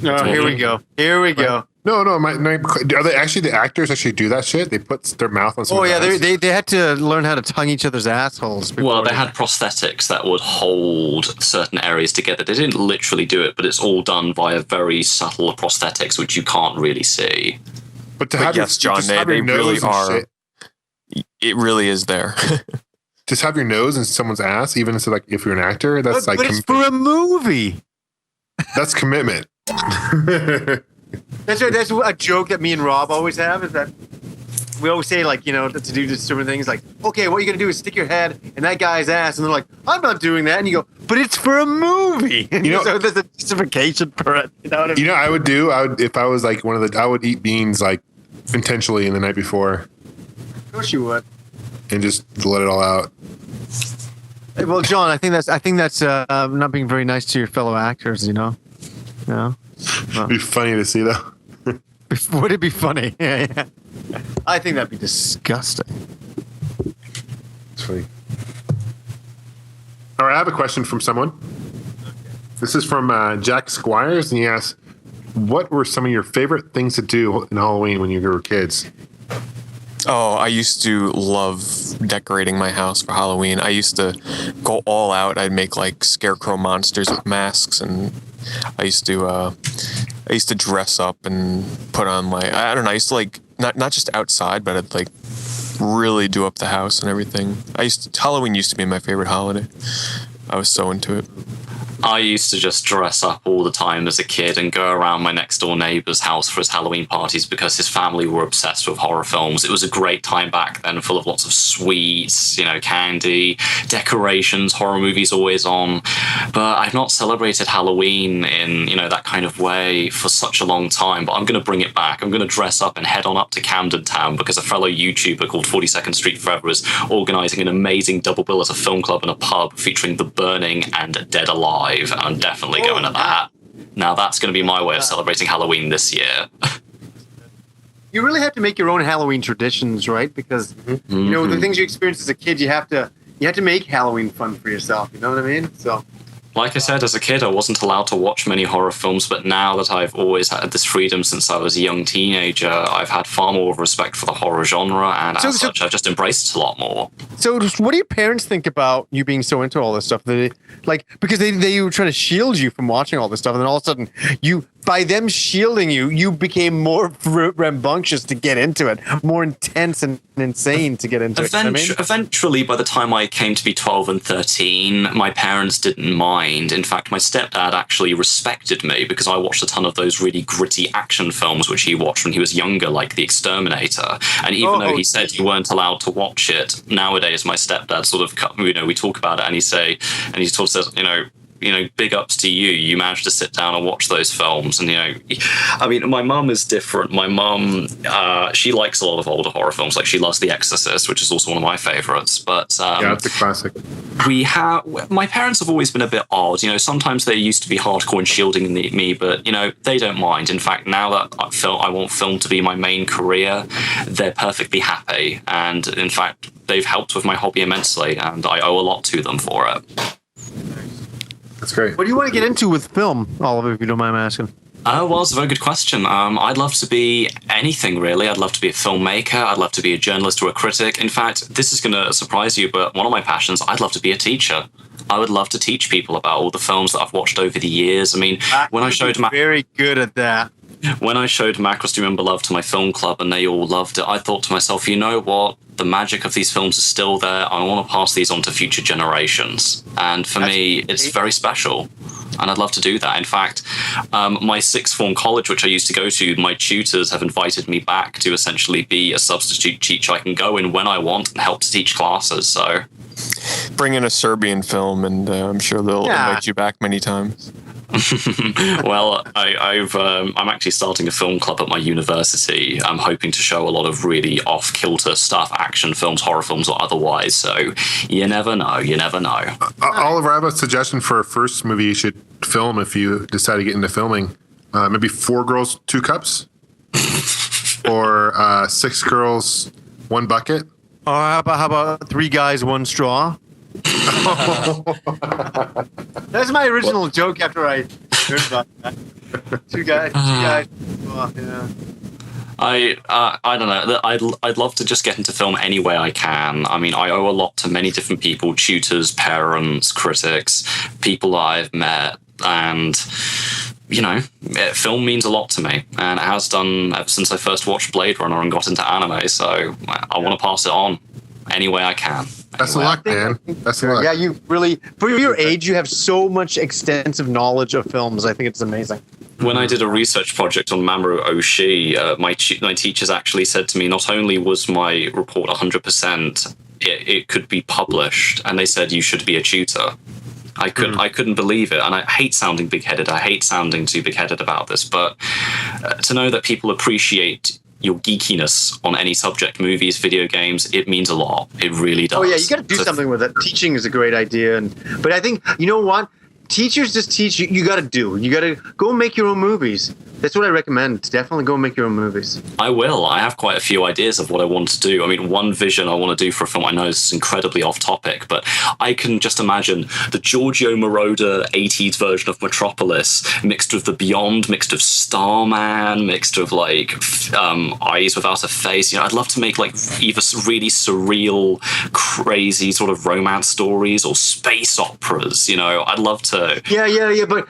S2: No, here we go. Here we go.
S6: No. Are they actually the actors actually do that shit? They put their mouth on.
S2: Oh yeah, they had to learn how to tongue each other's assholes.
S4: Well, they had prosthetics that would hold certain areas together. They didn't literally do it, but it's all done via very subtle prosthetics, which you can't really see.
S6: But to have
S3: yes, John, they really are. It really is there.
S6: Just have your nose in someone's ass, even if, like, if you're an actor, that's
S2: but it's for a movie.
S6: That's commitment.
S2: That's right. That's a joke that me and Rob always have, is that we always say, like, you know, to do just different things, like, okay, what you're gonna do is stick your head in that guy's ass, and they're like, I'm not doing that, and you go, but it's for a movie. You know, so there's a justification for it. You know what I mean?
S6: You know, I would if I was like I would eat beans like intentionally in the night before.
S2: Of course you would.
S6: And just let it all out.
S2: Well, John, I think that's not being very nice to your fellow actors. You know. Well,
S6: it'd be funny to see, though.
S2: Would it be funny? Yeah. I think that'd be disgusting.
S6: It's funny. All right, I have a question from someone. This is from Jack Squires, and he asks, what were some of your favorite things to do in Halloween when you were kids?
S3: Oh, I used to love decorating my house for Halloween. I used to go all out. I'd make like scarecrow monsters with masks, and I used to dress up and put on like, I don't know, I used to like not just outside, but I'd like really do up the house and everything. Halloween used to be my favorite holiday. I was so into it.
S4: I used to just dress up all the time as a kid and go around my next door neighbor's house for his Halloween parties because his family were obsessed with horror films. It was a great time back then, full of lots of sweets, you know, candy, decorations, horror movies always on. But I've not celebrated Halloween in, you know, that kind of way for such a long time. But I'm going to bring it back. I'm going to dress up and head on up to Camden Town because a fellow YouTuber called 42nd Street Forever is organizing an amazing double bill at a film club and a pub featuring The Burning and Dead Alive. And I'm definitely going to that. Now that's going to be my way of celebrating Halloween this year.
S2: You really have to make your own Halloween traditions, right? Because you know the things you experienced as a kid, you have to make Halloween fun for yourself. You know what I mean? So,
S4: like I said, as a kid, I wasn't allowed to watch many horror films, but now that I've always had this freedom since I was a young teenager, I've had far more respect for the horror genre, and as such, I've just embraced it a lot more.
S2: So, what do your parents think about you being so into all this stuff? Because they were trying to shield you from watching all this stuff, and then all of a sudden, by them shielding you, you became more rambunctious to get into it, more intense and insane to get into it.
S4: Eventually, by the time I came to be 12 and 13, my parents didn't mind. In fact, my stepdad actually respected me because I watched a ton of those really gritty action films which he watched when he was younger, like The Exterminator. And even though he said you weren't allowed to watch it, nowadays my stepdad sort of, you know, we talk about it and he sort of says, you know, big ups to you. You managed to sit down and watch those films. And, you know, I mean, my mum is different. My mum, she likes a lot of older horror films. Like, she loves The Exorcist, which is also one of my favorites. But
S6: yeah, it's a classic.
S4: My parents have always been a bit odd. You know, sometimes they used to be hardcore and shielding me, but, you know, they don't mind. In fact, now that I want film to be my main career, they're perfectly happy. And, in fact, they've helped with my hobby immensely, and I owe a lot to them for it.
S6: That's great.
S2: What do you want to get into with film, Oliver, if you don't mind me asking?
S4: Well, it's a very good question. I'd love to be anything, really. I'd love to be a filmmaker. I'd love to be a journalist or a critic. In fact, this is going to surprise you, but one of my passions, I'd love to be a teacher. I would love to teach people about all the films that I've watched over the years. I mean, when I showed
S2: very good at that.
S4: When I showed Macross Do Remember Love to my film club and they all loved it, I thought to myself, you know what? The magic of these films is still there. I want to pass these on to future generations. And for me, it's very special. And I'd love to do that. In fact, my sixth form college, which I used to go to, my tutors have invited me back to essentially be a substitute teacher. I can go in when I want and help to teach classes. So
S3: bring in a Serbian film and I'm sure they'll invite you back many times.
S4: Well, I'm actually starting a film club at my university. I'm hoping to show a lot of really off-kilter stuff, action films, horror films, or otherwise. So you never know. You never know.
S6: Oliver, I have a suggestion for a first movie you should film if you decide to get into filming. Maybe 4 Girls, 2 Cups, or 6 Girls, 1 Bucket.
S2: Or how about 3 Guys, 1 Straw? That's my original joke after I heard about that. 2 guys. Oh, yeah.
S4: I don't know. I'd love to just get into film any way I can. I mean, I owe a lot to many different people: tutors, parents, critics, people I've met, and film means a lot to me, and it has done ever since I first watched Blade Runner and got into anime. So I want to pass it on any way I can.
S6: Best of luck, man. Best of luck.
S2: Yeah, you really, for your age, you have so much extensive knowledge of films. I think it's amazing.
S4: When I did a research project on Mamoru Oshii, my teachers actually said to me, not only was my report 100%, it could be published, and they said you should be a tutor. I couldn't believe it, and I hate sounding big-headed. I hate sounding too big-headed about this, but to know that people appreciate your geekiness on any subject, movies, video games, it means a lot. It really does.
S2: Oh yeah, you got to do something with it. Teaching is a great idea, but I think you know what? Teachers just teach you. You got to do. You got to go make your own movies. That's what I recommend. Definitely go make your own movies.
S4: I will. I have quite a few ideas of what I want to do. I mean, one vision I want to do for a film, I know this is incredibly off topic, but I can just imagine the Giorgio Moroder 80s version of Metropolis mixed with The Beyond, mixed with Starman, mixed with Eyes Without a Face. I'd love to make either really surreal, crazy sort of romance stories or space operas. I'd love to.
S2: Yeah. But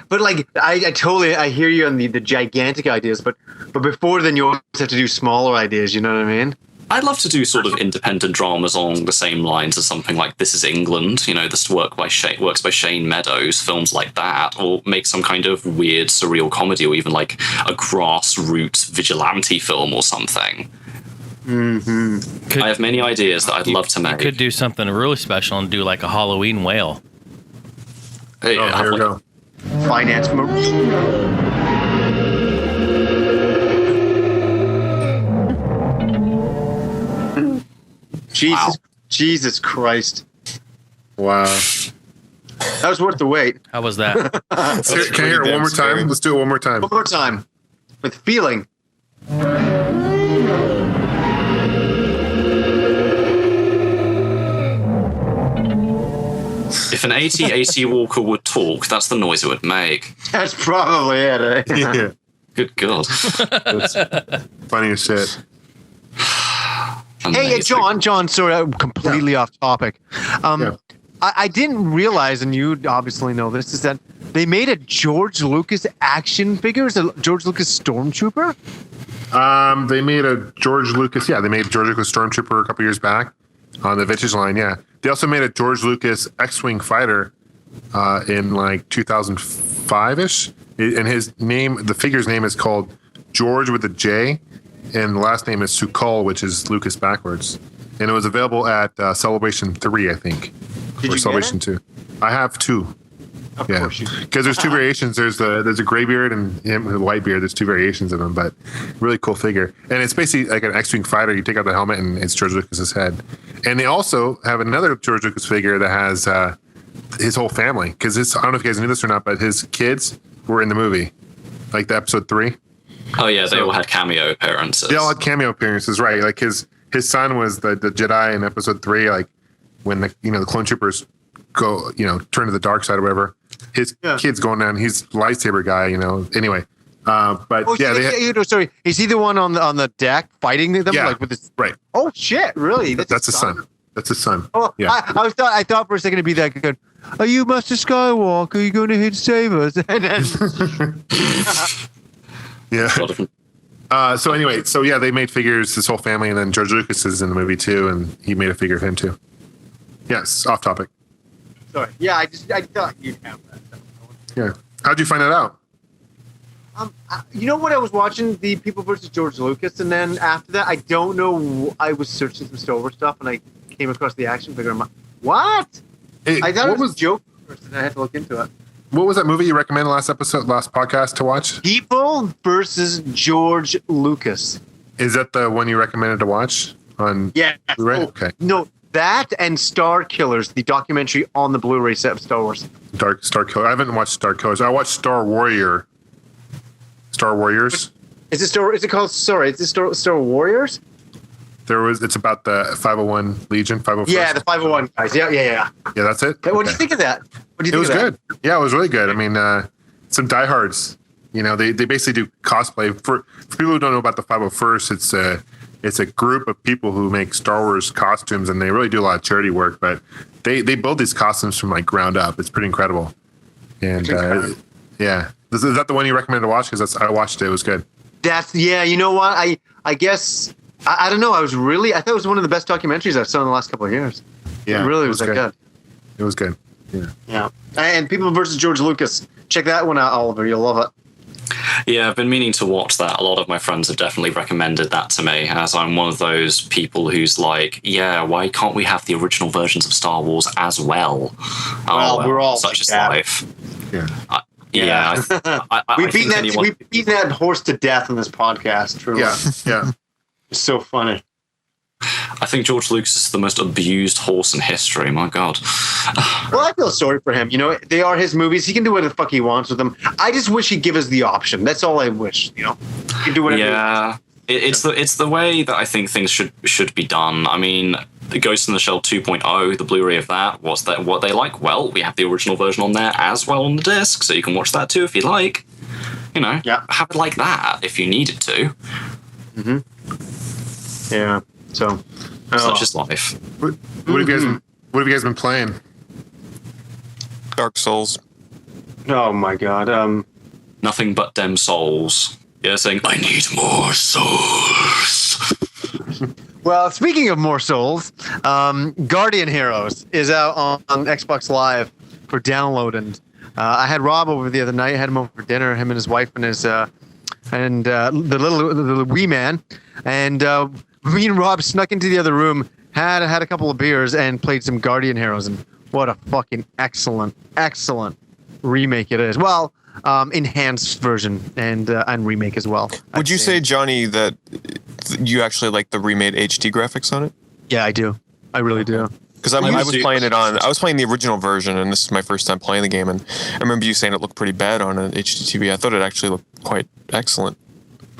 S2: I hear you on the gigantic ideas, but before then you always have to do smaller ideas. You know what I mean?
S4: I'd love to do sort of independent dramas along the same lines as something like This Is England. This works by Shane Meadows, films like that, or make some kind of weird surreal comedy, or even like a grassroots vigilante film or something. Mm-hmm. I have many ideas that I'd love to make.
S5: You could do something really special and do like a Halloween whale.
S6: Hey, here we go.
S2: Finance movies. Jesus Christ.
S6: Wow.
S2: That was worth the wait.
S5: How was that?
S6: Can I hear it one more time? Let's do it one more time.
S2: One more time. With feeling.
S4: If an AT-AT Walker would talk, that's the noise it would make.
S2: That's probably it, eh?
S6: Yeah.
S4: Good God.
S6: That's funny as shit.
S2: Hey, John, sorry, I'm completely off topic. I didn't realize, and you obviously know this, is that they made a George Lucas action figure. Is a George Lucas Stormtrooper?
S6: They made a George Lucas Stormtrooper a couple years back on the vintage line, yeah. They also made a George Lucas X-Wing fighter in 2005-ish. And his name, the figure's name is called George with a J, and the last name is Sukal, which is Lucas backwards. And it was available at Celebration 3, I think.
S2: Did
S6: or
S2: you
S6: Celebration
S2: get it?
S6: 2. I have 2.
S2: Of
S6: Yeah,
S2: course you did.
S6: because there's 2 variations. There's a gray beard and him with a white beard. There's 2 variations of him, but really cool figure. And it's basically like an X-Wing fighter. You take out the helmet and it's George Lucas's head. And they also have another George Lucas figure that has his whole family. Because I don't know if you guys knew this or not, but his kids were in the movie, like the episode 3.
S4: Oh yeah, they all had cameo appearances.
S6: They all had cameo appearances, right? Like his son was the Jedi in episode 3, like when the clone troopers go, turn to the dark side or whatever. His kid's going down. He's lightsaber guy, Anyway,
S2: sorry. Is he the one on the deck fighting them?
S6: Yeah,
S2: like with his
S6: right.
S2: Oh shit! Really?
S6: That's his son. That's his son.
S2: Oh,
S6: yeah.
S2: I thought for a second it'd be that good. Are you Master Skywalker? Are you going to hit save us? And then,
S6: yeah. So anyway, they made figures, this whole family, and then George Lucas is in the movie too, and he made a figure of him too. Yes, off topic.
S2: Sorry. Yeah, I thought you'd have that.
S6: Yeah. How'd you find that out?
S2: You know what? I was watching the People versus George Lucas, and then after that, I don't know. I was searching some Star Wars stuff, and I came across the action figure. I'm like, what? I thought it was a joke first, and I had to look into it.
S6: what was that movie you recommended last podcast to watch?
S2: People versus George Lucas.
S6: Is that the one you recommended to watch on?
S2: Yeah.
S6: Blu-ray? Okay.
S2: No, that and Star Killers, the documentary on the Blu-ray set of Star Wars.
S6: Star Killer. I haven't watched Star Killers. I watched Star Warriors.
S2: Is it called Star Warriors?
S6: It's about the 501 Legion, 501.
S2: Yeah, the 501 guys. Yeah.
S6: Yeah, that's it.
S2: What did you think of that?
S6: It was good. Yeah, it was really good. I mean, some diehards. You know, they basically do cosplay. For people who don't know about the 501st, it's a group of people who make Star Wars costumes, and they really do a lot of charity work. But they build these costumes from like ground up. It's pretty incredible. And yeah, is that the one you recommended to watch? Because I watched it. It was good.
S2: You know what? I guess I don't know. I thought it was one of the best documentaries I've seen in the last couple of years.
S6: Yeah,
S2: it really was that good.
S6: It was good.
S2: Yeah. And People versus George Lucas. Check that one out, Oliver. You'll love it.
S4: Yeah, I've been meaning to watch that. A lot of my friends have definitely recommended that to me, as I'm one of those people who's like, yeah, why can't we have the original versions of Star Wars as well?
S2: We're all
S4: such is
S2: like
S4: life.
S6: Yeah.
S2: We've beaten that horse to death in this podcast. Truly.
S6: Yeah.
S2: It's so funny.
S4: I think George Lucas is the most abused horse in history. My God.
S2: Well, I feel sorry for him. You know, they are his movies. He can do whatever the fuck he wants with them. I just wish he'd give us the option. That's all I wish. You know, he can do whatever.
S4: Yeah, it's the way that I think things should be done. I mean, the Ghost in the Shell 2.0, the Blu-ray of that. What they like? Well, we have the original version on there as well on the disc, so you can watch that too if you like. You know, have it like that if you needed to.
S2: Mm-hmm. Yeah. So,
S4: such is life.
S6: What have you guys been playing?
S3: Dark Souls.
S2: Oh my God.
S4: Nothing but dem souls. Yeah, saying I need more souls.
S2: Well, speaking of more souls, Guardian Heroes is out on Xbox Live for download, and I had Rob over the other night. I had him over for dinner. Him and his wife and his the little wee man, and me and Rob snuck into the other room, had a couple of beers, and played some Guardian Heroes. And what a fucking excellent remake it is. Well, enhanced version and remake as well.
S3: Would you say, Johnny, that you actually like the remade HD graphics on it?
S2: Yeah, I do. I really do.
S3: Because I was playing the original version, and this is my first time playing the game, and I remember you saying it looked pretty bad on an HDTV. I thought it actually looked quite excellent.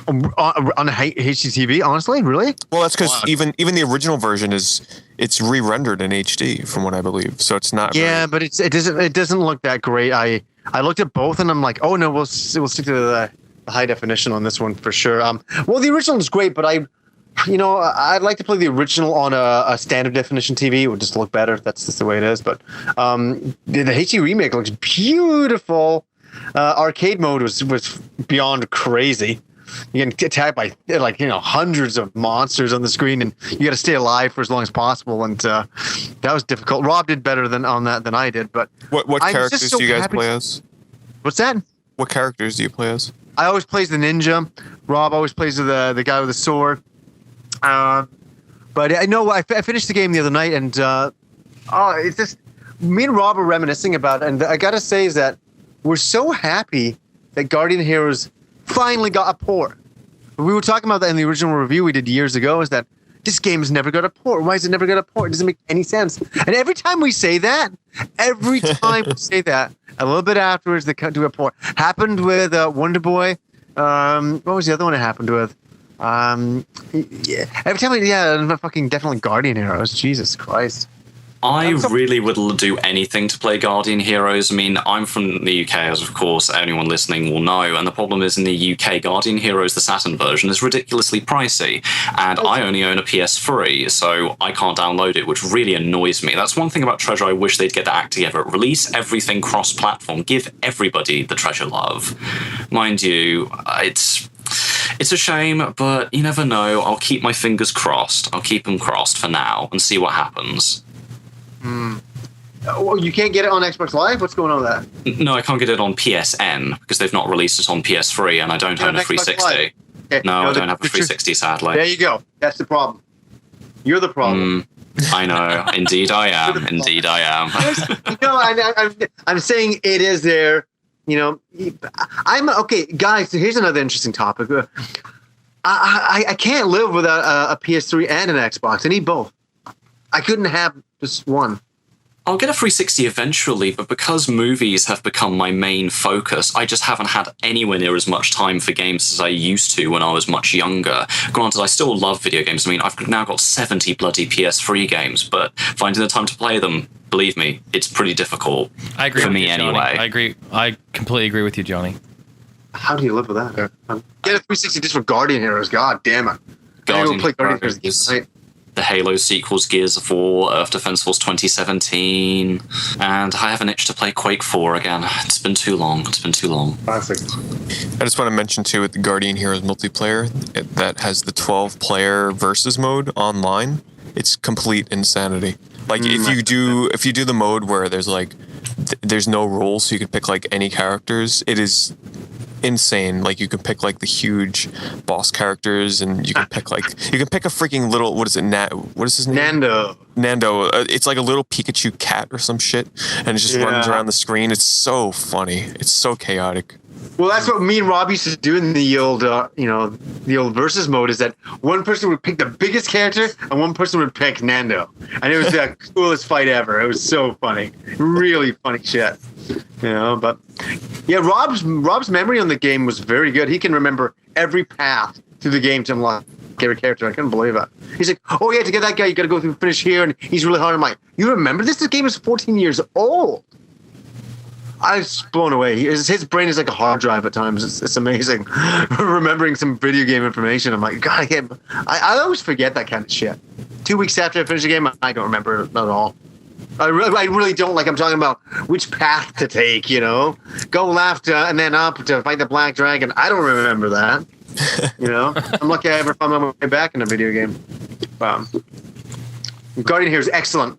S2: On a HDTV, honestly, really?
S3: Well, that's because even the original version it's re-rendered in HD, from what I believe. So it's not.
S2: Yeah, but it doesn't look that great. I looked at both, and I'm like, oh no, we'll stick to the high definition on this one for sure. Well, the original is great, but I'd like to play the original on a standard definition TV. It would just look better. That's just the way it is. But the HD remake looks beautiful. Arcade mode was beyond crazy. You get attacked by hundreds of monsters on the screen, and you got to stay alive for as long as possible. And that was difficult. Rob did better than I did. But
S3: what characters do you guys play as?
S2: What's that?
S3: What characters do you play as?
S2: I always plays the ninja. Rob always plays the guy with the sword. But I know I finished the game the other night, and it's just me and Rob are reminiscing about it, and I gotta say is that we're so happy that Guardian Heroes finally got a port. We were talking about that in the original review we did years ago, is that this game has never got a port. Why has it never got a port? It doesn't make any sense. And every time we say that, a little bit afterwards, they do a port. Happened with Wonder Boy. What was the other one it happened with? Every time fucking definitely Guardian Heroes. Jesus Christ.
S4: I really would do anything to play Guardian Heroes. I mean, I'm from the UK, as of course anyone listening will know, and the problem is in the UK, Guardian Heroes, the Saturn version, is ridiculously pricey, and I only own a PS3, so I can't download it, which really annoys me. That's one thing about Treasure I wish they'd get their act together. Release everything cross-platform. Give everybody the Treasure love. Mind you, it's a shame, but you never know. I'll keep my fingers crossed. I'll keep them crossed for now and see what happens.
S2: Well, you can't get it on Xbox Live? What's going on with that?
S4: No, I can't get it on PSN because they've not released it on PS3, and I don't own a 360.
S2: Okay.
S4: No, I don't have a 360, sadly.
S2: There you go. That's the problem. You're the problem.
S4: I know. Indeed, I am. Indeed, I am.
S2: I'm saying it is there. I'm okay, guys. Here's another interesting topic. I can't live without a PS3 and an Xbox. I need both. I couldn't have just one.
S4: I'll get a 360 eventually, but because movies have become my main focus, I just haven't had anywhere near as much time for games as I used to when I was much younger. Granted, I still love video games. I mean, I've now got 70 bloody PS3 games, but finding the time to play them, believe me, it's pretty difficult.
S5: I agree
S4: for
S5: with
S4: me
S5: you, Johnny.
S4: anyway.
S5: I agree. I completely agree with you, Johnny.
S2: How do you live with that? Get a 360 just for Guardian Heroes. God damn it.
S4: Guardian
S2: I play Guardian
S4: Heroes.
S2: Heroes tonight.
S4: The Halo sequels, Gears of War, Earth Defense Force 2017, and I have an itch to play Quake 4 again. It's been too long.
S6: Classic.
S3: I just want to mention too with the Guardian Heroes multiplayer that has the 12-player versus mode online. It's complete insanity. Like if you do the mode where there's there's no rules, so you can pick like any characters, it is insane. Like you can pick like the huge boss characters, and you can pick a freaking little, what is his name? Nando. It's like a little Pikachu cat or some shit, and it just runs around the screen. It's so funny. It's so chaotic.
S2: Well, that's what me and Rob used to do in the old, the old versus mode. Is that one person would pick the biggest character and one person would pick Nando, and it was the coolest fight ever. It was so funny, really funny shit. But yeah, Rob's memory on the game was very good. He can remember every path through the game to unlock every character. I couldn't believe it. He's like, "Oh yeah, to get that guy, you got to go through finish here," and he's really hard. I'm like, "You remember this? This game is 14 years old." I was blown away. His brain is like a hard drive at times. It's amazing. Remembering some video game information. I'm like, God, I always forget that kind of shit. 2 weeks after I finish the game, I don't remember it at all. I really don't. Like, I'm talking about which path to take, Go left and then up to fight the black dragon. I don't remember that. I'm lucky I ever found my way back in a video game. Guardian here is excellent.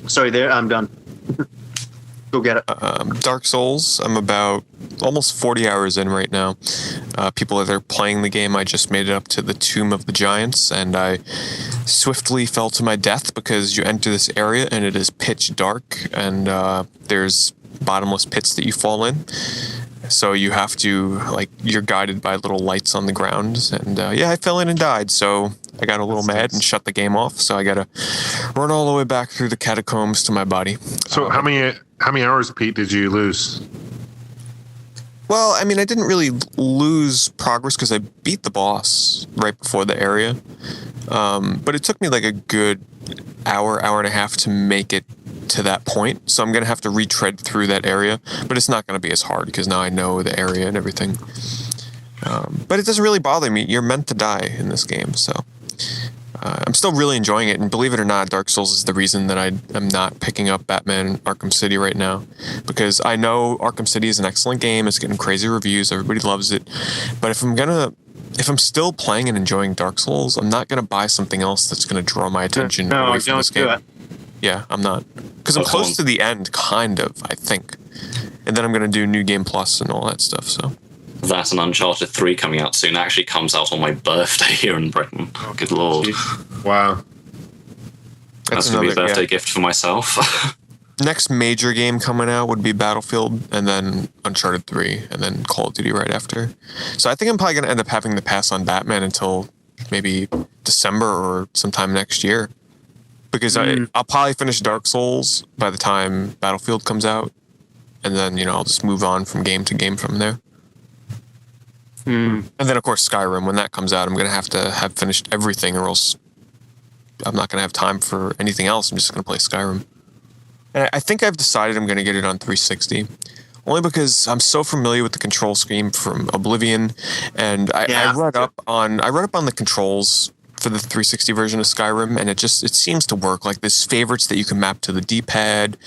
S2: Sorry, I'm done. Go get it.
S3: Dark Souls, I'm about almost 40 hours in right now. People that are playing the game, I just made it up to the Tomb of the Giants, and I swiftly fell to my death because you enter this area and it is pitch dark, and there's bottomless pits that you fall in. So you have to, you're guided by little lights on the ground, and I fell in and died, so I got a little mad and shut the game off, so I gotta run all the way back through the catacombs to my body.
S6: So how many hours, Pete, did you lose?
S3: Well, I mean, I didn't really lose progress because I beat the boss right before the area. But it took me like a good hour and a half to make it to that point. So I'm going to have to retread through that area. But it's not going to be as hard because now I know the area and everything. But it doesn't really bother me. You're meant to die in this game, so... I'm still really enjoying it, and believe it or not, Dark Souls is the reason that I am not picking up Batman Arkham City right now, because I know Arkham City is an excellent game. It's getting crazy reviews. Everybody loves it. But if I'm still playing and enjoying Dark Souls, I'm not gonna buy something else that's gonna draw my attention away from this game. Yeah, I'm not, because I'm close to the end, kind of, I think, and then I'm gonna do New Game Plus and all that stuff. So.
S4: That and Uncharted 3 coming out soon actually comes out on my birthday here in Britain. Oh, good lord.
S6: Wow.
S4: That's going to be a birthday gift for myself.
S3: Next major game coming out would be Battlefield, and then Uncharted 3, and then Call of Duty right after. So I think I'm probably going to end up having to pass on Batman until maybe December or sometime next year. Because I'll probably finish Dark Souls by the time Battlefield comes out, and then, I'll just move on from game to game from there. And then, of course, Skyrim. When that comes out, I'm going to have finished everything, or else I'm not going to have time for anything else. I'm just going to play Skyrim. And I think I've decided I'm going to get it on 360, only because I'm so familiar with the control scheme from Oblivion, and I read up on the controls for the 360 version of Skyrim, and it seems to work. Like, there's favorites that you can map to the D-pad,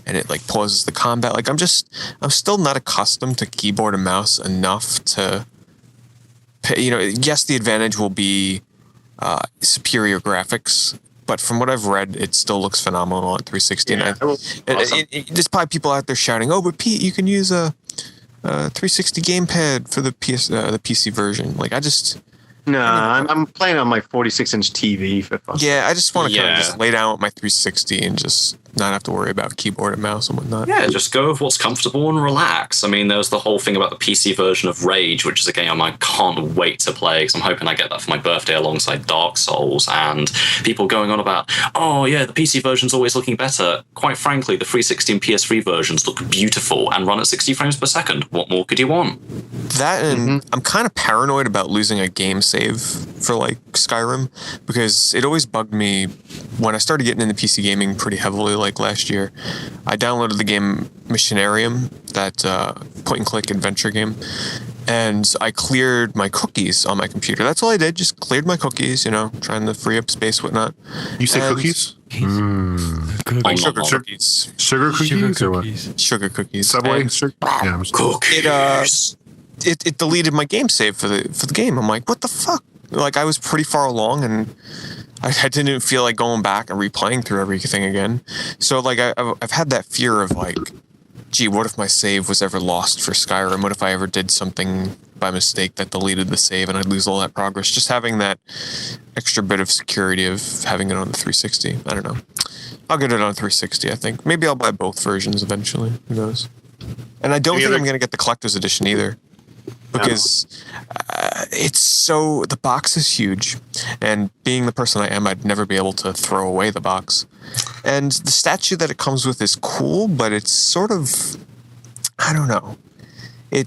S3: and it pauses the combat. Like, I'm still not accustomed to keyboard and mouse enough to. Yes, the advantage will be superior graphics, but from what I've read, it still looks phenomenal on 360.
S2: Yeah,
S3: awesome. There's probably people out there shouting, "Oh, but Pete, you can use a 360 gamepad for the PC version." Like,
S2: No, I'm playing on my 46-inch TV for fun.
S3: Yeah, I just want to kind of
S4: Yeah.
S3: just lay down with my 360 and just not have to worry about keyboard and mouse and whatnot.
S4: Yeah, just go with what's comfortable and relax. I mean, there was the whole thing about the PC version of Rage, which is a game I can't wait to play because I'm hoping I get that for my birthday alongside Dark Souls. And people going on about, oh yeah, the PC version's always looking better. Quite frankly, the 360 and PS3 versions look beautiful and run at 60 frames per second. What more could you want?
S3: That and I'm kind of paranoid about losing a game save for like Skyrim because it always bugged me when I started getting into PC gaming pretty heavily like last year. I downloaded the game Missionarium, that point and click adventure game, and I cleared my cookies on my computer. That's all I did, just cleared my cookies, trying to free up space, whatnot.
S6: You say
S3: And-
S6: cookies?
S3: Like sugar
S4: Sugar-
S3: cookies.
S6: Sugar cookies or what?
S3: Sugar cookies.
S6: Subway?
S3: And
S6: Sugar? Yeah, I'm
S4: Cookies.
S3: it deleted my game save for the game. I'm like, what the fuck? Like, I was pretty far along, and I didn't feel like going back and replaying through everything again. So, like, I've had that fear of, like, gee, what if my save was ever lost for Skyrim? What if I ever did something by mistake that deleted the save and I'd lose all that progress? Just having that extra bit of security of having it on the 360. I don't know. I'll get it on 360, I think. Maybe I'll buy both versions eventually. Who knows? And I don't think I'm going to get the collector's edition either. Because the box is huge, and being the person I am, I'd never be able to throw away the box. And the statue that it comes with is cool, but it's sort of, I don't know. I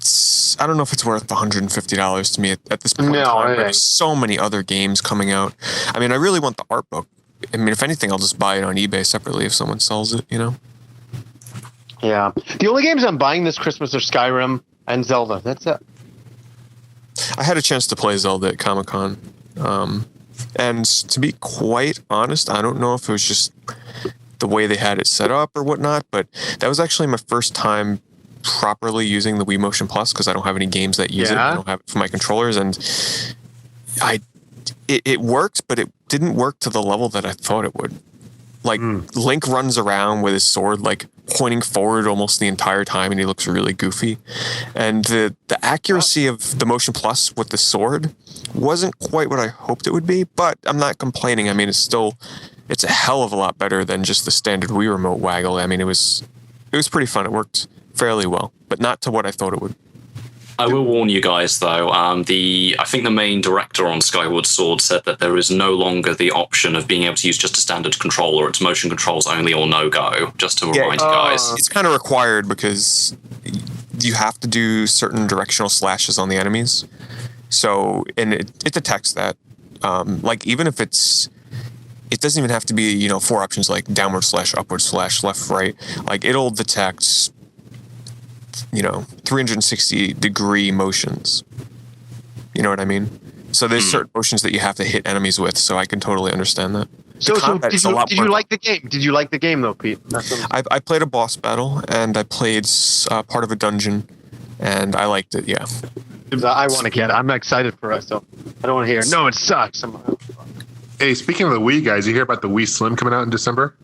S3: don't know if it's worth $150 to me at this point in time. There's so many other games coming out. I mean, I really want the art book. I mean, if anything, I'll just buy it on eBay separately if someone sells it,
S2: Yeah. The only games I'm buying this Christmas are Skyrim and Zelda. That's it.
S3: I had a chance to play Zelda at Comic-Con. And to be quite honest, I don't know if it was just the way they had it set up or whatnot, but that was actually my first time properly using the Wii Motion Plus because I don't have any games that use it. I don't have it for my controllers, and it worked, but it didn't work to the level that I thought it would. Like, Link runs around with his sword, like, pointing forward almost the entire time, and he looks really goofy. And the accuracy of the Motion Plus with the sword wasn't quite what I hoped it would be, but I'm not complaining. I mean, it's a hell of a lot better than just the standard Wii Remote waggle. I mean, it was pretty fun. It worked fairly well, but not to what I thought it would.
S4: I will warn you guys, though. I think the main director on Skyward Sword said that there is no longer the option of being able to use just a standard controller. It's motion controls only or no go. Just to remind you guys,
S3: it's kind of required because you have to do certain directional slashes on the enemies. So, and it detects that. Like, even if it doesn't even have to be 4 options like downward slash, upward slash, left, right. Like, it'll detect 360 degree motions. You know what I mean? So there's certain motions that you have to hit enemies with, so I can totally understand that.
S2: So did you like the game? Did you like the game though, Pete?
S3: I played a boss battle, and I played part of a dungeon, and I liked it, yeah.
S2: I want to get it. I'm excited for us, so I don't want to hear, no, it sucks.
S6: Hey, speaking of the Wii, guys, you hear about the Wii Slim coming out in December?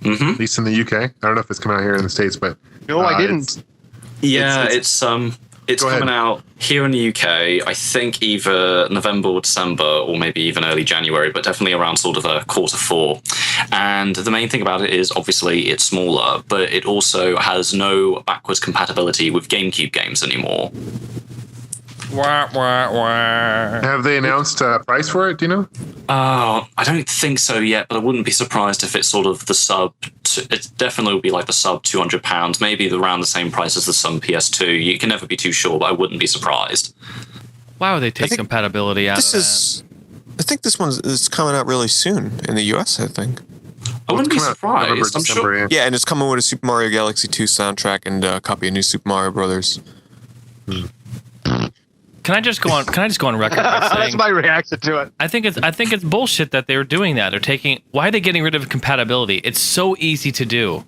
S4: Mm-hmm.
S6: At least in the UK. I don't know if it's coming out here in the States, but...
S2: No, I didn't.
S4: It's coming out here in the UK, I think either November or December, or maybe even early January, but definitely around sort of Q4. And the main thing about it is, obviously, it's smaller, but it also has no backwards compatibility with GameCube games anymore.
S6: Have they announced a price for it? Do you know?
S4: I don't think so yet, but I wouldn't be surprised if it's sort of the sub. It definitely will be like the sub £200, maybe around the same price as the Sun PS2. You can never be too sure, but I wouldn't be surprised.
S5: Why would they take compatibility out of
S3: that? I think this one is coming out really soon in the US, I think.
S4: I wouldn't be surprised. I'm
S6: December,
S4: sure.
S3: Yeah, and it's coming with a Super Mario Galaxy 2 soundtrack and a copy of New Super Mario Brothers.
S5: Can I just go on record by saying
S2: That's my reaction to it.
S5: I think it's bullshit that they're doing that. Why are they getting rid of compatibility? It's so easy to do.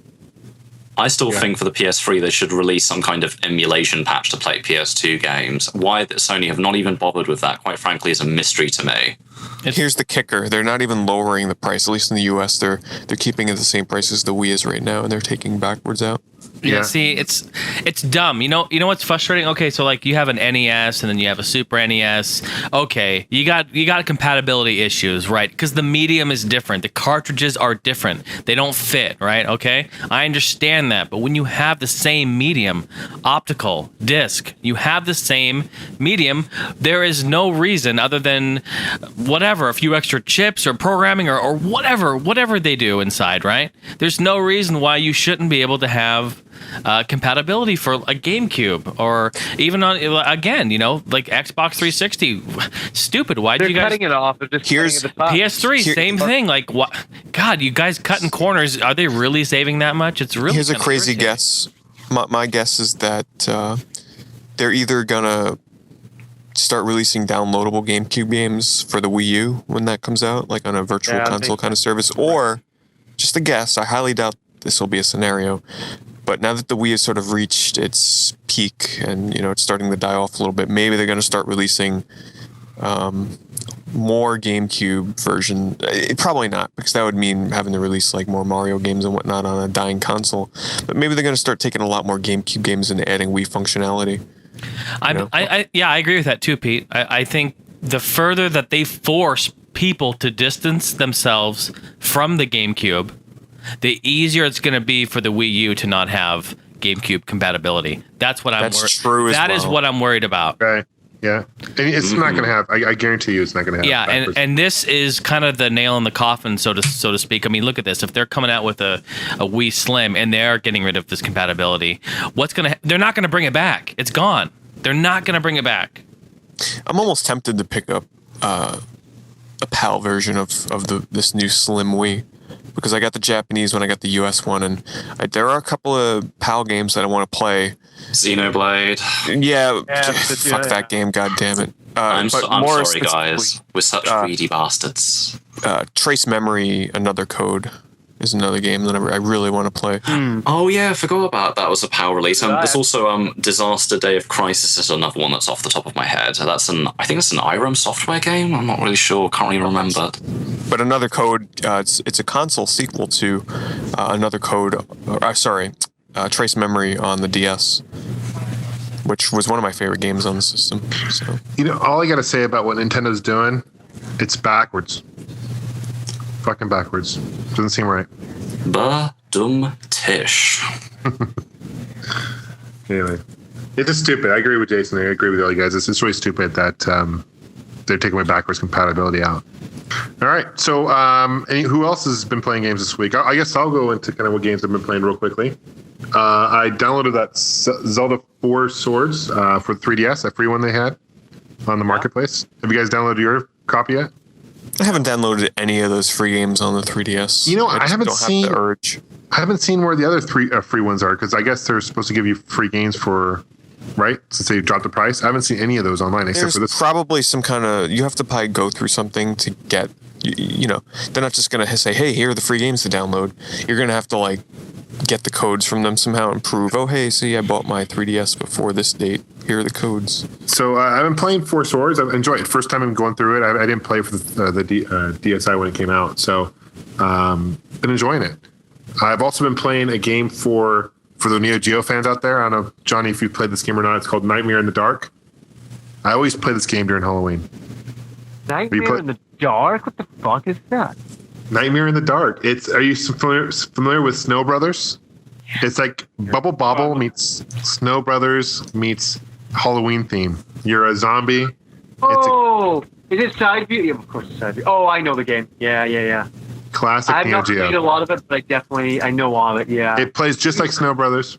S4: I still think for the PS3 they should release some kind of emulation patch to play PS2 games. Why Sony have not even bothered with that, quite frankly, is a mystery to me.
S3: Here's the kicker. They're not even lowering the price. At least in the US, they're keeping it the same price as the Wii is right now, and they're taking backwards out.
S5: Yeah, see, it's dumb. You know what's frustrating? Okay, so like you have an NES and then you have a Super NES. Okay, you got compatibility issues, right? Because the medium is different. The cartridges are different. They don't fit, right? Okay, I understand that. But when you have the same medium, optical, disc, you have the same medium, there is no reason other than whatever, a few extra chips or programming or whatever they do inside, right? There's no reason why you shouldn't be able to have compatibility for a GameCube or even on again, like Xbox 360. Stupid. Why did you guys
S7: cutting it off? They're just
S3: Here's-
S7: cutting it at the top.
S5: PS3? Same thing. Like what? God, you guys cutting corners. Are they really saving that much? It's really.
S3: Here's a
S5: kinda
S3: crazy
S5: irritating.
S3: guess. My guess is that they're either gonna start releasing downloadable GameCube games for the Wii U when that comes out, like on a virtual
S7: Yeah, I
S3: console
S7: think
S3: kind of service, or just a guess. I highly doubt this will be a scenario. But now that the Wii has sort of reached its peak and it's starting to die off a little bit, maybe they're going to start releasing more GameCube version. Probably not, because that would mean having to release like more Mario games and whatnot on a dying console. But maybe they're going to start taking a lot more GameCube games and adding Wii functionality.
S5: I agree with that too, Pete. I think the further that they force people to distance themselves from the GameCube, the easier it's going to be for the Wii U to not have GameCube compatibility. That's what I'm.
S3: True as
S5: That is
S3: well.
S5: what I'm worried about.
S6: Right. Yeah. And it's not going to have. I guarantee you, it's not going to have.
S5: Yeah,
S6: backwards.
S5: and this is kind of the nail in the coffin, so to speak. I mean, look at this. If they're coming out with a Wii Slim and they're getting rid of this compatibility, they're not going to bring it back. It's gone. They're not going to bring it back.
S3: I'm almost tempted to pick up a PAL version of this new Slim Wii, because I got the Japanese one, I got the US one, and there are a couple of PAL games that I want to play.
S4: Xenoblade.
S3: Yeah,
S7: Yeah,
S3: that game, god damn it.
S4: I'm
S3: but
S4: sorry,
S3: more
S4: guys. We're such greedy bastards.
S3: Trace Memory, Another Code is another game that I really want to play.
S4: Oh yeah, I forgot about that. Was a PAL release.
S7: Right.
S4: There's also Disaster Day of Crisis is another one that's off the top of my head. I think it's an IREM software game. I'm not really sure. Can't really remember.
S3: But Another Code, it's a console sequel to Another Code. Trace Memory on the DS, which was one of my favorite games on the system. So
S6: all I got to say about what Nintendo's doing, it's backwards. Fucking backwards. Doesn't seem right.
S4: Ba-dum tish.
S6: Anyway, it's just stupid. I agree with Jason. I agree with all you guys. It's really stupid that they're taking away backwards compatibility out. All right. So, who else has been playing games this week? I guess I'll go into kind of what games I've been playing real quickly. I downloaded that Zelda 4 Swords for 3DS, that free one they had on the marketplace. Have you guys downloaded your copy yet?
S3: I haven't downloaded any of those free games on the 3DS.
S6: I
S3: just
S6: haven't
S3: don't
S6: seen
S3: have the urge.
S6: I haven't seen where the other three free ones are, because I guess they're supposed to give you free games for, right? Since they dropped the price. I haven't seen any of those online except
S3: There's
S6: for this.
S3: probably some kind of, you have to probably go through something to get, they're not just going to say, hey, here are the free games to download. You're going to have to get the codes from them somehow and prove, oh, hey, see, I bought my 3DS before this date. Here are the codes.
S6: So I've been playing Four Swords. I've enjoyed it. First time I'm going through it. I didn't play for the DSi when it came out. So been enjoying it. I've also been playing a game for the Neo Geo fans out there. I don't know, Johnny, if you've played this game or not. It's called Nightmare in the Dark. I always play this game during Halloween.
S7: Nightmare in the Dark? What the fuck is that?
S6: Nightmare in the Dark. Are you familiar with Snow Brothers? It's like Bubble Bobble meets Snow Brothers meets Halloween theme. You're a zombie.
S7: Oh, is it side view? Yeah, of course it's side view. Oh, I know the game. Yeah.
S6: Classic
S7: I've
S6: Neo
S7: not played a
S6: Geo.
S7: lot of it, but I know of it. Yeah.
S6: It plays just like Snow Brothers,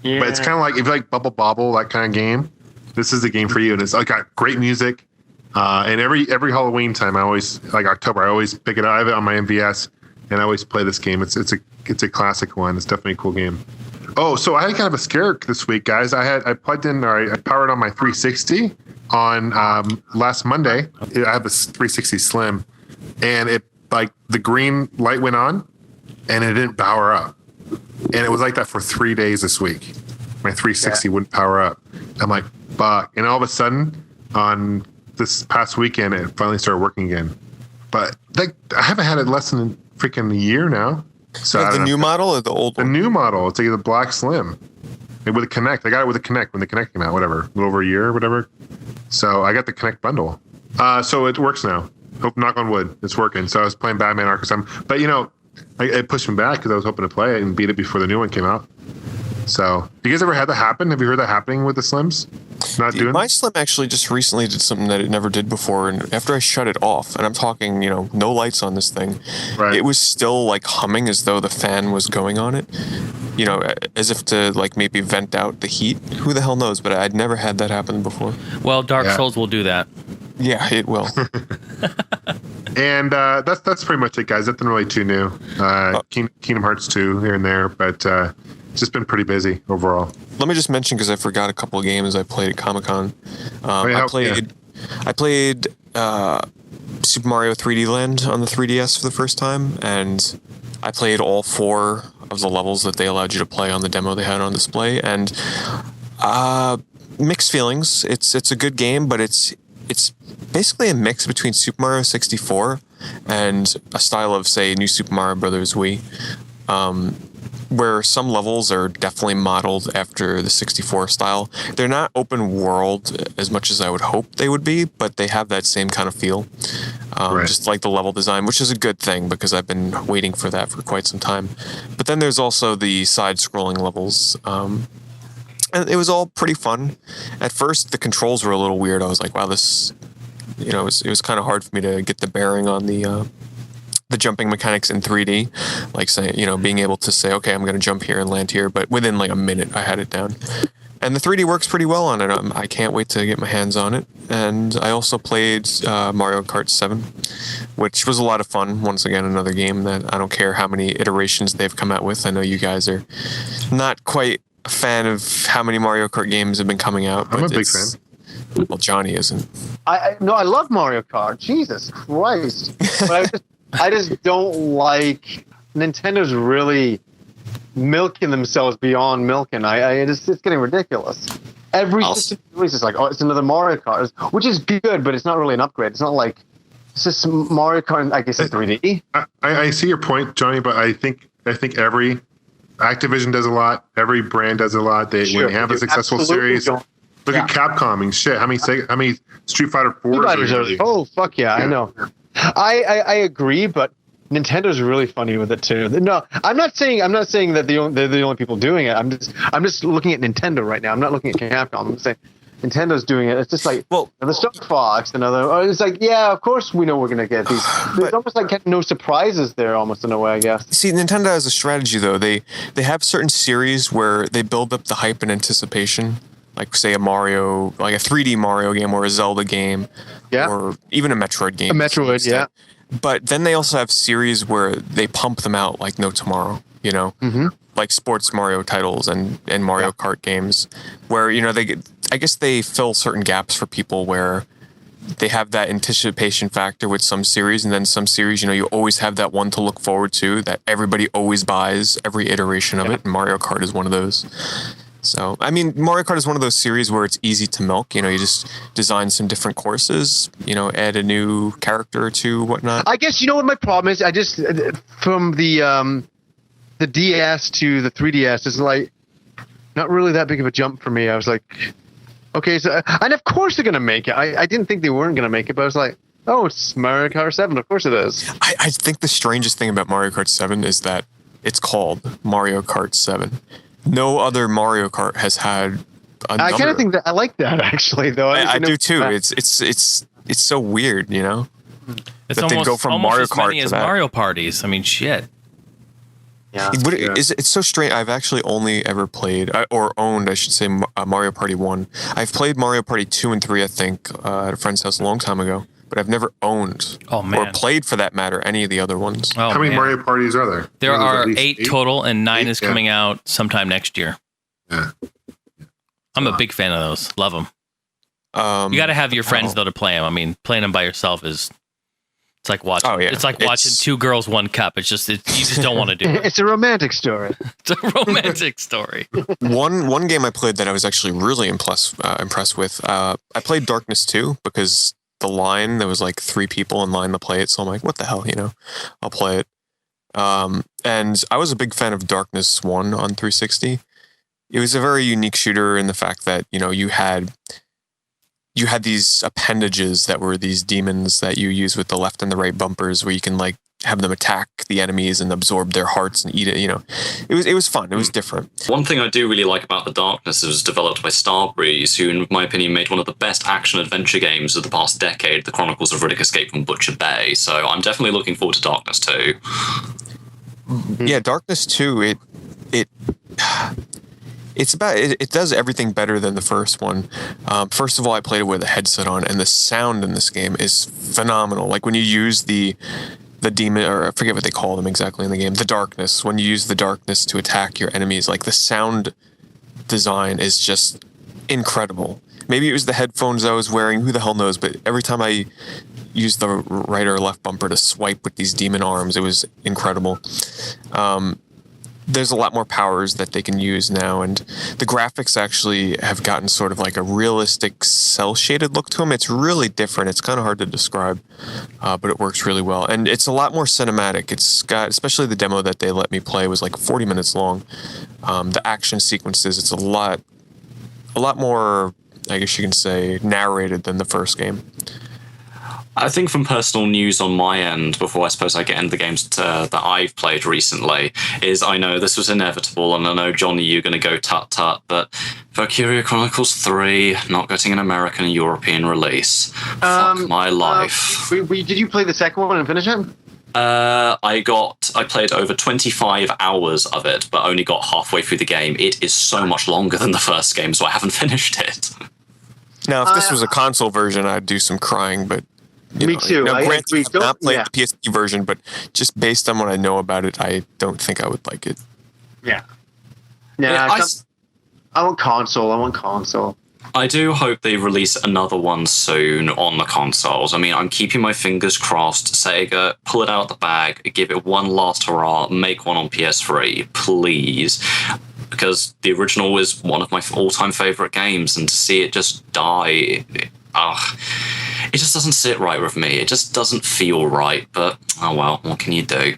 S7: Yeah.
S6: but it's kind of like, if you like Bubble Bobble, that kind of game, this is the game for you. And it's got great music. And every Halloween time, I always, like October, I always pick it up. I have it on my MVS, and I always play this game. It's a classic one. It's definitely a cool game. Oh, so I had kind of a scare this week, guys. I plugged in, or I powered on my 360 on last Monday. I have a 360 Slim, and it the green light went on, and it didn't power up, and it was like that for 3 days this week. My 360 wouldn't power up. I'm like, fuck! And all of a sudden, on this past weekend, it finally started working again. But I haven't had it less than freaking a year now. So
S3: You
S6: I
S3: have the
S6: don't
S3: new
S6: know.
S3: model or the old
S6: The
S3: one?
S6: new model, it's like the Black Slim with a Connect. I got it with a Connect when the Connect came out, whatever, a little over a year or whatever. So I got the Connect bundle. So it works now. Hope, knock on wood, it's working. So I was playing Batman Arkham, but it pushed me back because I was hoping to play it and beat it before the new one came out. So, you guys ever had that happen? Have you heard that happening with the Slims? Not doing
S3: My Slim actually just recently did something that it never did before, and after I shut it off, and I'm talking, no lights on this thing,
S6: Right.
S3: it was still like humming as though the fan was going on it, as if to like maybe vent out the heat. Who the hell knows? But I'd never had that happen before.
S5: Well, Dark
S6: Yeah.
S5: Souls will do that.
S3: Yeah, it will.
S6: And that's pretty much it, guys. Nothing really too new. Kingdom Hearts 2 here and there, but it's just been pretty busy overall.
S3: Let me just mention, because I forgot a couple of games I played at Comic-Con.
S6: Yeah.
S3: I played Super Mario 3D Land on the 3DS for the first time, and I played all 4 of the levels that they allowed you to play on the demo they had on display, and mixed feelings. It's a good game, but it's basically a mix between Super Mario 64 and a style of, say, New Super Mario Brothers Wii, where some levels are definitely modeled after the 64 style. They're not open world as much as I would hope they would be, but they have that same kind of feel.
S6: Right.
S3: Just like the level design, which is a good thing because I've been waiting for that for quite some time. But then there's also the side-scrolling levels. And it was all pretty fun. At first, the controls were a little weird. I was like, wow, this... it was kind of hard for me to get the bearing on the jumping mechanics in 3D, like saying, being able to say, okay, I'm going to jump here and land here, but within like a minute I had it down. And the 3D works pretty well on it. I can't wait to get my hands on it. And I also played Mario Kart 7, which was a lot of fun. Once again, another game that I don't care how many iterations they've come out with. I know you guys are not quite a fan of how many Mario Kart games have been coming out.
S6: I'm
S3: but
S6: a big fan.
S3: Well, Johnny isn't.
S2: I love Mario Kart. Jesus Christ! But I just don't like Nintendo's really milking themselves beyond milking. It's getting ridiculous. Every system release is like, oh, it's another Mario Kart, which is good, but it's not really an upgrade. It's not like it's just Mario Kart, I guess, in 3D.
S6: I see your point, Johnny, but I think every Activision does a lot. Every brand does a lot. When they have a successful series. Look at Capcom and shit. How many Street Fighter 4s?
S2: Oh fuck yeah, I know. I agree, but Nintendo's really funny with it too. No, I'm not saying that they're the only people doing it. I'm just looking at Nintendo right now. I'm not looking at Capcom. I'm saying Nintendo's doing it. It's just like, well, the Star Fox, another. It's like, yeah, of course we know we're gonna get these. There's almost like no surprises there, almost in a way, I guess.
S3: See, Nintendo has a strategy though. They have certain series where they build up the hype and anticipation. Like, say, a 3D Mario game or a Zelda game, or even a Metroid game.
S2: A Metroid, yeah.
S3: But then they also have series where they pump them out like no tomorrow,
S2: Mm-hmm.
S3: like sports Mario titles and Mario Kart games, where, I guess they fill certain gaps for people where they have that anticipation factor with some series, and then some series, you always have that one to look forward to that everybody always buys every iteration of it, and Mario Kart is one of those. So, I mean, Mario Kart is one of those series where it's easy to milk. You just design some different courses, add a new character or two, whatnot.
S2: I guess what my problem is. I just from the DS to the 3DS is like not really that big of a jump for me. I was like, okay, so and of course they're gonna make it. I didn't think they weren't gonna make it, but I was like, oh, it's Mario Kart 7. Of course it is.
S3: I think the strangest thing about Mario Kart 7 is that it's called Mario Kart 7. No other Mario Kart has had a number.
S2: I kind of think that I like that actually, though.
S3: I do too. It's so weird,
S5: It's
S3: that
S5: almost,
S3: they go from
S5: almost
S3: Mario
S5: as
S3: Kart
S5: many
S3: to
S5: as
S3: that.
S5: Mario parties. I mean, shit.
S2: Yeah.
S3: It's so strange. I've actually only ever played, or owned, I should say, Mario Party 1. I've played Mario Party 2 and 3, I think, at a friend's house a long time ago. But I've never owned or played, for that matter, any of the other ones.
S6: How many Mario parties are there?
S5: There are
S6: at
S5: eight total, and 9 is coming
S6: yeah.
S5: out sometime next year.
S6: Yeah.
S5: I'm a big fan of those. Love them. You got to have your friends though to play them. I mean, playing them by yourself is it's like watching.
S3: Oh, yeah.
S5: It's like watching Two Girls, One Cup. It's just you just don't want to do it.
S2: It's a romantic story.
S5: It's a romantic story.
S3: One game I played that I was actually really impressed with. I played Darkness 2 because there was like 3 people in line to play it. So I'm like, what the hell, I'll play it. And I was a big fan of Darkness 1 on 360. It was a very unique shooter in the fact that, you had these appendages that were these demons that you use with the left and the right bumpers, where you can like have them attack the enemies and absorb their hearts and eat it. It was fun. It was different.
S4: One thing I do really like about The Darkness is it was developed by Starbreeze, who, in my opinion, made one of the best action-adventure games of the past decade, The Chronicles of Riddick Escape from Butcher Bay. So I'm definitely looking forward to Darkness 2.
S3: Yeah, Darkness 2, it does everything better than the first one. First of all, I played it with a headset on, and the sound in this game is phenomenal. Like when you use the demon, or I forget what they call them exactly in the game, the darkness. When you use the darkness to attack your enemies, like the sound design is just incredible. Maybe it was the headphones I was wearing, who the hell knows, but every time I used the right or left bumper to swipe with these demon arms, it was incredible. There's a lot more powers that they can use now, and the graphics actually have gotten sort of like a realistic cel-shaded look to them. It's really different. It's kind of hard to describe, but it works really well. And it's a lot more cinematic. It's got, especially the demo that they let me play was like 40 minutes long. The action sequences, it's a lot more, I guess you can say, narrated than the first game.
S4: I think from personal news on my end, before I suppose I get into the games that I've played recently, is I know this was inevitable, and I know, Johnny, you're going to go tut-tut, but Valkyria Chronicles 3 not getting an American and European release. Fuck my life.
S2: Did you play the second one and finish it?
S4: I played over 25 hours of it, but only got halfway through the game. It is so much longer than the first game, so I haven't finished it.
S3: Now, if this was a console version, I'd do some crying, but...
S2: Me too.
S3: Granted, I've not played the PSP version, but just based on what I know about it, I don't think I would like it.
S2: Yeah. I want console.
S4: I do hope they release another one soon on the consoles. I mean, I'm keeping my fingers crossed. Sega, pull it out of the bag, give it one last hurrah, make one on PS3, please. Because the original is one of my all-time favorite games, and to see it just die... it just doesn't sit right with me. It just doesn't feel right, but oh well, what can you do?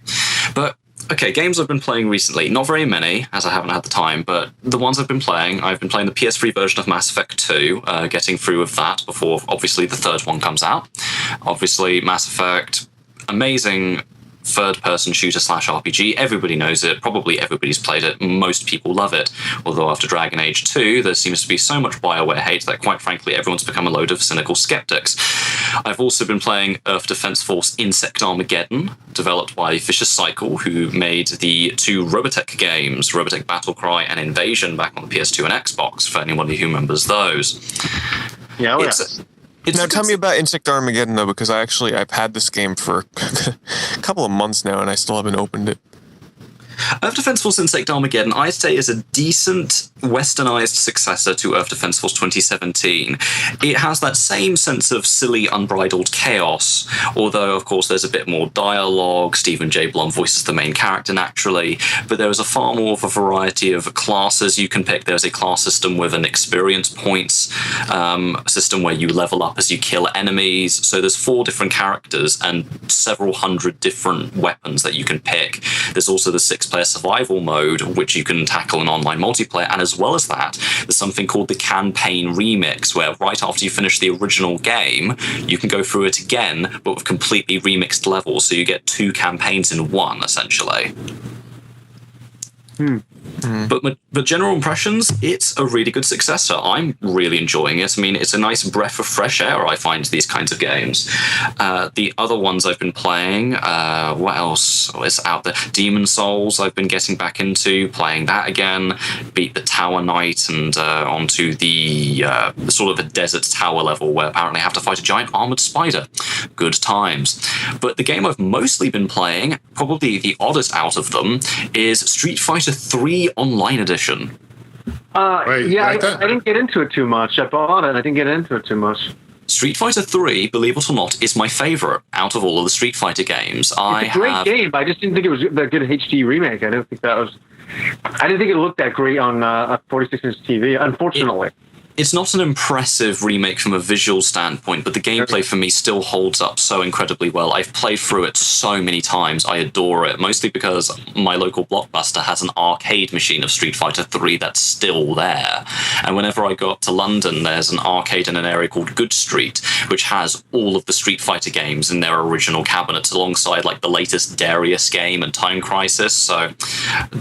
S4: But okay, games I've been playing recently, not very many, as I haven't had the time, but the ones I've been playing the PS3 version of Mass Effect 2, getting through with that before obviously the third one comes out. Obviously, Mass Effect, amazing third-person shooter / RPG. Everybody knows it. Probably everybody's played it. Most people love it. Although after Dragon Age 2, there seems to be so much BioWare hate that, quite frankly, everyone's become a load of cynical skeptics. I've also been playing Earth Defense Force Insect Armageddon, developed by Vicious Cycle, who made the two Robotech games, Robotech Battlecry and Invasion, back on the PS2 and Xbox, for anybody who remembers those.
S2: Yeah,
S3: Now tell me about Insect Armageddon, though, because I've had this game for a couple of months now, and I still haven't opened it.
S4: Earth Defense Force Insect Armageddon, I'd say, is a decent westernized successor to Earth Defense Force 2017. It has that same sense of silly, unbridled chaos, although, of course, there's a bit more dialogue. Stephen J. Blum voices the main character, naturally, but there is a far more of a variety of classes you can pick. There's a class system with an experience points system where you level up as you kill enemies. So there's 4 different characters and several hundred different weapons that you can pick. There's also the 6-player survival mode, which you can tackle in online multiplayer, and as well as that, there's something called the campaign remix, where right after you finish the original game, you can go through it again, but with completely remixed levels, so you get 2 campaigns in one, essentially. But general impressions, it's a really good successor. I'm really enjoying it. I mean, it's a nice breath of fresh air, I find, these kinds of games. The other ones I've been playing, what else is out there? Demon Souls, I've been getting back into, playing that again. Beat the Tower Knight and onto the sort of a desert tower level where apparently I have to fight a giant armored spider. Good times. But the game I've mostly been playing, probably the oddest out of them, is Street Fighter 3 Online Edition.
S7: I didn't get into it too much. I bought it, I didn't get into it too much.
S4: Street Fighter 3, believe it or not, is my favorite out of all of the Street Fighter games.
S7: It's a great game, but I just didn't think it was the good HD remake. I didn't think it looked that great on a 46-inch TV, unfortunately.
S4: It's not an impressive remake from a visual standpoint, but the gameplay for me still holds up so incredibly well. I've played through it so many times. I adore it, mostly because my local Blockbuster has an arcade machine of Street Fighter 3 that's still there. And whenever I go up to London, there's an arcade in an area called Good Street, which has all of the Street Fighter games in their original cabinets, alongside like the latest Darius game and Time Crisis. So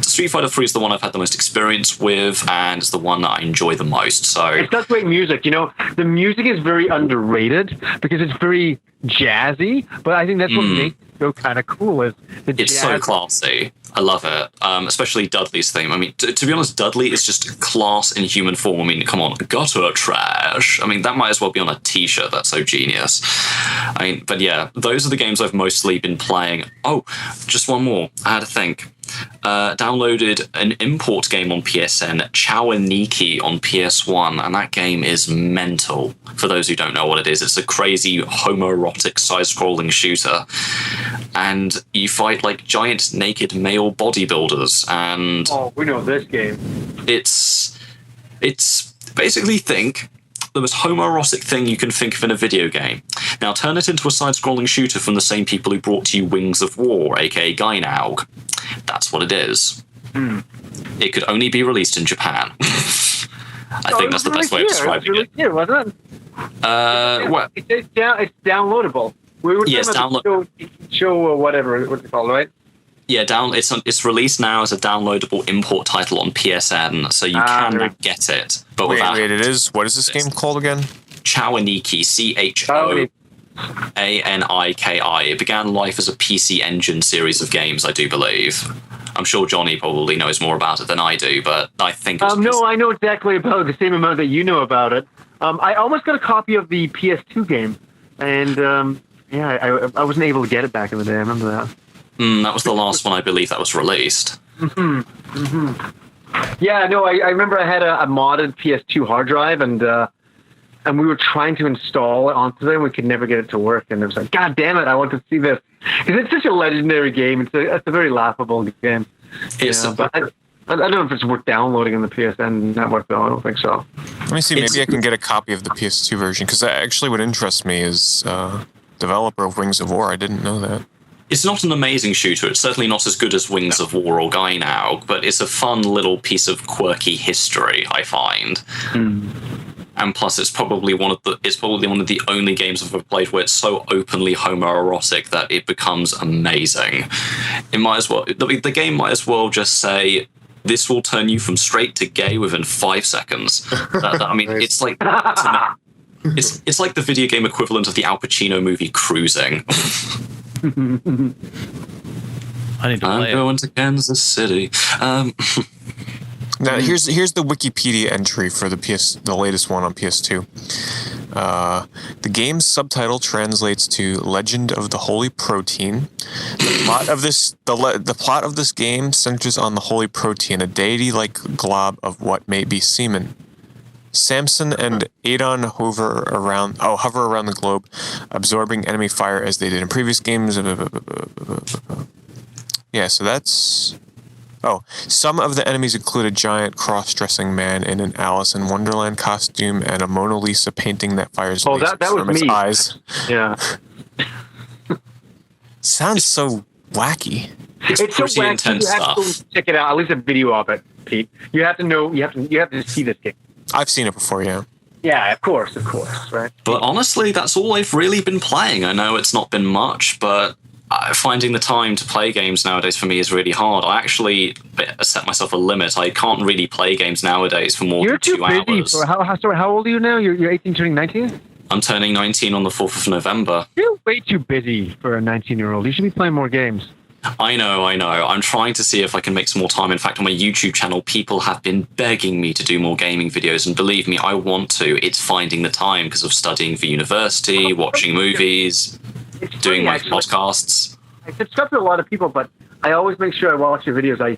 S4: Street Fighter 3 is the one I've had the most experience with, and it's the one that I enjoy the most. So
S7: It does great music. You know, the music is very underrated because it's very jazzy, but I think that's what makes it so kind of cool.
S4: It's so classy. I love it, especially Dudley's theme. I mean, to be honest, Dudley is just class in human form. I mean, come on, gutter trash. I mean, that might as well be on a t-shirt. That's so genius. I mean, but yeah, those are the games I've mostly been playing. Oh, just one more. I had to think. Downloaded an import game on PSN, Chowaniki on PS1, and that game is mental. For those who don't know what it is, it's a crazy homoerotic side-scrolling shooter, and you fight like giant naked male bodybuilders. And
S7: we know this game.
S4: It's basically the most homoerotic thing you can think of in a video game. Now turn it into a side-scrolling shooter from the same people who brought to you Wings of War, aka Gainaug. That's what it is. It could only be released in Japan. I think that's the best way of describing it.
S7: Yeah, wasn't it?
S4: What?
S7: It's downloadable. We were
S4: Yes,
S7: show or whatever. What's it called, right?
S4: Yeah, it's released now as a downloadable import title on PSN, so you can get it. But
S3: Wait,
S4: without
S3: it is. What is this game called again?
S4: Chowaniki, Choaniki. It began life as a PC Engine series of games, I do believe. I'm sure Johnny probably knows more about it than I do, but I think it's
S7: no, I know exactly about the same amount that you know about it. I almost got a copy of the PS2 game, and I wasn't able to get it back in the day. I remember that.
S4: That was the last one I believe that was released.
S7: Yeah, no, I remember I had a modded PS2 hard drive, and we were trying to install it onto there, and we could never get it to work. And it was like, God damn it, I want to see this. Because it's such a legendary game. It's a very laughable game. But I don't know if it's worth downloading on the PSN network, though. I don't think so.
S3: Let me see. Maybe I can get a copy of the PS2 version, because actually what interests me is developer of Wings of War. I didn't know that.
S4: It's not an amazing shooter. It's certainly not as good as Wings of War or Gainaug, but it's a fun little piece of quirky history, I find. And plus, it's probably one of the only games I've ever played where it's so openly homoerotic that it becomes amazing. It might as well. The game might as well just say, "This will turn you from straight to gay within 5 seconds." I mean, it's like it's like the video game equivalent of the Al Pacino movie Cruising.
S5: I need to play
S4: I'm going to Kansas City.
S3: Now here's the Wikipedia entry for the latest one on PS2. The game's subtitle translates to "Legend of the Holy Protein." The plot of this game centers on the Holy Protein, a deity-like glob of what may be semen. Samson and Adon hover around the globe, absorbing enemy fire as they did in previous games. Yeah, so that's... Oh, some of the enemies include a giant cross-dressing man in an Alice in Wonderland costume and a Mona Lisa painting that fires lasers
S7: that
S3: from
S7: was
S3: its
S7: me.
S3: eyes.
S7: Yeah.
S3: Sounds so wacky.
S4: It's
S7: so
S4: pretty
S7: wacky.
S4: intense
S7: You have
S4: stuff.
S7: to check it out. At least a video of it, Pete. You have to know. You have to see this game.
S3: I've seen it before, yeah.
S7: Yeah, of course, right?
S4: But honestly, that's all I've really been playing. I know it's not been much, but finding the time to play games nowadays for me is really hard. I actually set myself a limit. I can't really play games nowadays for more
S7: You're
S4: than 2
S7: too busy.
S4: hours.
S7: How old are you now? You're 18, turning 19?
S4: I'm turning 19 on the 4th of November.
S7: You're way too busy for a 19-year-old. You should be playing more games.
S4: I know. I'm trying to see if I can make some more time. In fact, on my YouTube channel, people have been begging me to do more gaming videos, and believe me, I want to. It's finding the time because of studying for university, watching movies, doing my podcasts.
S7: I subscribe to a lot of people, but I always make sure I watch your videos.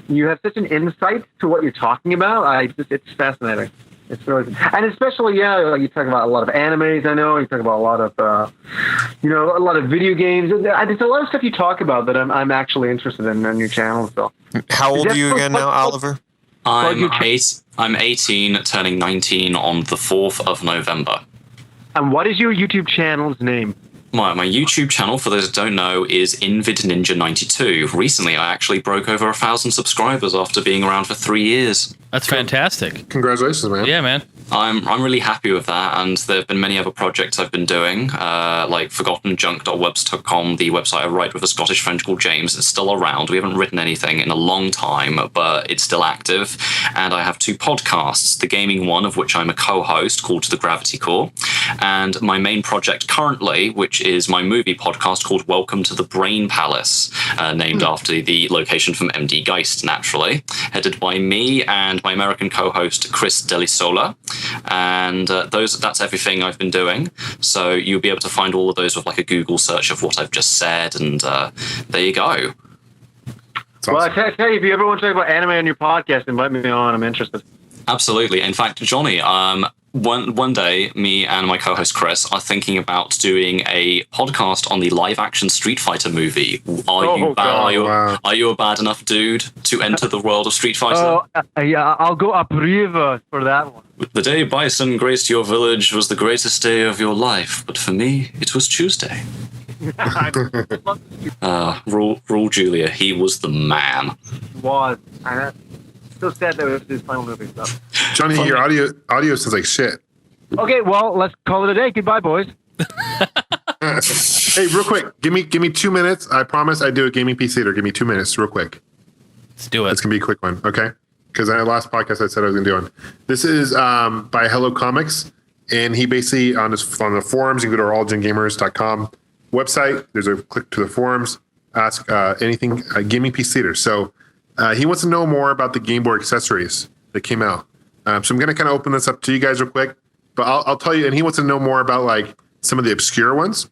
S7: You have such an insight to what you're talking about. It's fascinating. It's really, and especially, you talk about a lot of animes. I know you talk about a lot of, a lot of video games. There's a lot of stuff you talk about that I'm actually interested in on your channel. So,
S3: How old are you again now, Oliver?
S4: I'm 18, turning 19 on the 4th of November.
S7: And what is your YouTube channel's name?
S4: My YouTube channel, for those that don't know, is InvidNinja92. Recently, I actually broke over 1,000 subscribers after being around for 3 years.
S5: That's fantastic.
S6: Congratulations, man.
S5: Yeah, man.
S4: I'm really happy with that, and there have been many other projects I've been doing, like ForgottenJunk.webs.com, the website I write with a Scottish friend called James. It's still around. We haven't written anything in a long time, but it's still active. And I have 2 podcasts, the gaming one, of which I'm a co-host, called The Gravity Core, and my main project currently, which is my movie podcast called Welcome to the Brain Palace, named after the location from MD Geist, naturally, headed by me and my American co-host Chris Delisola. And that's everything I've been doing. So you'll be able to find all of those with like a Google search of what I've just said, and there you go.
S7: Well, I tell you, if you ever want to talk about anime on your podcast, invite me on. I'm interested.
S4: Absolutely. In fact, Johnny, one day, me and my co-host Chris are thinking about doing a podcast on the live-action Street Fighter movie. Are you a bad enough dude to enter the world of Street Fighter?
S7: Yeah, I'll go up river for that one.
S4: The day Bison graced your village was the greatest day of your life, but for me, it was Tuesday. Raul Julia, he was the man.
S7: Was. I'm so sad that it was his final movie stuff.
S6: Johnny, your audio sounds like shit.
S7: Okay, well, let's call it a day. Goodbye, boys.
S6: Hey, real quick, give me 2 minutes. I promise I do a gaming PC theater. Give me 2 minutes, real quick.
S5: Let's do it.
S6: It's gonna be a quick one, okay? Because in the last podcast I said I was gonna do one. This is by Hello Comics, and he basically on the forums. You can go to allgengamers.com website. There's a click to the forums. Ask anything gaming PC theater. So he wants to know more about the Game Boy accessories that came out. So I'm gonna kind of open this up to you guys real quick. But I'll tell you, and he wants to know more about like some of the obscure ones.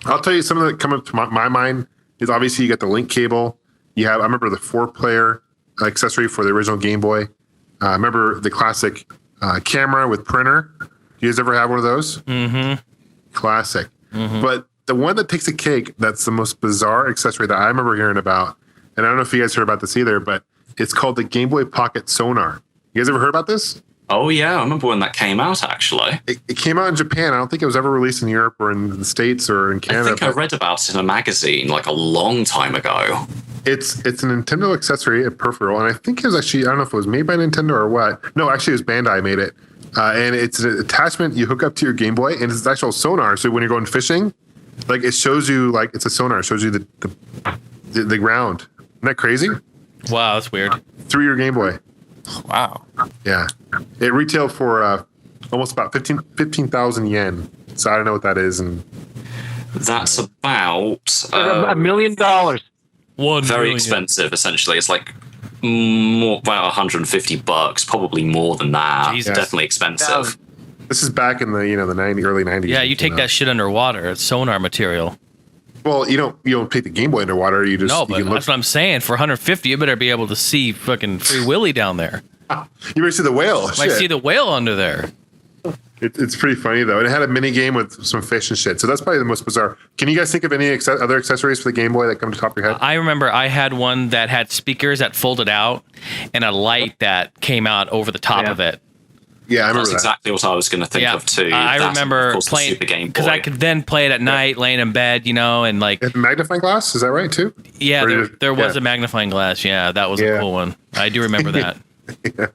S6: I'll tell you some of that come up to my mind is obviously you got the link cable. I remember the 4-player accessory for the original Game Boy. I remember the classic camera with printer. You guys ever have one of those? Mm-hmm. Classic. Mm-hmm. But the one that takes a cake, that's the most bizarre accessory that I remember hearing about. And I don't know if you guys heard about this either, but it's called the Game Boy Pocket Sonar. You guys ever heard about this?
S4: Oh, yeah. I remember when that came out, actually.
S6: It came out in Japan. I don't think it was ever released in Europe or in the States or in Canada.
S4: I think I read about it in a magazine like a long time ago.
S6: It's a Nintendo accessory, a peripheral, and I think it was actually, I don't know if it was made by Nintendo or what. No, actually it was Bandai made it. And it's an attachment you hook up to your Game Boy, and it's an actual sonar. So when you're going fishing, like it shows you, like it's a sonar. It shows you the ground. Isn't that crazy?
S5: Wow, that's weird.
S6: Through your Game Boy.
S3: Wow.
S6: Yeah. It retailed for almost about 15,000 yen. So I don't know what that is. And
S4: that's about
S7: $1 million.
S4: Very expensive, essentially. It's like more about $150, probably more than that.
S5: Jesus.
S4: Definitely expensive.
S6: This is back in the the early 90s.
S5: Yeah, you take that shit underwater. It's sonar material.
S6: Well, you don't take the Game Boy underwater. You just
S5: but that's what I'm saying. For 150, you better be able to see fucking Free Willy down there.
S6: You better see the whale.
S5: Might see the whale under there.
S6: It's pretty funny though. It had a mini game with some fish and shit. So that's probably the most bizarre. Can you guys think of any other accessories for the Game Boy that come to the top of your head?
S5: I remember I had one that had speakers that folded out and a light that came out over the top of it.
S6: Yeah, I remember
S4: that's exactly what I was going to think of too.
S5: I remember playing because I could then play it at night, laying in bed, and like
S6: a magnifying glass. Is that right too?
S5: Yeah, there was a magnifying glass. Yeah, that was a cool one. I do remember that.
S6: Yeah.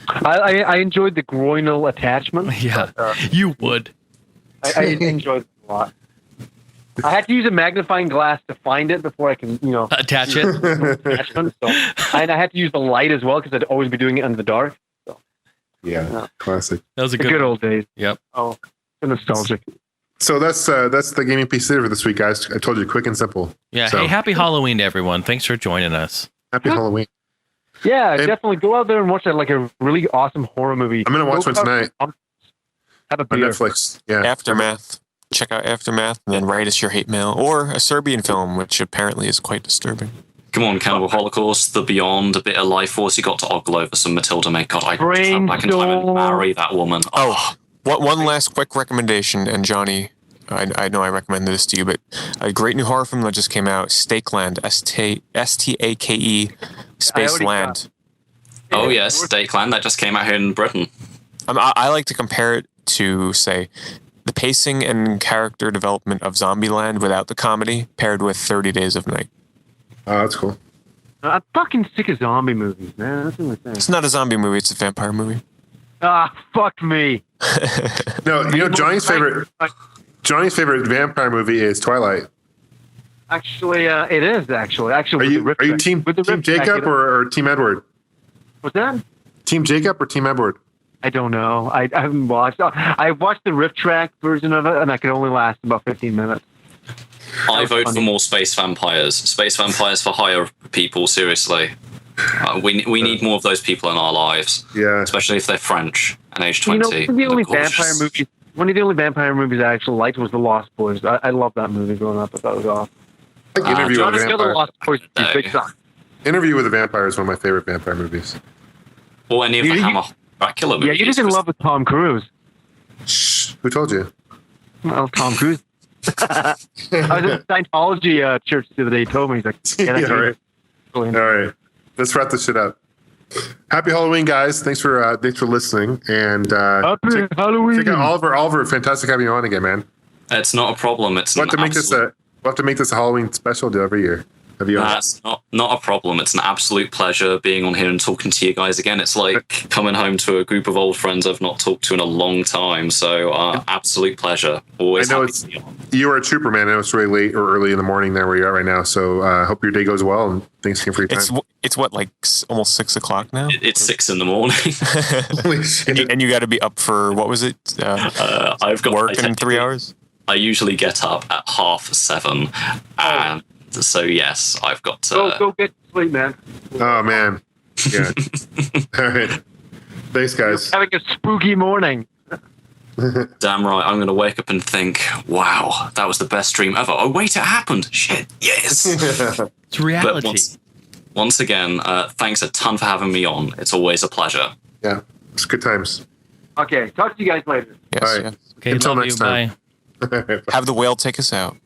S7: I enjoyed the groinal attachment.
S5: Yeah, you would.
S7: I enjoyed it a lot. I had to use a magnifying glass to find it before I can,
S5: attach it.
S7: Attachment, and I had to use the light as well because I'd always be doing it in the dark.
S6: Yeah, classic.
S5: That was a
S7: good old days.
S5: Yep.
S7: Oh, nostalgic.
S6: So that's the gaming PC for this week, guys. I told you, quick and simple.
S5: Yeah.
S6: So,
S5: hey, happy Halloween to everyone. Thanks for joining us.
S6: Happy Halloween.
S7: Yeah, definitely go out there and watch a really awesome horror movie.
S6: I'm gonna watch one tonight.
S7: Have a
S6: on
S7: beer.
S6: Netflix. Yeah.
S3: Aftermath. Check out Aftermath and then write us your hate mail or a Serbian film, which apparently is quite disturbing.
S4: Come on, Cannibal Holocaust, The Beyond, a bit of Life Force. You got to ogle over some Matilda May. God, I'd come back in time and marry that woman.
S3: Oh, one last quick recommendation, and Johnny, I know I recommended this to you, but a great new horror film that just came out, Stakeland, Stake, Space Land.
S4: Oh yes, Dakeland that just came out here in Britain.
S3: I like to compare it to, say, the pacing and character development of Zombieland without the comedy, paired with 30 Days of Night.
S6: Oh, that's cool.
S7: I'm fucking sick of zombie movies, man. That's what I'm saying.
S3: It's not a zombie movie; it's a vampire movie.
S7: Fuck me.
S6: No, Johnny's favorite vampire movie is Twilight.
S7: Actually, it is actually.
S6: Are you team Jacob or Team Edward?
S7: What's that?
S6: Team Jacob or Team Edward?
S7: I don't know. I haven't watched. I watched the riff track version of it, and that could only last about 15 minutes.
S4: I vote for more space vampires. Space vampires for hire people. Seriously, we need more of those people in our lives.
S6: Yeah,
S4: especially if they're French and age 20.
S7: One of the only vampire movies I actually liked was The Lost Boys. I loved that movie growing up. I thought it was awesome.
S6: Like Interview with a Vampire.
S7: Lost Boys is big time.
S6: Interview with a Vampire is one of my favorite vampire movies.
S4: Or any of the Hammer Dracula movies.
S7: Yeah, you're just in love with Tom Cruise.
S6: Shh, who told you?
S7: Well, Tom Cruise. I was at a Scientology church the other day. He told me, he's like,
S6: yeah, right. All right. Let's wrap this shit up. Happy Halloween, guys. Thanks for listening. And
S7: Happy Halloween.
S6: Check out Oliver. Fantastic having you on again, man.
S4: It's not a problem.
S6: We'll have to make this a Halloween special do every year.
S4: That's not a problem. It's an absolute pleasure being on here and talking to you guys again. It's like coming home to a group of old friends I've not talked to in a long time. So absolute pleasure. Always.
S6: I know you are a trooper, man. I know it's really late or early in the morning there where you're at right now. So I hope your day goes well and thanks again for your time.
S3: It's what, like almost 6 o'clock now?
S4: It's 6 in the morning.
S3: and you got to be up for, what was it?
S4: I've got
S3: work in 3 hours?
S4: I usually get up at 7:30. And so yes, I've got to
S7: go get sleep, man.
S6: Oh man, yeah. All right, thanks, guys.
S7: Having a spooky morning.
S4: Damn right, I'm going to wake up and think, wow, that was the best dream ever. Oh wait, it happened. Shit, yes.
S5: It's reality.
S4: But once again, thanks a ton for having me on. It's always a pleasure.
S6: Yeah, it's good times.
S7: Okay, talk to you guys later.
S3: Yes,
S6: all right.
S3: yes.
S5: Okay,
S6: Until
S5: love
S6: next
S5: you.
S6: time.
S5: Bye.
S3: Have the whale take us out.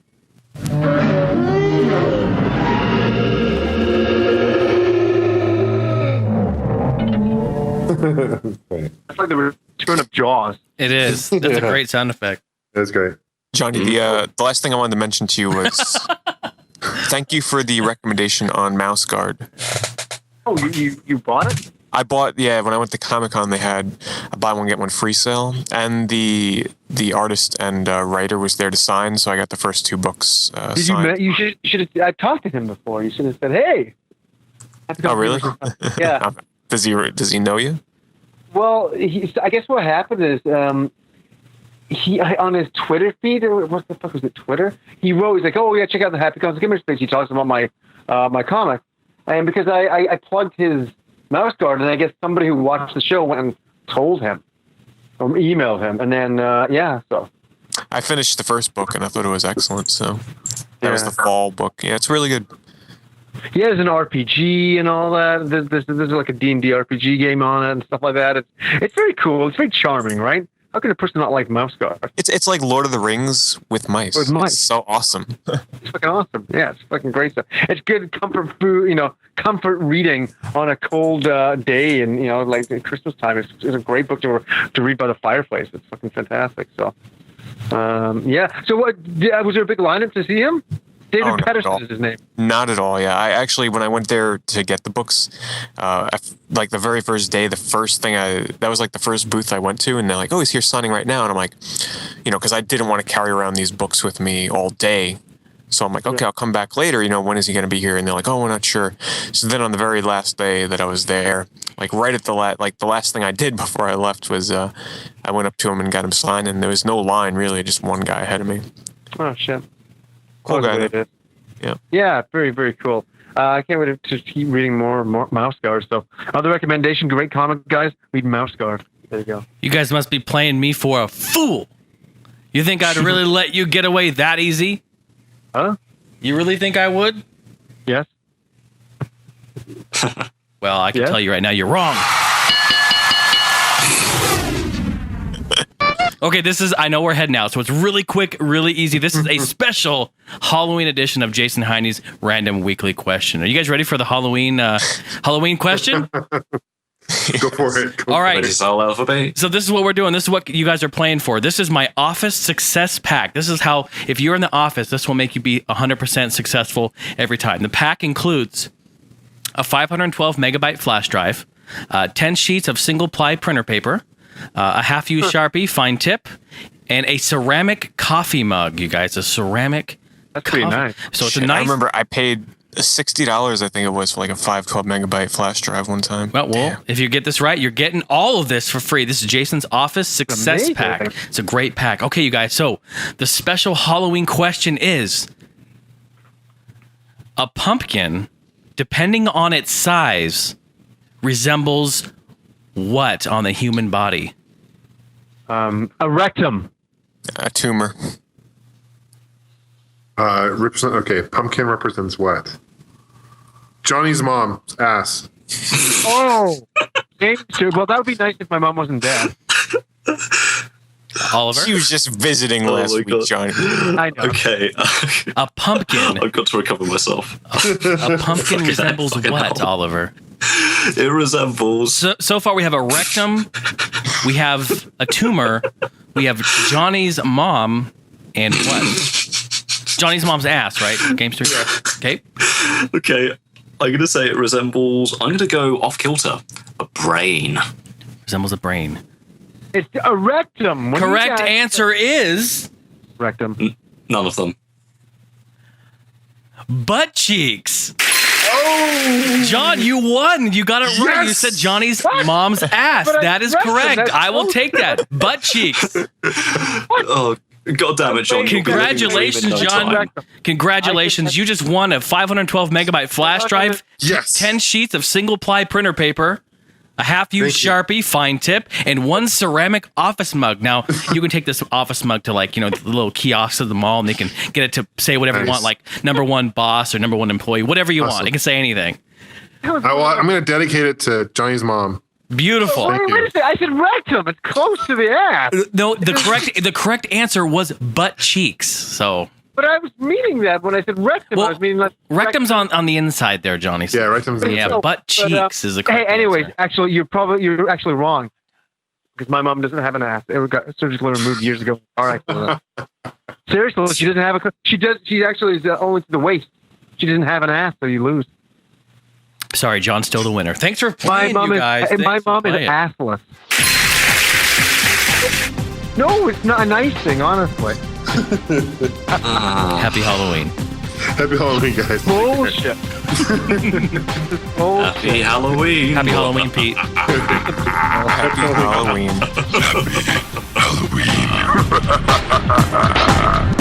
S7: That's like the return of Jaws.
S5: It is. That's a great sound effect.
S6: That's great.
S3: Johnny, the last thing I wanted to mention to you was thank you for the recommendation on Mouse Guard.
S7: Oh, you bought it?
S3: I bought, when I went to Comic-Con, they had a buy one, get one free sale. And the artist and writer was there to sign, so I got the first 2 books signed.
S7: You should have. I talked to him before. You should have said, "Hey."
S3: Oh, really?
S7: Yeah.
S3: Does he know you?
S7: Well, I guess what happened is he on his Twitter feed, or what the fuck was it, Twitter? He wrote, he's like, "Oh yeah, check out the Happy Comics Gimmers page." He talks about my comic, and because I plugged his Mouse Guard, and I guess somebody who watched the show went and told him or emailed him, and then so
S3: I finished the first book and I thought it was excellent. So that was the fall book. Yeah, it's really good.
S7: Yeah, there's an RPG and all that. There's like a D&D RPG game on it and stuff like that. It's very cool. It's very charming, right? How can a person not like Mouse Guard?
S3: It's like Lord of the Rings with mice.
S7: With mice.
S3: It's so awesome.
S7: It's fucking awesome. Yeah, it's fucking great stuff. It's good comfort food, comfort reading on a cold day, and like at Christmas time. It's a great book to read by the fireplace. It's fucking fantastic. So, So, what was there a big lineup to see him? David Patterson is his name.
S3: Not at all. Yeah, I actually, when I went there to get the books, like the very first day, that was like the first booth I went to, and they're like, "Oh, he's here signing right now," and I'm like, because I didn't want to carry around these books with me all day. So I'm like, okay, I'll come back later. When is he going to be here? And they're like, oh, we're not sure. So then on the very last day that I was there, like right at the last thing I did before I left was I went up to him and got him signed, and there was no line really, just one guy ahead of me.
S7: Oh shit!
S3: Cool guy. Yeah.
S7: Yeah, very very cool. I can't wait to keep reading more Mouse Guard. So other recommendation, great comic, guys. Read Mouse Guard. There you go.
S5: You guys must be playing me for a fool. You think I'd really let you get away that easy?
S7: Huh?
S5: You really think I would?
S7: Yes.
S5: Well, I can tell you right now, you're wrong. Okay, I know we're heading out, so it's really quick, really easy. This is a special Halloween edition of Jason Heine's Random Weekly Question. Are you guys ready for the Halloween question?
S6: Go for it.
S5: All right.
S4: Spell alphabet.
S5: So this is what we're doing. This is what you guys are playing for. This is my office success pack. This is how, if you're in the office, this will make you be 100% successful every time. The pack includes a 512 megabyte flash drive, 10 sheets of single-ply printer paper, a half-used Sharpie fine tip, and a ceramic coffee mug, you guys. A ceramic
S7: That's pretty nice.
S5: So it's
S3: Shit,
S5: a nice...
S3: I remember I paid $60, I think it was, for like a 512 megabyte flash drive one time.
S5: Well, if you get this right, you're getting all of this for free. This is Jason's Office Success
S7: Amazing.
S5: Pack. It's a great pack. Okay, you guys. So the special Halloween question is: a pumpkin, depending on its size, resembles what on the human body?
S7: A rectum.
S3: A tumor.
S6: Okay, pumpkin represents what? Johnny's mom's ass.
S7: Oh, well, that would be nice if my mom wasn't dead.
S5: Oliver?
S3: She was just visiting last
S4: my
S3: week,
S4: God.
S3: Johnny.
S7: I know.
S4: Okay.
S5: A pumpkin.
S4: I've got to recover myself.
S5: A pumpkin resembles
S4: fucking
S5: what,
S4: hell.
S5: Oliver?
S4: It resembles.
S5: So far, we have a rectum, we have a tumor, we have Johnny's mom, and what? Johnny's mom's ass, right? Gamester? Okay.
S4: Okay. I'm going to say it resembles. I'm going to go off kilter. A brain.
S5: Resembles a brain.
S7: It's a rectum. When you
S5: Correct
S7: guys-
S5: answer is
S7: Rectum.
S4: None of them.
S5: butt cheeks. Oh, John, you won. You got it right. You said Johnny's mom's ass.
S7: But I
S5: That is
S7: read them.
S5: correct.
S7: That's
S5: I will
S7: so
S5: take that. Butt cheeks.
S4: Oh, God damn it, John.
S5: Congratulations, John.
S7: Rectum.
S5: Congratulations. You just won a 512 megabyte flash drive,
S6: Yes.
S5: 10 sheets of single ply printer paper, a half-used Sharpie fine tip, and one ceramic office mug. Now, you can take this office mug to, like, the little kiosks of the mall, and they can get it to say whatever you want, like number one boss or number one employee, whatever you want. It can say anything.
S6: I'm going to dedicate it to Johnny's mom.
S5: Beautiful.
S7: Wait a second. I said rectum. It's close to the ass.
S5: No, the correct answer was butt cheeks. So,
S7: But I was meaning that when I said rectum.
S5: Well,
S7: I was meaning like
S5: rectum's on the inside there, Johnny.
S6: Yeah, rectum's
S5: Yeah,
S7: So,
S5: butt cheeks is the correct
S7: Hey, anyways,
S5: answer.
S7: actually, you're actually wrong. Because my mom doesn't have an ass. It got surgically removed years ago. All right. Seriously, she doesn't have a. She does. She actually is only to the waist. She doesn't have an ass, so you lose.
S5: Sorry, John's still the winner. Thanks for
S7: My
S5: playing,
S7: mom
S5: you
S7: is.
S5: guys.
S7: And my
S5: Thanks for
S7: mom is
S5: playing.
S7: assless. No, it's not a nice thing, honestly.
S5: Happy Halloween.
S6: Happy Halloween, guys.
S7: Bullshit. Bullshit.
S4: Happy Halloween.
S5: Happy Halloween, Pete.
S3: Happy Halloween.
S1: Halloween.